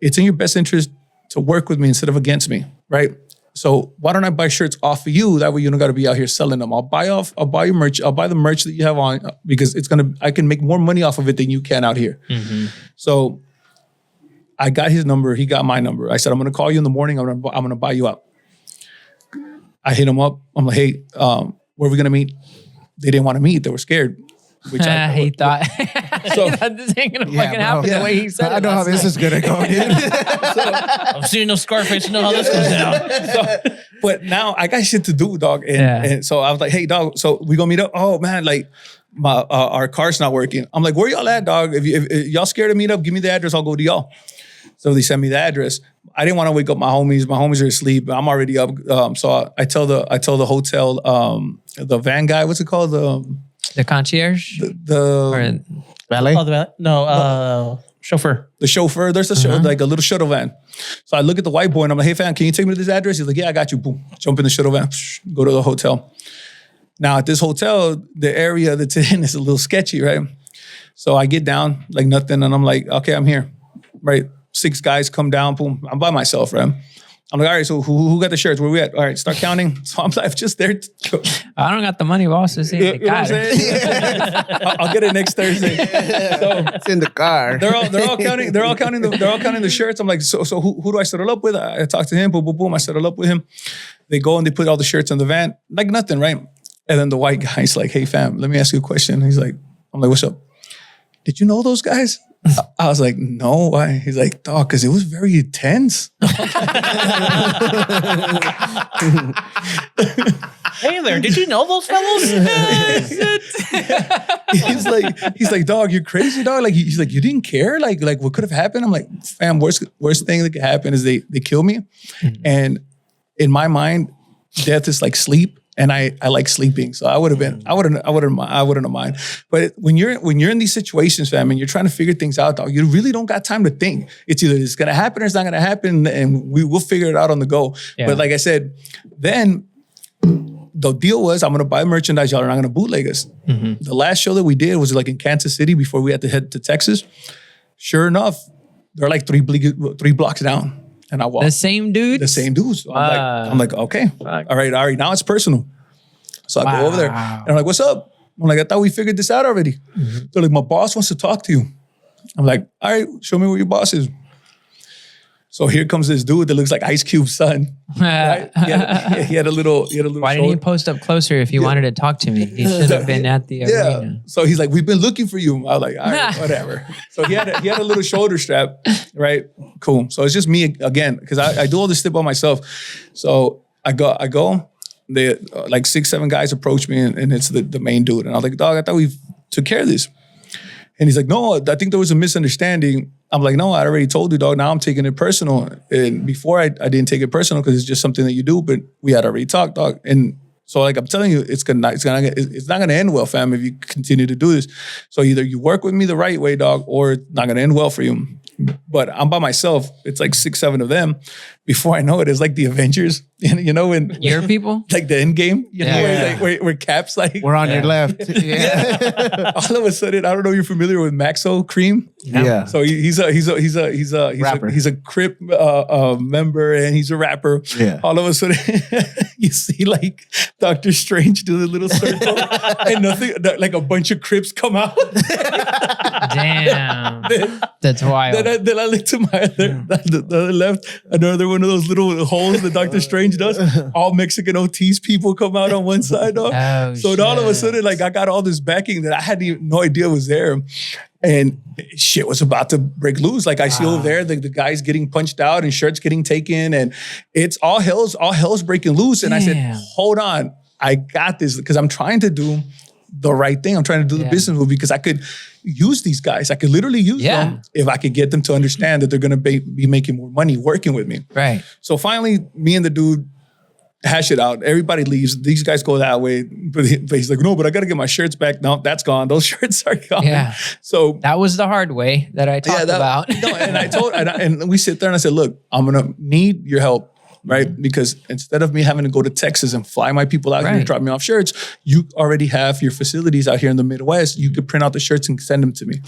it's in your best interest to work with me instead of against me, right? So why don't I buy shirts off of you? That way you don't got to be out here selling them. I'll buy your merch. I'll buy the merch that you have on because I can make more money off of it than you can out here. So I got his number. He got my number. I said, I'm going to call you in the morning. I'm going to buy you out. I hit him up. I'm like, hey, where are we going to meet? They didn't want to meet. They were scared. Which he thought, so, this ain't going to fucking happen the way he said it. I know how this is going to go, dude. I'm seeing no Scarface. You know how this goes down. But now I got shit to do, dog. And so I was like, hey, dog, so we going to meet up? Oh, man, like our car's not working. I'm like, where y'all at, dog? If y'all scared to meet up, give me the address. I'll go to y'all. So they sent me the address. I didn't want to wake up my homies. My homies are asleep. I'm already up. So I tell the hotel, the van guy, what's it called? The concierge? The valet? Oh, the valet? No, chauffeur. The chauffeur. There's like a little shuttle van. So I look at the white boy and I'm like, hey, fam, can you take me to this address? He's like, yeah, I got you. Boom. Jump in the shuttle van. Go to the hotel. Now at this hotel, the area that's in is a little sketchy, right? So I get down like nothing and I'm like, okay, I'm here. Right? 6 guys come down. Boom. I'm by myself, right? I'm like, all right, so who got the shirts? Where we at? All right, start counting. So I'm like, just there. I don't got the money, boss. It's in the car. I'll get it next Thursday. So it's in the car. They're all counting. They're all counting the shirts. I'm like, so who do I settle up with? I talk to him. Boom, boom, boom. I settle up with him. They go and they put all the shirts in the van, like nothing, right? And then the white guy's like, hey, fam, let me ask you a question. He's like, I'm like, what's up? Did you know those guys? I was like, no, why? He's like, dog, because it was very intense. Hey there, did you know those fellows? he's like, dog, you're crazy, dog. Like, he's like, you didn't care? Like what could have happened? I'm like, fam, worst thing that could happen is they kill me. And in my mind, death is like sleep. And I like sleeping, so I wouldn't have mind. But when you're in these situations, fam, and you're trying to figure things out, dog, you really don't got time to think. It's either it's gonna happen or it's not gonna happen, and we'll figure it out on the go. Yeah. But like I said, then the deal was I'm gonna buy merchandise, y'all are not gonna bootleg us. The last show that we did was like in Kansas City before we had to head to Texas. Sure enough, they're like 3 blocks down. And I walked. The same dudes? The same dudes. So I'm like, okay. All right. Now it's personal. So I go over there and I'm like, what's up? I'm like, I thought we figured this out already. They're like, my boss wants to talk to you. I'm like, all right, show me where your boss is. So here comes this dude that looks like Ice Cube's son. Right? He had a little Why didn't he post up closer if he wanted to talk to me? He should have been at the arena. So he's like, we've been looking for you. I was like, all right, whatever. So he had a little shoulder strap, right? Cool. So it's just me again, because I do all this stuff by myself. So I go. They like 6-7 guys approach me, and it's the main dude. And I was like, dog, I thought we took care of this. And he's like, no, I think there was a misunderstanding. I'm like, no, I already told you, dog. Now I'm taking it personal. And before I didn't take it personal because it's just something that you do, but we had already talked, dog. And so like I'm telling you, it's not gonna end well, fam, if you continue to do this. So either you work with me the right way, dog, or it's not gonna end well for you. But I'm by myself. It's like 6-7 of them. Before I know it, it's like the Avengers. You know, when your people, like the end game. You know, where Cap's like, we're on your left. All of a sudden, I don't know if you're familiar with Maxo Cream. Yeah. So he's a rapper. He's a Crip member, and he's a rapper. Yeah. All of a sudden, you see like Doctor Strange do the little circle, and nothing. Like a bunch of Crips come out. Damn. That's wild. Then I look to my the other left, another one of those little holes that Doctor Strange does. All Mexican OTs people come out on one side, dog. Oh, so all of a sudden, like I got all this backing that I had no idea was there. And shit was about to break loose. Like I see over there, the guys getting punched out and shirts getting taken, and it's all hell's breaking loose. And I said, hold on, I got this, because I'm trying to do the right thing. I'm trying to do the business move, because I could use these guys. I could literally use them if I could get them to understand that they're going to be making more money working with me. Right. So finally, me and the dude hash it out. Everybody leaves. These guys go that way. But he's like, no, but I got to get my shirts back. No, that's gone. Those shirts are gone. Yeah. So that was the hard way that I talked about. No, and I told, and we sit there and I said, look, I'm going to need your help. Right? Because instead of me having to go to Texas and fly my people out here and drop me off shirts, you already have your facilities out here in the Midwest. You could print out the shirts and send them to me.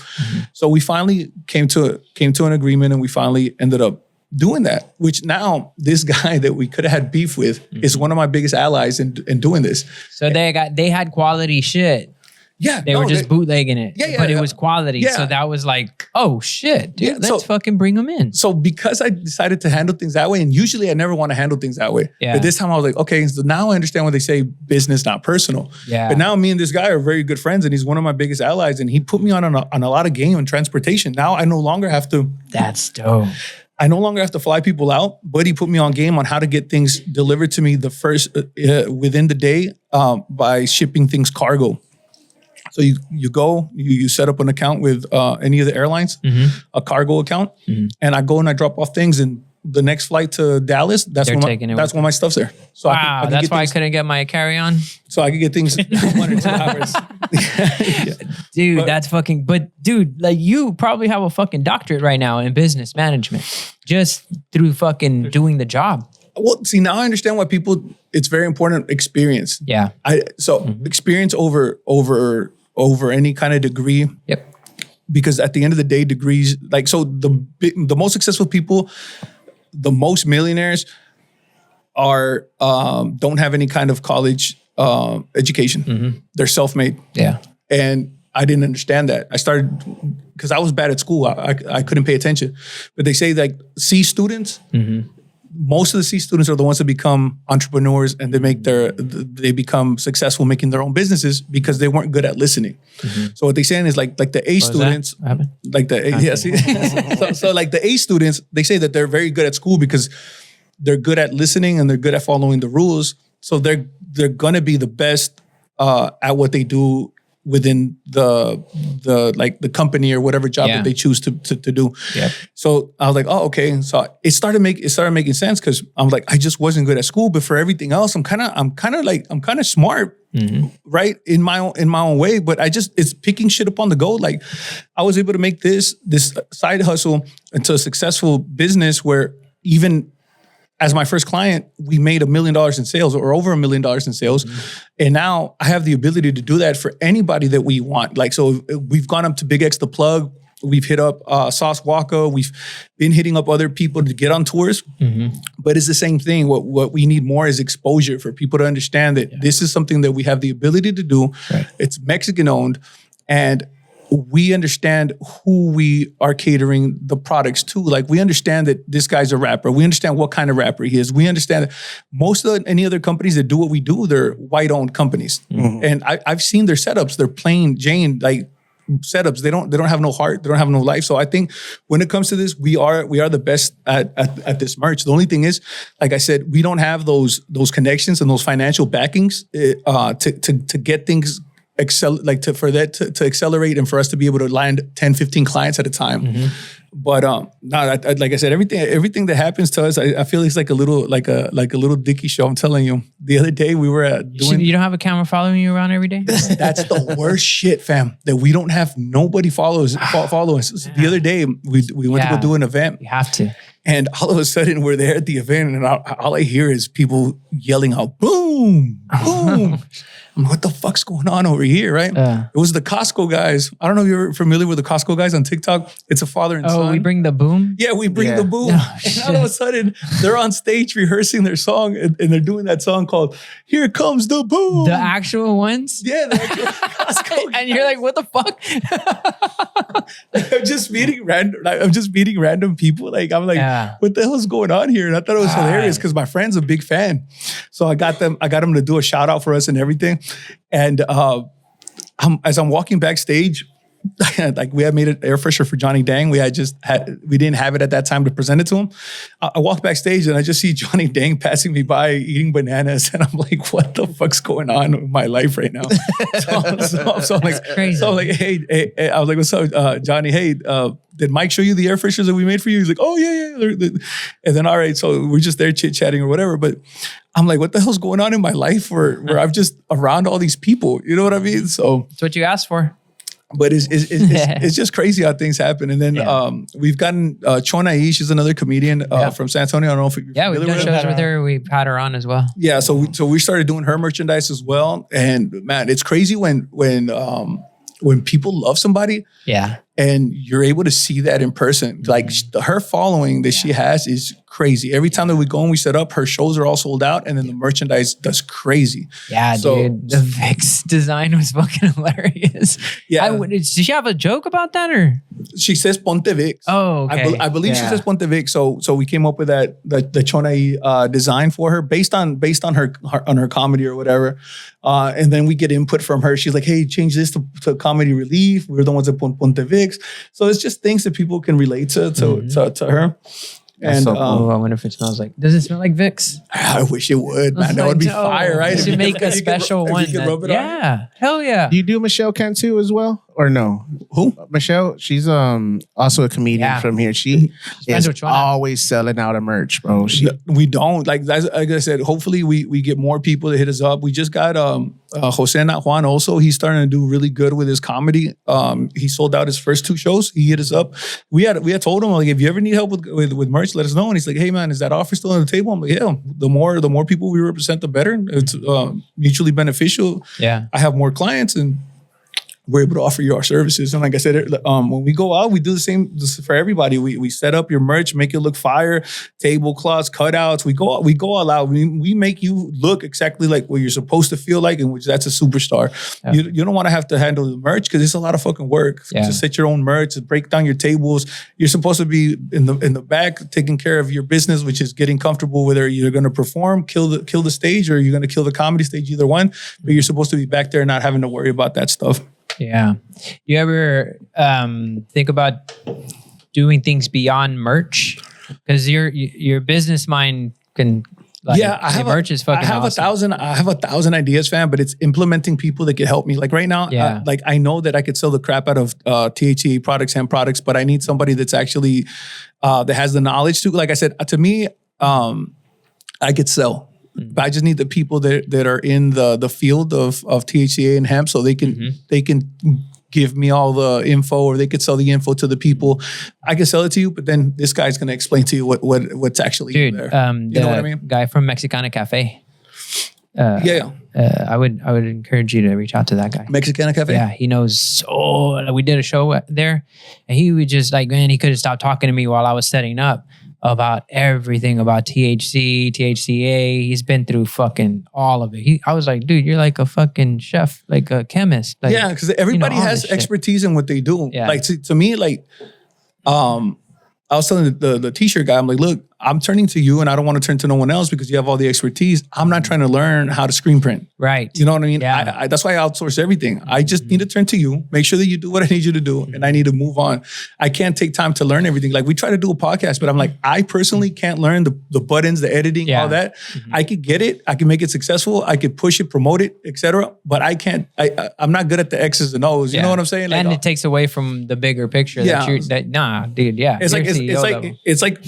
So we finally came to an agreement, and we finally ended up doing that, which now this guy that we could have had beef with is one of my biggest allies in doing this. So they had quality shit. Yeah. They were just bootlegging it. But it was quality. Yeah. So that was like, oh shit, dude, let's fucking bring them in. So because I decided to handle things that way, and usually I never want to handle things that way. Yeah. But this time I was like, okay, so now I understand when they say business, not personal. Yeah. But now me and this guy are very good friends, and he's one of my biggest allies, and he put me on a lot of game and transportation. Now I no longer have to. That's dope. I no longer have to fly people out, but he put me on game on how to get things delivered to me the first within the day by shipping things cargo. So you go, you set up an account with any of the airlines, a cargo account, and I go and I drop off things, and the next flight to Dallas, that's when my stuff's there. So wow, that's why I couldn't get my carry-on. So I could get things in 1 or 2 hours. Dude, that's fucking, but dude, like you probably have a fucking doctorate right now in business management just through fucking doing the job. Well, see, now I understand why it's very important experience. Yeah. Experience over any kind of degree. Yep. Because at the end of the day, degrees, like, so the most successful people, the most millionaires are, don't have any kind of college education. They're self-made. Yeah. And I didn't understand that. I started, because I was bad at school. I couldn't pay attention. But they say like C students, most of the C students are the ones that become entrepreneurs, and they become successful making their own businesses because they weren't good at listening. So what they're saying is like the A students, like the so like the A students, they say that they're very good at school because they're good at listening and they're good at following the rules. So they're gonna be the best at what they do within the company or whatever job that they choose to do. Yep. So I was like, oh, okay. So it started making sense, because I'm like, I just wasn't good at school, but for everything else, I'm kind of smart, right? In my own way. But it's picking shit up on the go. Like I was able to make this side hustle into a successful business where even as my first client, we made $1 million in sales, or over $1 million in sales. And now I have the ability to do that for anybody that we want. Like, so we've gone up to Big X the Plug. We've hit up Sauce Walker. We've been hitting up other people to get on tours. But it's the same thing. What we need more is exposure for people to understand that this is something that we have the ability to do. Right. It's Mexican owned, and we understand who we are catering the products to. Like, we understand that this guy's a rapper. We understand what kind of rapper he is. We understand that most of any other companies that do what we do, they're white-owned companies. And I've seen their setups. They're plain Jane, like, setups. They don't have no heart. They don't have no life. So I think when it comes to this, we are the best at this merch. The only thing is, like I said, we don't have those connections and those financial backings to get things for that to accelerate and for us to be able to land 10, 15 clients at a time. But like I said, everything that happens to us, I feel it's like a little Dicky show. I'm telling you. The other day we were doing. You don't have a camera following you around every day? That's the worst shit, fam. That we don't have nobody follow us. The other day we went to go do an event. You have to. And all of a sudden we're there at the event, and all I hear is people yelling out, "Boom, boom." I'm like, what the fuck's going on over here, right? It was the Costco guys. I don't know if you're familiar with the Costco guys on TikTok. It's a father and son. Oh, we bring the boom? Yeah, we bring the boom. And all of a sudden, they're on stage rehearsing their song, and they're doing that song called "Here Comes the Boom." The actual ones? Yeah, the actual Costco. And you're like, what the fuck? I'm just meeting random people. Like, I'm like, what the hell is going on here? And I thought it was hilarious because my friend's a big fan. So I got them to do a shout out for us and everything. And as I'm walking backstage, like, we had made an air freshener for Johnny Dang. We didn't have it at that time to present it to him. I walk backstage and I just see Johnny Dang passing me by eating bananas, and I'm like, what the fuck's going on in my life right now? So I'm like, crazy. So I'm like, hey, I was like, what's up, Johnny? Hey, did Mike show you the air fresheners that we made for you? He's like, oh yeah. And then, all right, so we're just there chit-chatting or whatever. But I'm like, what the hell's going on in my life where I'm just around all these people? You know what I mean? So it's what you asked for. But it's just crazy how things happen. And then we've gotten Chona E. She's another comedian from San Antonio. I don't know if you're familiar we've done shows with her. We've had her on as well. Yeah, so we started doing her merchandise as well. And man, it's crazy when people love somebody. Yeah. And you're able to see that in person. Like, her following that she has is crazy. Every time that we go and we set up, her shows are all sold out, and then the merchandise does crazy. Yeah, dude. The Vix design was fucking hilarious. Yeah. Did she have a joke about that, or? She says Ponte Vix. Oh, okay. I believe she says Ponte Vix. So we came up with the Chona design for her based on her comedy or whatever. And then we get input from her. She's like, hey, change this to Comedy Relief. We're the ones that put Ponte Vix. So it's just things that people can relate to her. And so cool. I wonder if it smells like. Does it smell like Vicks? I wish it would, man. That would be fire, right? You should make a special one. Hell yeah. Do you do Michelle Cantu as well, or no? Who? Michelle. She's also a comedian from here. She is always selling out of merch, bro. We don't like I said. Hopefully, we get more people to hit us up. We just got Jose Not Juan also. He's starting to do really good with his comedy. He sold out his first 2 shows. He hit us up. We had told him, like, if you ever need help with merch, let us know. And he's like, hey man, is that offer still on the table? I'm like, yeah. The more people we represent, the better. It's mutually beneficial. Yeah. I have more clients, and we're able to offer you our services. And like I said, when we go out, we do the same for everybody. We set up your merch, make it look fire, tablecloths, cutouts. We go all out. We make you look exactly like what you're supposed to feel like, in which that's a superstar. Yeah. You don't want to have to handle the merch because it's a lot of fucking work. Yeah. To set your own merch, to break down your tables. You're supposed to be in the back taking care of your business, which is getting comfortable whether you're going to perform, kill the stage, or you're going to kill the comedy stage, either one. But you're supposed to be back there and not having to worry about that stuff. Yeah. You ever think about doing things beyond merch? Because your business mind can. Merch is fucking awesome. I have 1,000 ideas, fam. But it's implementing people that can help me. Like right now, I know that I could sell the crap out of THCA products, hemp products, but I need somebody that's actually that has the knowledge to. Like I said, to me, I could sell. But I just need the people that are in the field of THCA and hemp, so they can give me all the info, or they could sell the info to the people. I can sell it to you, but then this guy's going to explain to you what's actually in there. You know what I mean? Guy from Mexicana Cafe. I would encourage you to reach out to that guy. Mexicana Cafe? Yeah, he knows so. We did a show there, and he would just like, man, he could have stopped talking to me while I was setting up about everything about THC, THCA. He's been through fucking all of it. I was like, dude, you're like a fucking chef, like a chemist. Like, yeah, because everybody has expertise in what they do. Yeah. Like to me, like, I was telling the t-shirt guy, I'm like, look, I'm turning to you and I don't want to turn to no one else because you have all the expertise. I'm not trying to learn how to screen print. Right. You know what I mean? Yeah. That's why I outsource everything. I just need to turn to you, make sure that you do what I need you to do, and I need to move on. I can't take time to learn everything. Like we try to do a podcast, but I'm like, I personally can't learn the buttons, the editing, all that. I could get it. I can make it successful. I could push it, promote it, etc. But I can't, I'm not good at the X's and O's. You know what I'm saying? Like, and it takes away from the bigger picture. Nah, dude. Yeah. It's like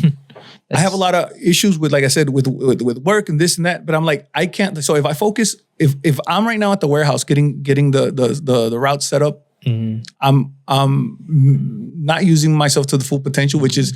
I have a lot of issues with, like I said, with work and this and that, but I'm like, I can't. So if I focus, if I'm right now at the warehouse getting the route set up, I'm not using myself to the full potential, which is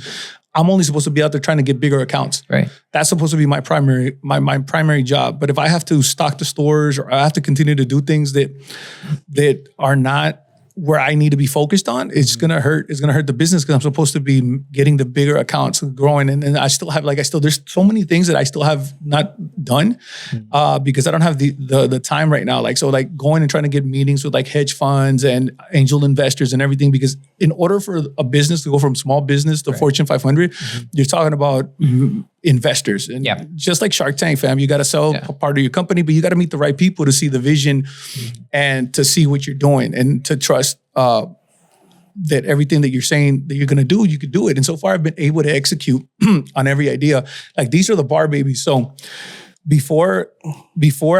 I'm only supposed to be out there trying to get bigger accounts. Right. That's supposed to be my primary job. But if I have to stock the stores or I have to continue to do things that are not where I need to be focused on, it's gonna hurt. It's gonna hurt the business because I'm supposed to be getting the bigger accounts and growing. And I still have there's so many things that I still have not done because I don't have the time right now. Like going and trying to get meetings with like hedge funds and angel investors and everything. Because in order for a business to go from small business to Fortune 500, you're talking about investors. And just like Shark Tank, fam, you got to sell a part of your company, but you got to meet the right people to see the vision and to see what you're doing and to trust that everything that you're saying that you're going to do, you could do it. And so far I've been able to execute on every idea. Like these are the bar babies. So before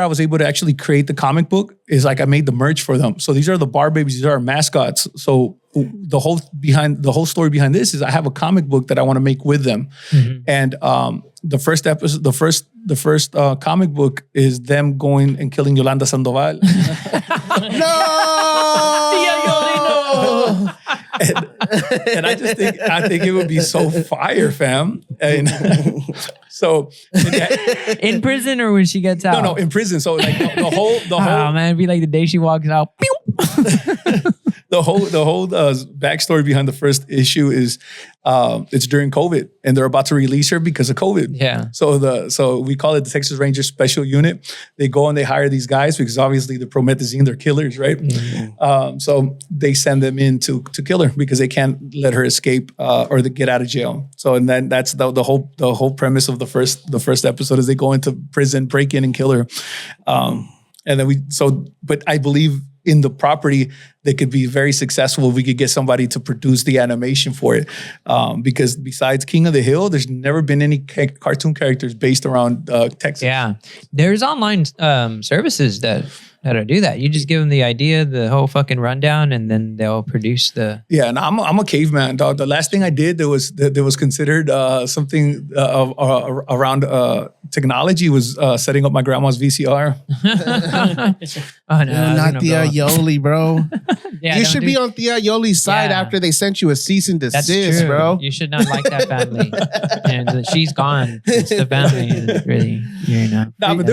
I was able to actually create the comic book is like I made the merch for them. So these are the bar babies. These are our mascots. So the whole story behind this is I have a comic book that I want to make with them. And the first episode, the first comic book is them going and killing Yolanda Sandoval. And I think it would be so fire, fam. And so in prison or when she gets out? No, in prison. So like the whole. Oh man, it'd be like the day she walks out. The whole backstory behind the first issue is it's during COVID and they're about to release her because of COVID. Yeah. So we call it the Texas Rangers Special Unit. They go and they hire these guys because obviously the promethazine, they're killers, right? So they send them in to kill her because they can't let her escape or get out of jail. So and then that's the whole premise of the first episode is they go into prison, break in and kill her. And then but I believe in the property, they could be very successful if we could get somebody to produce the animation for it. Because besides King of the Hill, there's never been any cartoon characters based around Texas. Yeah. There's online services that do that. You just give them the idea, the whole fucking rundown, and then they'll produce the... Yeah, and I'm a caveman, dog. The last thing I did that was considered something around technology was setting up my grandma's VCR. Oh, no, not Thea Yoli, bro. You should be on Thea Yoli's side after they sent you a cease and desist, bro. You should not like that family. And she's gone. It's the family. Is really, Nah, but they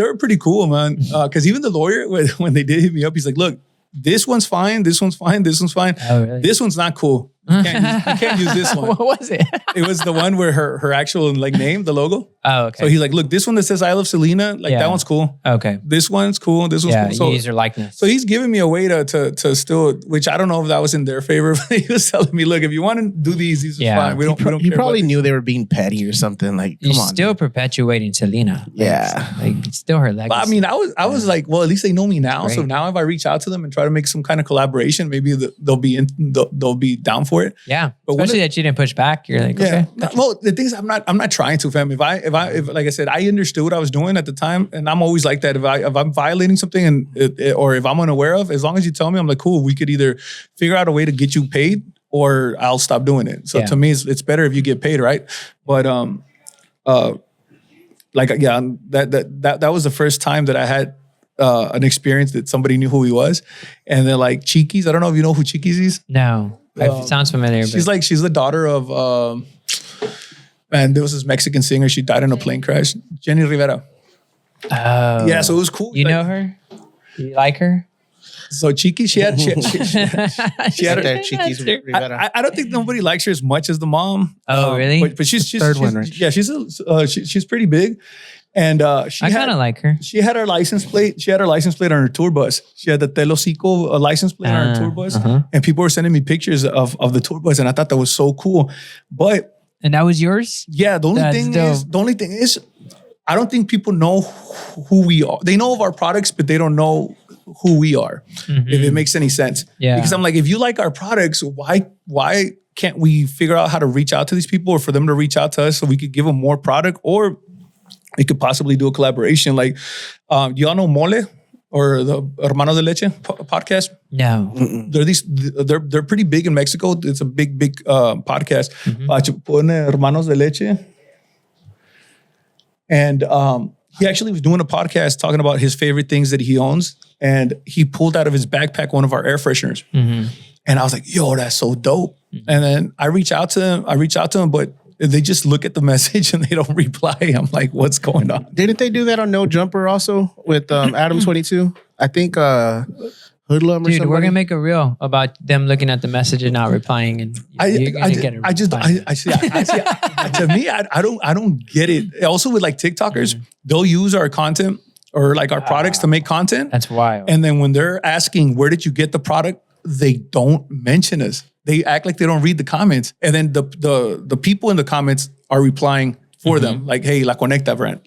were pretty cool, man. Because even the lawyer, when they did hit me up, he's like, look, this one's fine, this one's fine, this one's fine. Oh, really? This one's not cool. You can't use this one. What was it? It was the one where her actual name, the logo. Oh, okay. So he's like, look, this one that says I love Selena, that one's cool. Okay. This one's cool. This one's cool. So, you use her likeness. So he's giving me a way to still, which I don't know if that was in their favor, but he was telling me, look, if you want to do these are fine. We don't care. He probably knew they were being petty or something. Like, come on. Still perpetuating Selena. Yeah. It's still her legacy. But I mean, I was like, well, at least they know me now. Right. So now if I reach out to them and try to make some kind of collaboration, maybe they'll be down for it. Yeah. But especially that you didn't push back. You're like, okay. Well, the thing is, I'm not trying to, fam. If like I said, I understood what I was doing at the time, and I'm always like that. If I'm violating something or if I'm unaware of, as long as you tell me, I'm like, cool. We could either figure out a way to get you paid, or I'll stop doing it. So to me, it's better if you get paid, right? But that was the first time that I had an experience that somebody knew who he was, and they're like Chiquis. I don't know if you know who Chiquis is. No. It sounds familiar. She's the daughter of, and there was this Mexican singer. She died in a plane crash. Jenny Rivera. Oh. Yeah, so it was cool. You know her? You like her? So Chiqui, she had her. Chiqui's Rivera. I don't think nobody likes her as much as the mom. Oh, really? But she's third one, right? Yeah, she's pretty big, and I kind of like her. She had her license plate. She had her license plate on her tour bus. She had the Telocico license plate on her tour bus, and people were sending me pictures of the tour bus, and I thought that was so cool. And that was yours? Yeah. The only thing is, I don't think people know who we are. They know of our products, but they don't know who we are, if it makes any sense. Yeah. Because I'm like, if you like our products, why can't we figure out how to reach out to these people, or for them to reach out to us so we could give them more product, or we could possibly do a collaboration? Like, y'all know Mole or the Hermanos de Leche podcast? No. They're pretty big in Mexico. It's a big podcast. Pone Hermanos de Leche. And he actually was doing a podcast talking about his favorite things that he owns. And he pulled out of his backpack one of our air fresheners. And I was like, yo, that's so dope. And then I reach out to him, but they just look at the message and they don't reply. I'm like, what's going on? Didn't they do that on No Jumper also with Adam 22? I think Hoodlum or Dude, somebody? we're gonna make a reel about them looking at the message and not replying, and you're gonna get a to me, I don't get it. Also with like TikTokers, they'll use our content or like our products to make content. That's wild. And then when they're asking, where did you get the product? They don't mention us. They act like they don't read the comments. And then the people in the comments are replying for them. Like, hey, La Conecta Brand.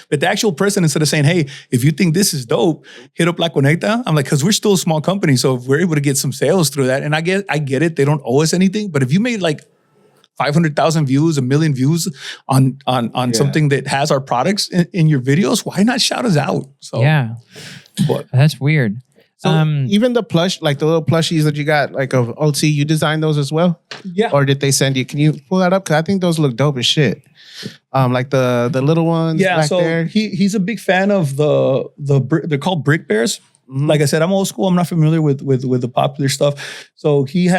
But the actual person, instead of saying, hey, if you think this is dope, hit up La Conecta. I'm like, because we're still a small company. So if we're able to get some sales through that, and I get it, they don't owe us anything. But if you made like 500,000 views, 1 million views on something that has our products in your videos, why not shout us out? So yeah, but that's weird. So even the plush, like the little plushies that you got, like of OT, you designed those as well? Yeah. Or did they send you? Can you pull that up? Because I think those look dope as shit. Like the little ones. Yeah. Back So there. he's a big fan of they're called brick bears. Like I said, I'm old school. I'm not familiar with the popular stuff. So he's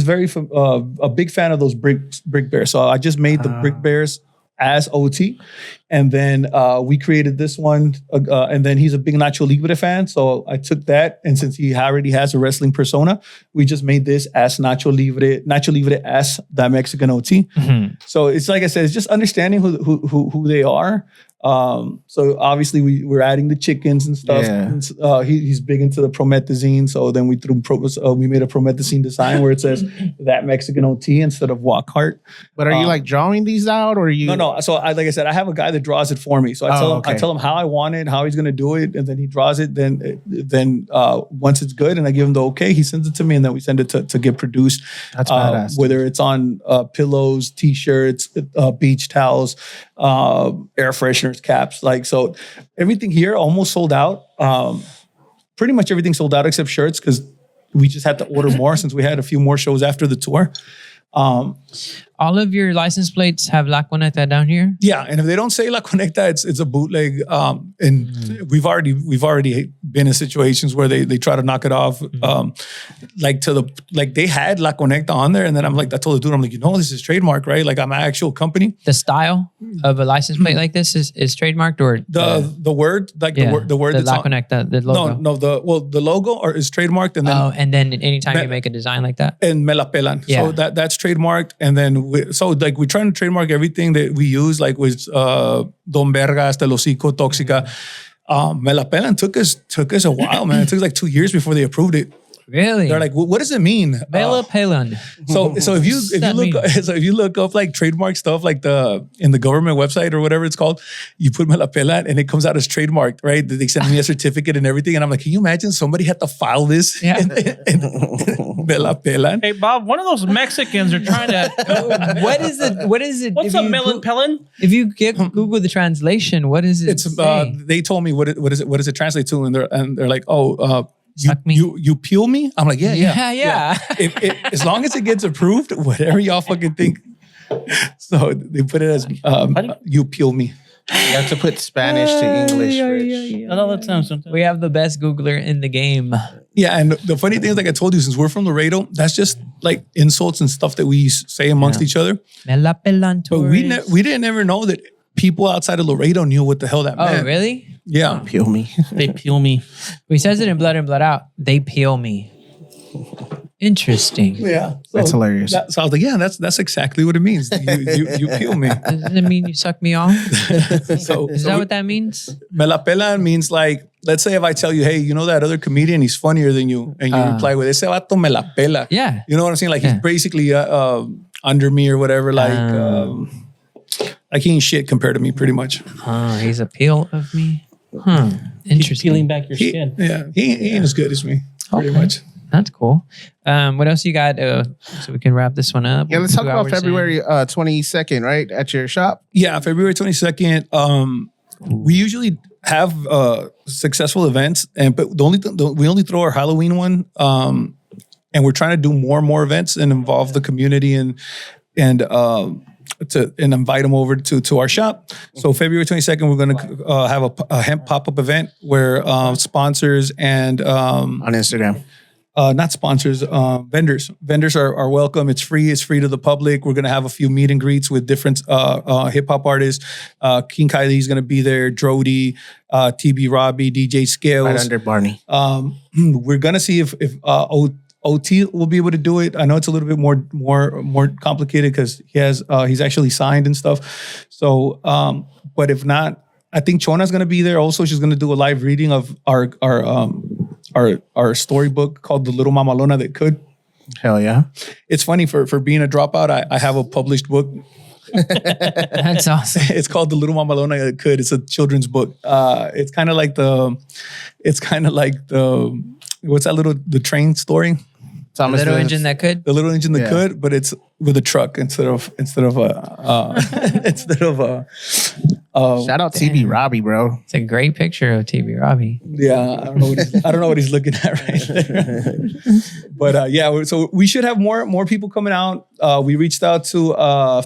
very a big fan of those brick bears. So I just made the brick bears as OT, and then we created this one. And then he's a big Nacho Libre fan, so I took that. And since he already has a wrestling persona, we just made this as Nacho Libre as the Mexican OT. So it's like I said, it's just understanding who they are. So obviously we're adding the chickens and stuff. Yeah. He's big into the promethazine. So then we made a promethazine design where it says that Mexican OT instead of walk heart. But are you like drawing these out, or are you? No. So like I said, I have a guy that draws it for me. So I tell him how I want it, how he's going to do it. And then he draws it. Then once it's good and I give him the okay, he sends it to me, and then we send it to get produced. That's badass. Whether it's on pillows, t-shirts, beach towels, air fresheners, caps, like, so everything here almost sold out. Pretty much everything sold out except shirts, because we just had to order more since we had a few more shows after the tour. All of your license plates have La Conecta down here? Yeah, and if they don't say La Conecta, it's a bootleg. And we've already been in situations where they try to knock it off. They had La Conecta on there, and then I told the dude, I'm like, this is trademark, right? Like, I'm an actual company. The style of a license plate like this is trademarked, or the word, like the word the that's La Conecta, the logo. The logo is trademarked, and then and then anytime you make a design like that, and me la pelan. Yeah. So that's trademarked, and then we're trying to trademark everything that we use, like with Don Vergas, Telocico, Toxica. Me la pelan took us a while, man. It took like 2 years before they approved it. Really? They're like, what does it mean? Me la pelan. So if you look up like trademark stuff, like in the government website or whatever it's called, you put me la pelan and it comes out as trademarked, right? They send me a certificate and everything, and I'm like, can you imagine somebody had to file this? Yeah. and me la pelan. Hey Bob, one of those Mexicans are trying to. What is it? What's up, Melon Pellin? If you Google the translation, what is it? It's they told me what does it translate to, and they're like, you peel me? I'm like, yeah. As long as it gets approved, whatever y'all fucking think. So they put it as you peel me. You have to put Spanish to English. That sounds something. We have the best Googler in the game. Yeah, and the funny thing is, like I told you, since we're from Laredo, that's just like insults and stuff that we say amongst each other. Me la pelan. But we didn't ever know that people outside of Laredo knew what the hell that meant. Oh, really? Yeah. Peel me. They peel me. He says it in Blood In, Blood Out. They peel me. Interesting. Yeah. That's hilarious. So I was like, yeah, that's exactly what it means. You peel me. Does it mean you suck me off? So Is that what that means? Me la pelan means like, let's say if I tell you, hey, you know that other comedian, he's funnier than you, and you reply with, ese vato me la pela. Yeah. You know what I'm saying? Like he's basically under me or whatever. Like he ain't shit compared to me, pretty much. He's a peel of me. Interesting. Peeling back your skin. He ain't as good as me, pretty much. That's cool. What else you got? So we can wrap this one up. Yeah, let's talk 2 about hours February 22nd, right? At your shop. Yeah, February 22nd. We usually have successful events, but we only throw our Halloween one. And we're trying to do more and more events and involve the community and invite them over to our shop. So February 22nd, we're going to have a hemp pop-up event where sponsors and on Instagram. Not sponsors, vendors. Vendors are welcome. It's free. It's free to the public. We're going to have a few meet and greets with different hip hop artists. King Kylie's going to be there. Drody, TB Robbie, DJ Scales. Right under Barney. We're going to see if OT will be able to do it. I know it's a little bit more complicated because he's actually signed and stuff. So, but if not, I think Chona's going to be there. Also, she's going to do a live reading of our storybook called The Little Mamalona That Could. Hell yeah. It's funny for being a dropout. I have a published book. That's awesome. It's called The Little Mamalona That Could. It's a children's book. It's kind of like the what's that the train story? Thomas the little engine that could. The little engine that could, but it's with a truck instead of a shout out TB Robbie, bro. It's a great picture of TB Robbie. Yeah, I don't know what he's looking at right there. But so we should have more people coming out. We reached out to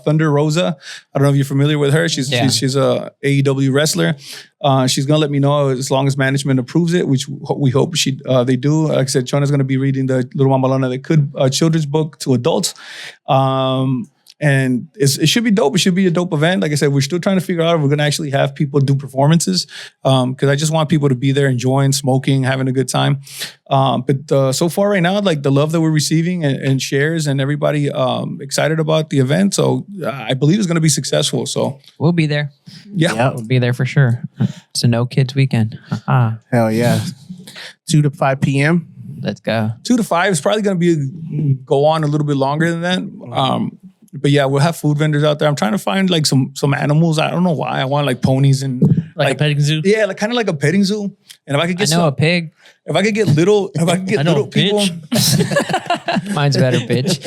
Thunder Rosa. I don't know if you're familiar with her. She's a AEW wrestler. She's gonna let me know as long as management approves it, which we hope they do. Like I said, Chona's gonna be reading the Little Mamalona That Could children's book to adults. And it should be dope. It should be a dope event. Like I said, we're still trying to figure out if we're going to actually have people do performances. Because I just want people to be there enjoying, smoking, having a good time. But so far right now, like the love that we're receiving and shares and everybody excited about the event. So I believe it's going to be successful. So we'll be there. Yeah. We'll be there for sure. It's a no kids weekend. Hell yeah. 2 to 5 p.m. Let's go. 2 to 5 is probably going to go on a little bit longer than that. But yeah, we'll have food vendors out there. I'm trying to find like some animals. I don't know why. I want like ponies and like a petting zoo. Yeah, like kind of like a petting zoo. And if I could get a pig. If I could get little people. Mine's better, bitch.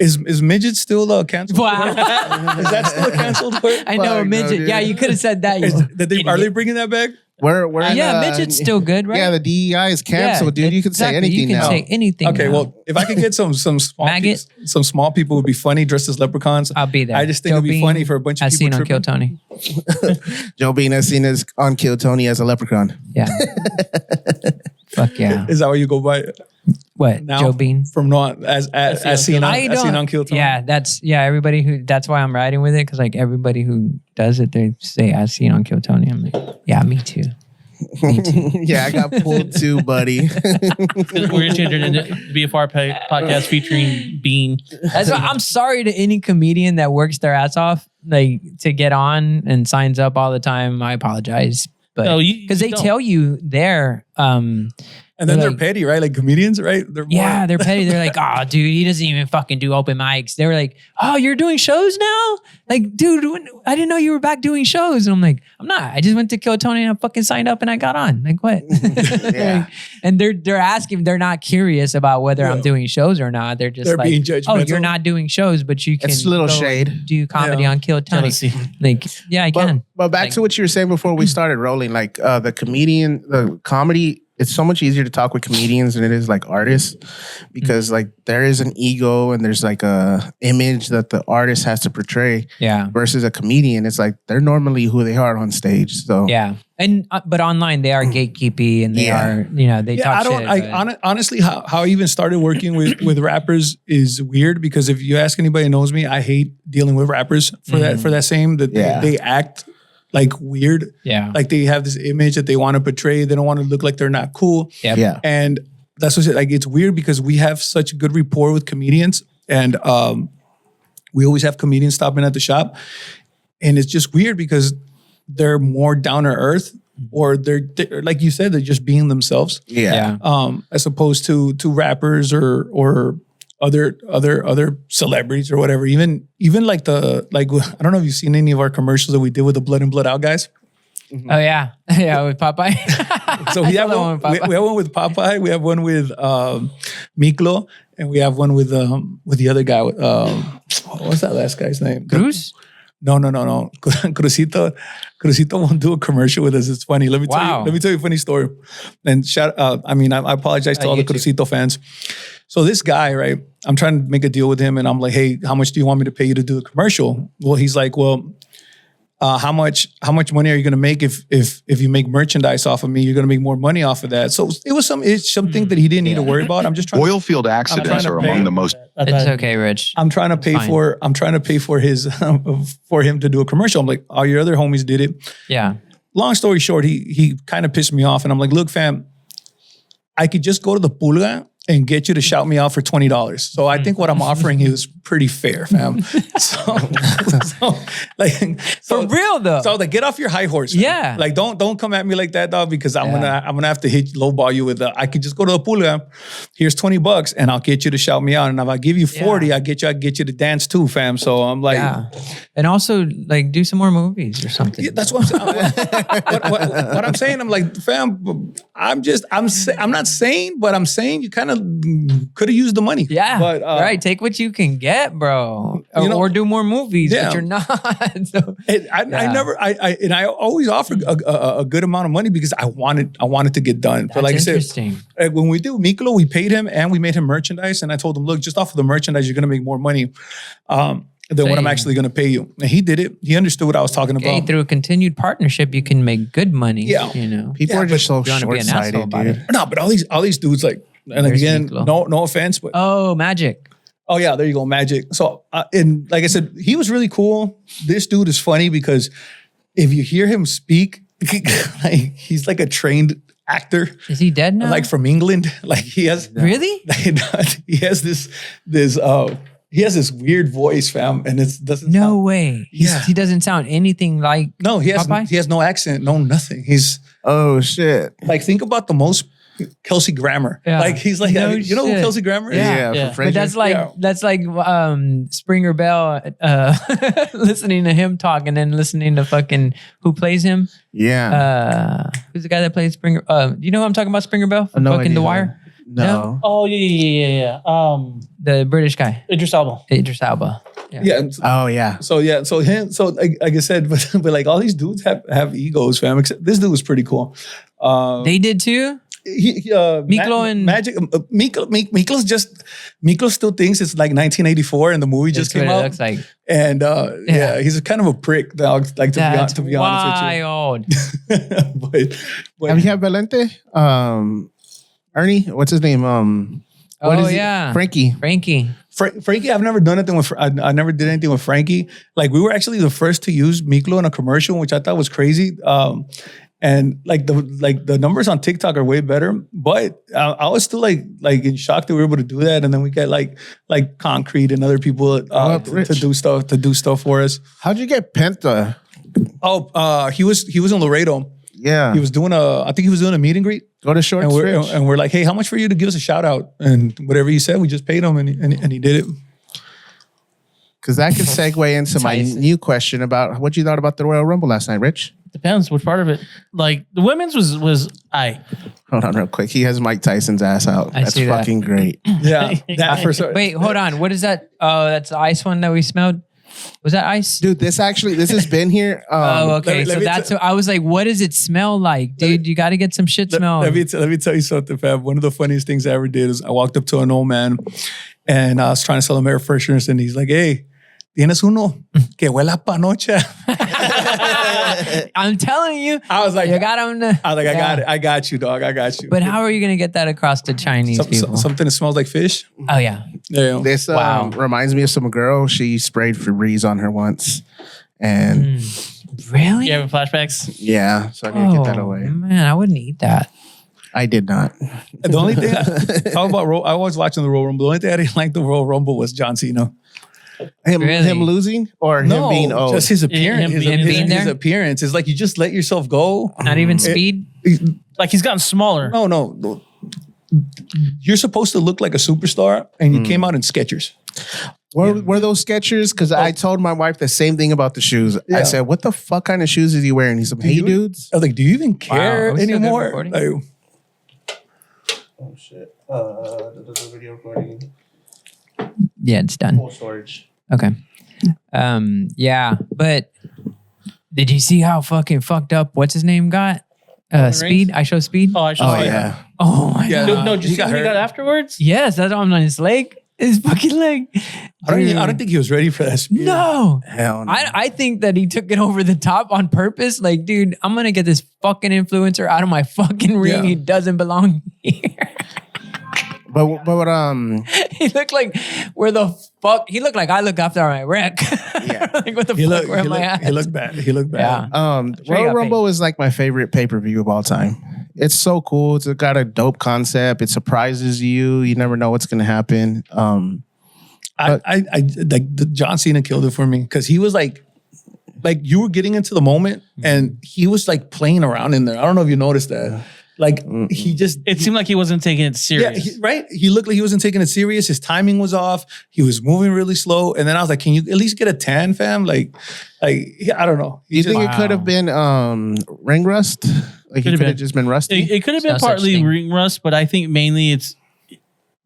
Is midget still canceled? Wow. Is that still a canceled word? I know a midget. Yeah, you could have said that. Are they bringing that back? Midget's still good, right? Yeah, the DEI is canceled, dude. You can say anything now. You can say anything. Okay, well, if I could get some small people would be funny dressed as leprechauns. I'll be there. I just think it'd be funny for a bunch of people. I've seen on Kill Tony. Joe Bean has seen us on Kill Tony as a leprechaun. Yeah. Fuck yeah. Is that what you go by? What? Now, Joe Bean? From now on, as seen on Kill Tony. Yeah, everybody that's why I'm riding with it, because like everybody who does it, they say as seen on Kill Tony. I'm like, yeah, me too. Yeah, I got pulled too, buddy. We're just going to turn into BFR podcast featuring Bean. That's why I'm sorry to any comedian that works their ass off like to get on and signs up all the time. I apologize, but because they tell you there. And then they're petty, right? Like comedians, right? They're petty. They're like, oh, dude, he doesn't even fucking do open mics. They were like, oh, you're doing shows now? Like, dude, I didn't know you were back doing shows. And I'm like, I'm not. I just went to Kill Tony and I fucking signed up and I got on. Like, what? Yeah. And they're asking, they're not curious about whether I'm doing shows or not. They're just being judgmental. Oh, you're not doing shows, but you can it's a little shade. Do comedy on Kill Tony. Jealousy. Like, yeah, I can. But back to what you were saying before we started rolling, like the comedy it's so much easier to talk with comedians than it is like artists, because like there is an ego and there's like a image that the artist has to portray. Yeah. Versus a comedian, it's like they're normally who they are on stage. So Yeah. And but online they are gatekeepy and they are, they talk shit. Honestly, how I even started working with rappers is weird, because if you ask anybody who knows me, I hate dealing with rappers for that same that they act like weird. Yeah. Like they have this image that they want to portray. They don't want to look like they're not cool. Yep. Yeah. And that's what like it's weird because we have such a good rapport with comedians, and we always have comedians stopping at the shop. And it's just weird because they're more down to earth, or they're like you said, they're just being themselves. yeah. As opposed to rappers or other celebrities or whatever. Even like I don't know if you've seen any of our commercials that we did with the Blood In Blood Out guys. Oh yeah. Yeah, with Popeye. So we have one with Popeye, we have one with Miklo, and we have one with the other guy. What's that last guy's name? Cruz? No. Cruzito won't do a commercial with us. It's funny. Let me tell you a funny story. And I apologize to all the Cruzito fans. So this guy, right? I'm trying to make a deal with him, and I'm like, hey, how much do you want me to pay you to do the commercial? Well, he's like, well, how much money are you going to make if you make merchandise off of me? You're going to make more money off of that. So it's something that he didn't need to worry about. I'm just trying. Oil field accidents are among the most. It's okay, Rich. I'm trying to pay for his for him to do a commercial. I'm like, all your other homies did it. Yeah. Long story short, he kind of pissed me off, and I'm like, look, fam, I could just go to the Pulga and get you to shout me out for $20. So I think what I'm offering you is pretty fair, fam. For real though. So like, get off your high horse. Fam. Yeah. Like don't come at me like that, dog, because I'm gonna have to lowball you with I could just go to the Pulga. Here's $20 and I'll get you to shout me out. And if I give you 40, I get you to dance too, fam. So I'm like, and also like do some more movies or something. Yeah, that's what I'm saying. what I'm saying, I'm like, fam, I'm not saying, but I'm saying you kind of could have used the money. Yeah. But, right. Take what you can get, bro. Or do more movies, but you're not. So, I always offer a good amount of money because I wanted to get done. But like I said, when we do Miklo, we paid him and we made him merchandise. And I told him, look, just off of the merchandise, you're going to make more money than what I'm actually going to pay you. And he did it. He understood what I was talking about. Through a continued partnership, you can make good money. Yeah. People are just so short-sighted, dude. No, but all these dudes like, and again, no offense, but Magic. Oh yeah, there you go, Magic. So and like I said, he was really cool. This dude is funny because if you hear him speak, he's like a trained actor. Is he dead now? Like from England. Like he has really. He has this weird voice, fam, and it doesn't. No way. He doesn't sound anything like. No, he has. Popeye? He has no accent, no nothing. He's shit. Like think about the most. Kelsey Grammer. Yeah. Like he's like, you know who Kelsey Grammer is? Yeah. But that's like Springer Bell listening to him talk and then listening to fucking who plays him. Yeah. Who's the guy that plays Springer? Do you know who I'm talking about? Springer Bell from No fucking idea. The Wire. No. Oh yeah. The British guy. Idris Elba. Yeah. Oh yeah. So like I said, but like all these dudes have egos, fam. Except this dude was pretty cool. They did too. Miklo and Magic. Miklo still thinks it's like 1984 and the movie just came out. It looks like. And he's kind of a prick, dog. Like to be honest with you. but have you had Valente? Ernie, what's his name? Frankie. Frankie, I've never done anything with. I never did anything with Frankie. Like we were actually the first to use Miklo in a commercial, which I thought was crazy. And the numbers on TikTok are way better, but I was still like in shock that we were able to do that. And then we get like Concrete and other people to do stuff for us. How'd you get Penta? Oh, he was in Laredo. Yeah, he was doing I think he was doing a meet and greet. Go to Short and we're like, hey, how much for you to give us a shout out? And whatever he said, we just paid him, and he did it. Because that could segue into my new question about what you thought about the Royal Rumble last night, Rich. Depends which part of it. Like the women's was I. Hold on real quick. He has Mike Tyson's ass out. That's fucking great. Yeah, that for sure. Wait, hold on. What is that? Oh, that's the ice one that we smelled. Was that ice? Dude, this has been here. Okay. So that's I was like, what does it smell like? Dude, you got to get some shit smell. Let me tell you something, fam. One of the funniest things I ever did is I walked up to an old man and I was trying to sell him air fresheners and he's like, hey, ¿tienes uno que huela a panocha? I'm telling you. I was like, you got him. I was like, I got it. I got you, dog. I got you. But how are you going to get that across to Chinese people? Something that smells like fish? Oh, yeah. Yeah. This reminds me of some girl. She sprayed Febreze on her once. And really? You having flashbacks? Yeah. So I need to get that away. Man, I wouldn't eat that. I did not. The only thing, talk about I was watching the Royal Rumble. The only thing I didn't like the Royal Rumble was John Cena. Him losing or him being old? Just his appearance. His appearance. It's like you just let yourself go. Not even speed? Like he's gotten smaller. No. You're supposed to look like a superstar and you came out in Skechers. Were those Skechers? Because I told my wife the same thing about the shoes. Yeah. I said, what the fuck kind of shoes is he wearing? He's some Hey Dudes? I was like, do you even care anymore? Oh, shit. The video recording. Yeah, it's done. Full storage. Okay. Yeah, but did you see how fucking fucked up what's his name got? Speed. I show Speed. Oh, I show. Oh, yeah. Oh my god. No, did you see what he got afterwards? Yes, that's on his leg. His fucking leg. I don't think he was ready for that speed. No. Hell no. I think that he took it over the top on purpose. Like, dude, I'm gonna get this fucking influencer out of my fucking ring. Yeah. He doesn't belong here. But He looked like where the fuck he looked like I look after my wreck. Yeah. Like what the fuck? Where am I at? He looked bad. He looked bad. Yeah. Royal Rumble is like my favorite pay-per-view of all time. It's so cool. It's got a dope concept. It surprises you. You never know what's gonna happen. I like John Cena killed it for me because he was like you were getting into the moment and he was like playing around in there. I don't know if you noticed that. Like he just It seemed like he wasn't taking it serious. Yeah, right. He looked like he wasn't taking it serious. His timing was off. He was moving really slow. And then I was like, "Can you at least get a tan, fam?" Like I don't know. You think it could have been ring rust? Like he could have just been rusty. It could have been no such partly thing. ring rust, but I think mainly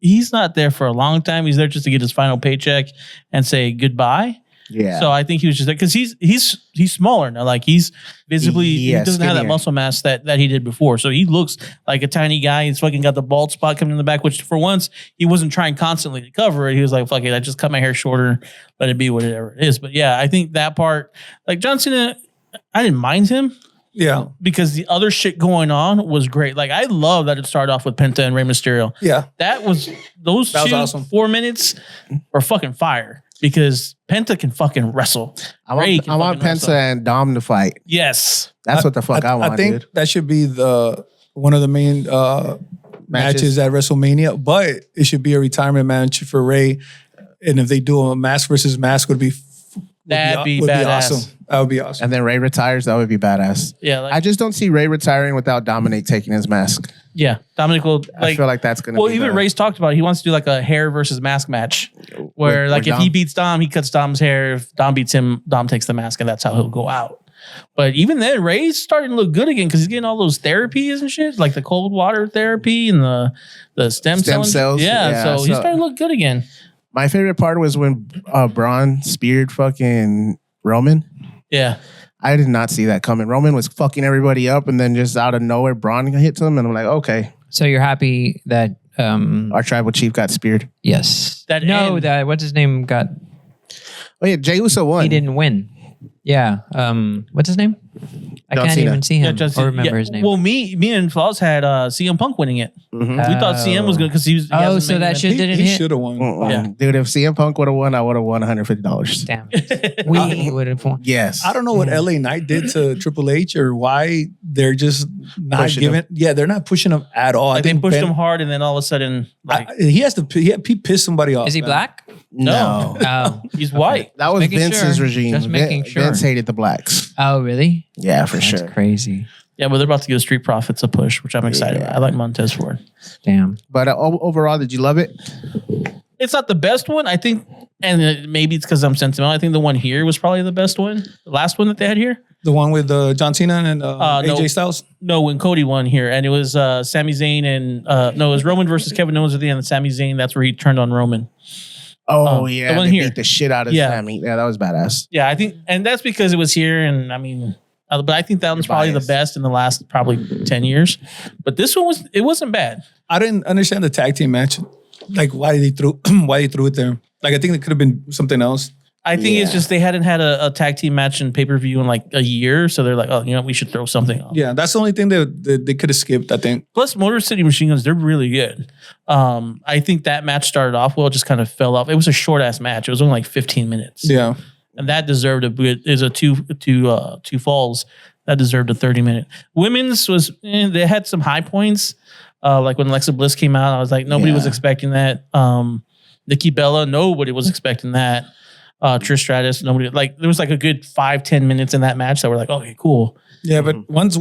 he's not there for a long time. He's there just to get his final paycheck and say goodbye. Yeah. So I think he was just there because he's smaller now. Like he's visibly he doesn't have that skinnier. muscle mass that he did before. So he looks like a tiny guy. He's fucking got the bald spot coming in the back, which for once he wasn't trying constantly to cover it. He was like, fuck it, I just cut my hair shorter, let it be whatever it is. But yeah, I think that part, like John Cena, I didn't mind him. Yeah. Because the other shit going on was great. Like I love that it started off with Penta and Rey Mysterio. Yeah. That was awesome. 4 minutes were fucking fire. Because Penta can fucking wrestle. I want Penta and Dom to fight. Yes. That's what the fuck I want, I think dude. that should be one of the main matches at WrestleMania, but it should be a retirement match for Ray. And if they do a mask versus mask, would be badass. awesome. That would be awesome. And then Ray retires, that would be badass. Yeah, like, I just don't see Ray retiring without Dominic taking his mask. yeah. Dominic will I feel like that's gonna well, be even Ray's talked about it. He wants to do like a hair versus mask match. Where like if he beats Dom, he cuts Dom's hair. If Dom beats him, Dom takes the mask, and that's how he'll go out. But even then, Ray's starting to look good again because he's getting all those therapies and shit, like the cold water therapy and the stem cells. Yeah, so he's starting to look good again. My favorite part was when Braun speared fucking Roman. Yeah. I did not see that coming. Roman was fucking everybody up, and then just out of nowhere, Braun hits him, and I'm like, okay. So you're happy that our tribal chief got speared? Yes. That what's his name got? Oh yeah, Jey Uso won. He didn't win. Yeah. What's his name? I can't even see him or remember his name. Well, me and Flaws had CM Punk winning it. Mm-hmm. We thought CM was good because he was. So that shit didn't He hit. should have won. Yeah. Dude, if CM Punk would have won, I would have won $150. Damn it. We would have won. Yes. I don't know what LA Knight did to Triple H or why they're just not Pushing giving. him. Yeah, they're not pushing him at all. Like they pushed him hard, and then all of a sudden, like he pissed somebody off. Is he man. black? No. Oh. he's white. That was Making Vince's sure. regime. Just making sure. Vince hated the blacks. Oh, really? Yeah, for That's sure. crazy. Yeah, but they're about to give Street Profits a push, which I'm excited about. I like Montez Ford. Damn. But overall, did you love it? It's not the best one, I think, and maybe it's because I'm sentimental. I think the one here was probably the best one. The last one that they had here. The one with John Cena and AJ Styles? No, when Cody won here. And it was Sami Zayn and... it was Roman versus Kevin Owens at the end. And Sami Zayn, that's where he turned on Roman. Oh yeah, the one they here. beat the shit out of Sammy. Yeah, that was badass. Yeah, I think, and that's because it was here, and I mean, but I think that one's probably the best in the last probably 10 years. But this one wasn't bad. I didn't understand the tag team match, like why they threw it there. Like I think it could have been something else. I think it's just they hadn't had a tag team match in pay-per-view in like a year, so they're like, oh, you know, we should throw something on. Yeah, that's the only thing that they could have skipped, I think. Plus, Motor City Machine Guns, they're really good. I think that match started off well, just kind of fell off. It was a short-ass match. It was only like 15 minutes. Yeah. And that deserved a two falls. That deserved a 30-minute. Women's was, they had some high points. Like when Alexa Bliss came out, I was like, nobody was expecting that. Nikki Bella, nobody was expecting that. Trish Stratus, nobody, like there was like a good 5-10 minutes in that match that were like, okay, cool. Yeah, but once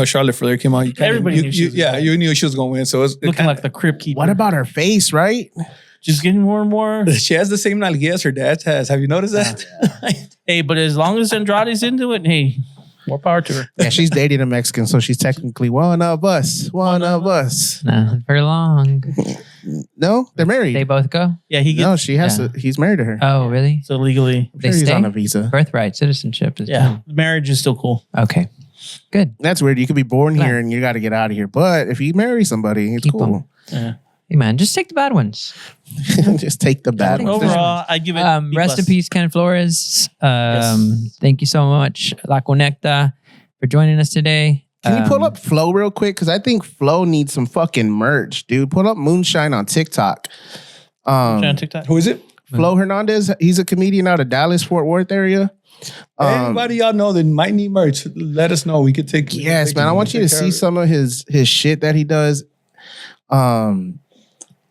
Charlotte Flair came out, Everybody knew she was you knew she was going to win. So it was looking like the Crypt Keeper. What about her face, right? Just getting more and more. She has the same nalguillas her dad has. Have you noticed that? Hey, but as long as Andrade's into it, hey, more power to her. Yeah, she's dating a Mexican, so she's technically one of us. One of us. Not for long. No, they're married. They both go? Yeah, he gets. No, she has to. He's married to her. Oh, really? So legally, They He's stay? on a visa. Birthright citizenship is yeah, marriage is still cool. Okay. Good. That's weird. You could be born here and you got to get out of here. But if you marry somebody, it's Keep cool. Yeah. Hey, man, just take the bad ones. Just take the bad ones. Overall, I give it. B+. Rest in peace, Ken Flores. Thank you so much, La Conecta, for joining us today. Can you pull up Flo real quick? Because I think Flo needs some fucking merch, dude. Pull up Moonshine on TikTok. TikTok. Who is it? Flo Hernandez. He's a comedian out of Dallas, Fort Worth area. Anybody y'all know that might need merch, let us know. We could take. Yes, man. I want you to see some of his shit that he does.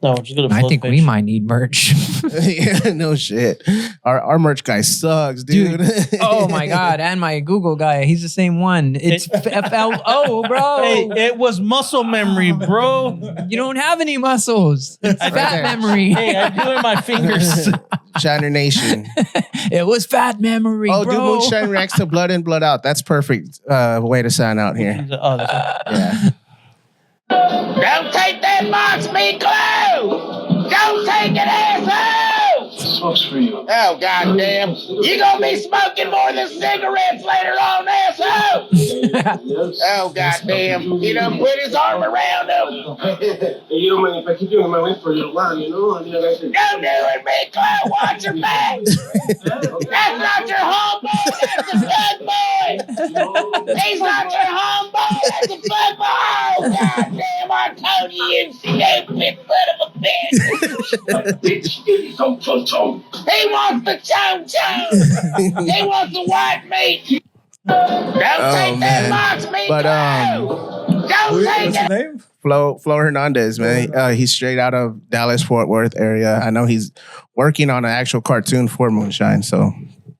No, just go to I Flo's think page. we might need merch. Yeah, no shit. Our merch guy sucks, dude. Oh my God. And my Google guy, he's the same one. It's FLO, bro. Hey, it was muscle memory, bro. You don't have any muscles. It's fat there. memory. Hey, I'm doing my fingers. Shiner Nation. It was fat memory, Oh, bro. dude, Moonshine reacts to Blood In, Blood Out. That's perfect way to sign out here. Oh, that's Yeah. Don't take that box, me glue! Don't take it, asshole! Smokes for you. Oh, goddamn. You gonna be smoking more than cigarettes later on, asshole! Oh, goddamn. He done put his arm around him. You don't mind if I keep you on my way for a little while, you know? I mean, like I said, Don't do it, me glue! Watch your back! That's not your homeboy, that's a good boy! He's not your homeboy, that's a good boy! Oh, goddamn, I told you, stupid son of a bitch! bitch, don't. He wants the chong chong. He wants the white meat. Don't take that box meat. But Don't take What's his it. name? Flo Hernandez, man. He's straight out of Dallas, Fort Worth area. I know he's working on an actual cartoon for Moonshine. So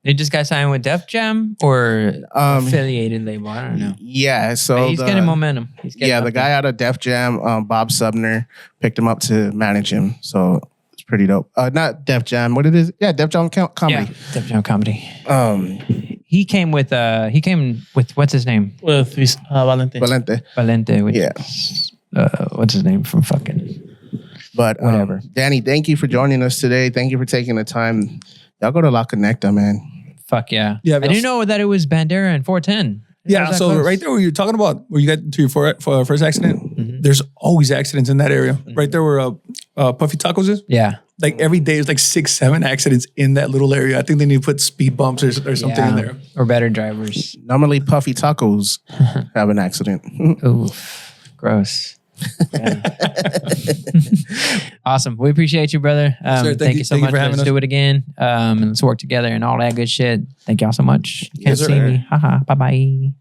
They just got signed with Def Jam or affiliated label. I don't know. yeah, so But he's getting momentum. He's getting the guy out of Def Jam, Bob Subner, picked him up to manage him. So it's pretty dope. Not Def Jam. What it is? Yeah, Def Jam Comedy. Yeah, Def Jam Comedy. He came with what's his name? With Valente. Valente. Which Yeah. is, what's his name from fucking. But whatever. Danny, thank you for joining us today. Thank you for taking the time. Y'all go to La Conecta, man. Fuck yeah. Yeah, I didn't know that it was Bandera and 410. Yeah, so right there where you're talking about where you got to your first accident, there's always accidents in that area. Right there where Puffy Tacos is. Yeah. Like every day there's like 6-7 accidents in that little area. I think they need to put speed bumps or something in there. Or better drivers. Normally Puffy Tacos have an accident. Oof. Gross. Yeah. Awesome. We appreciate you, brother. Sure, thank you so much. for having Let's us. do it again. And let's work together and all that good shit. Thank y'all so much. You can't Yes, see sir. me. Haha. Bye-bye.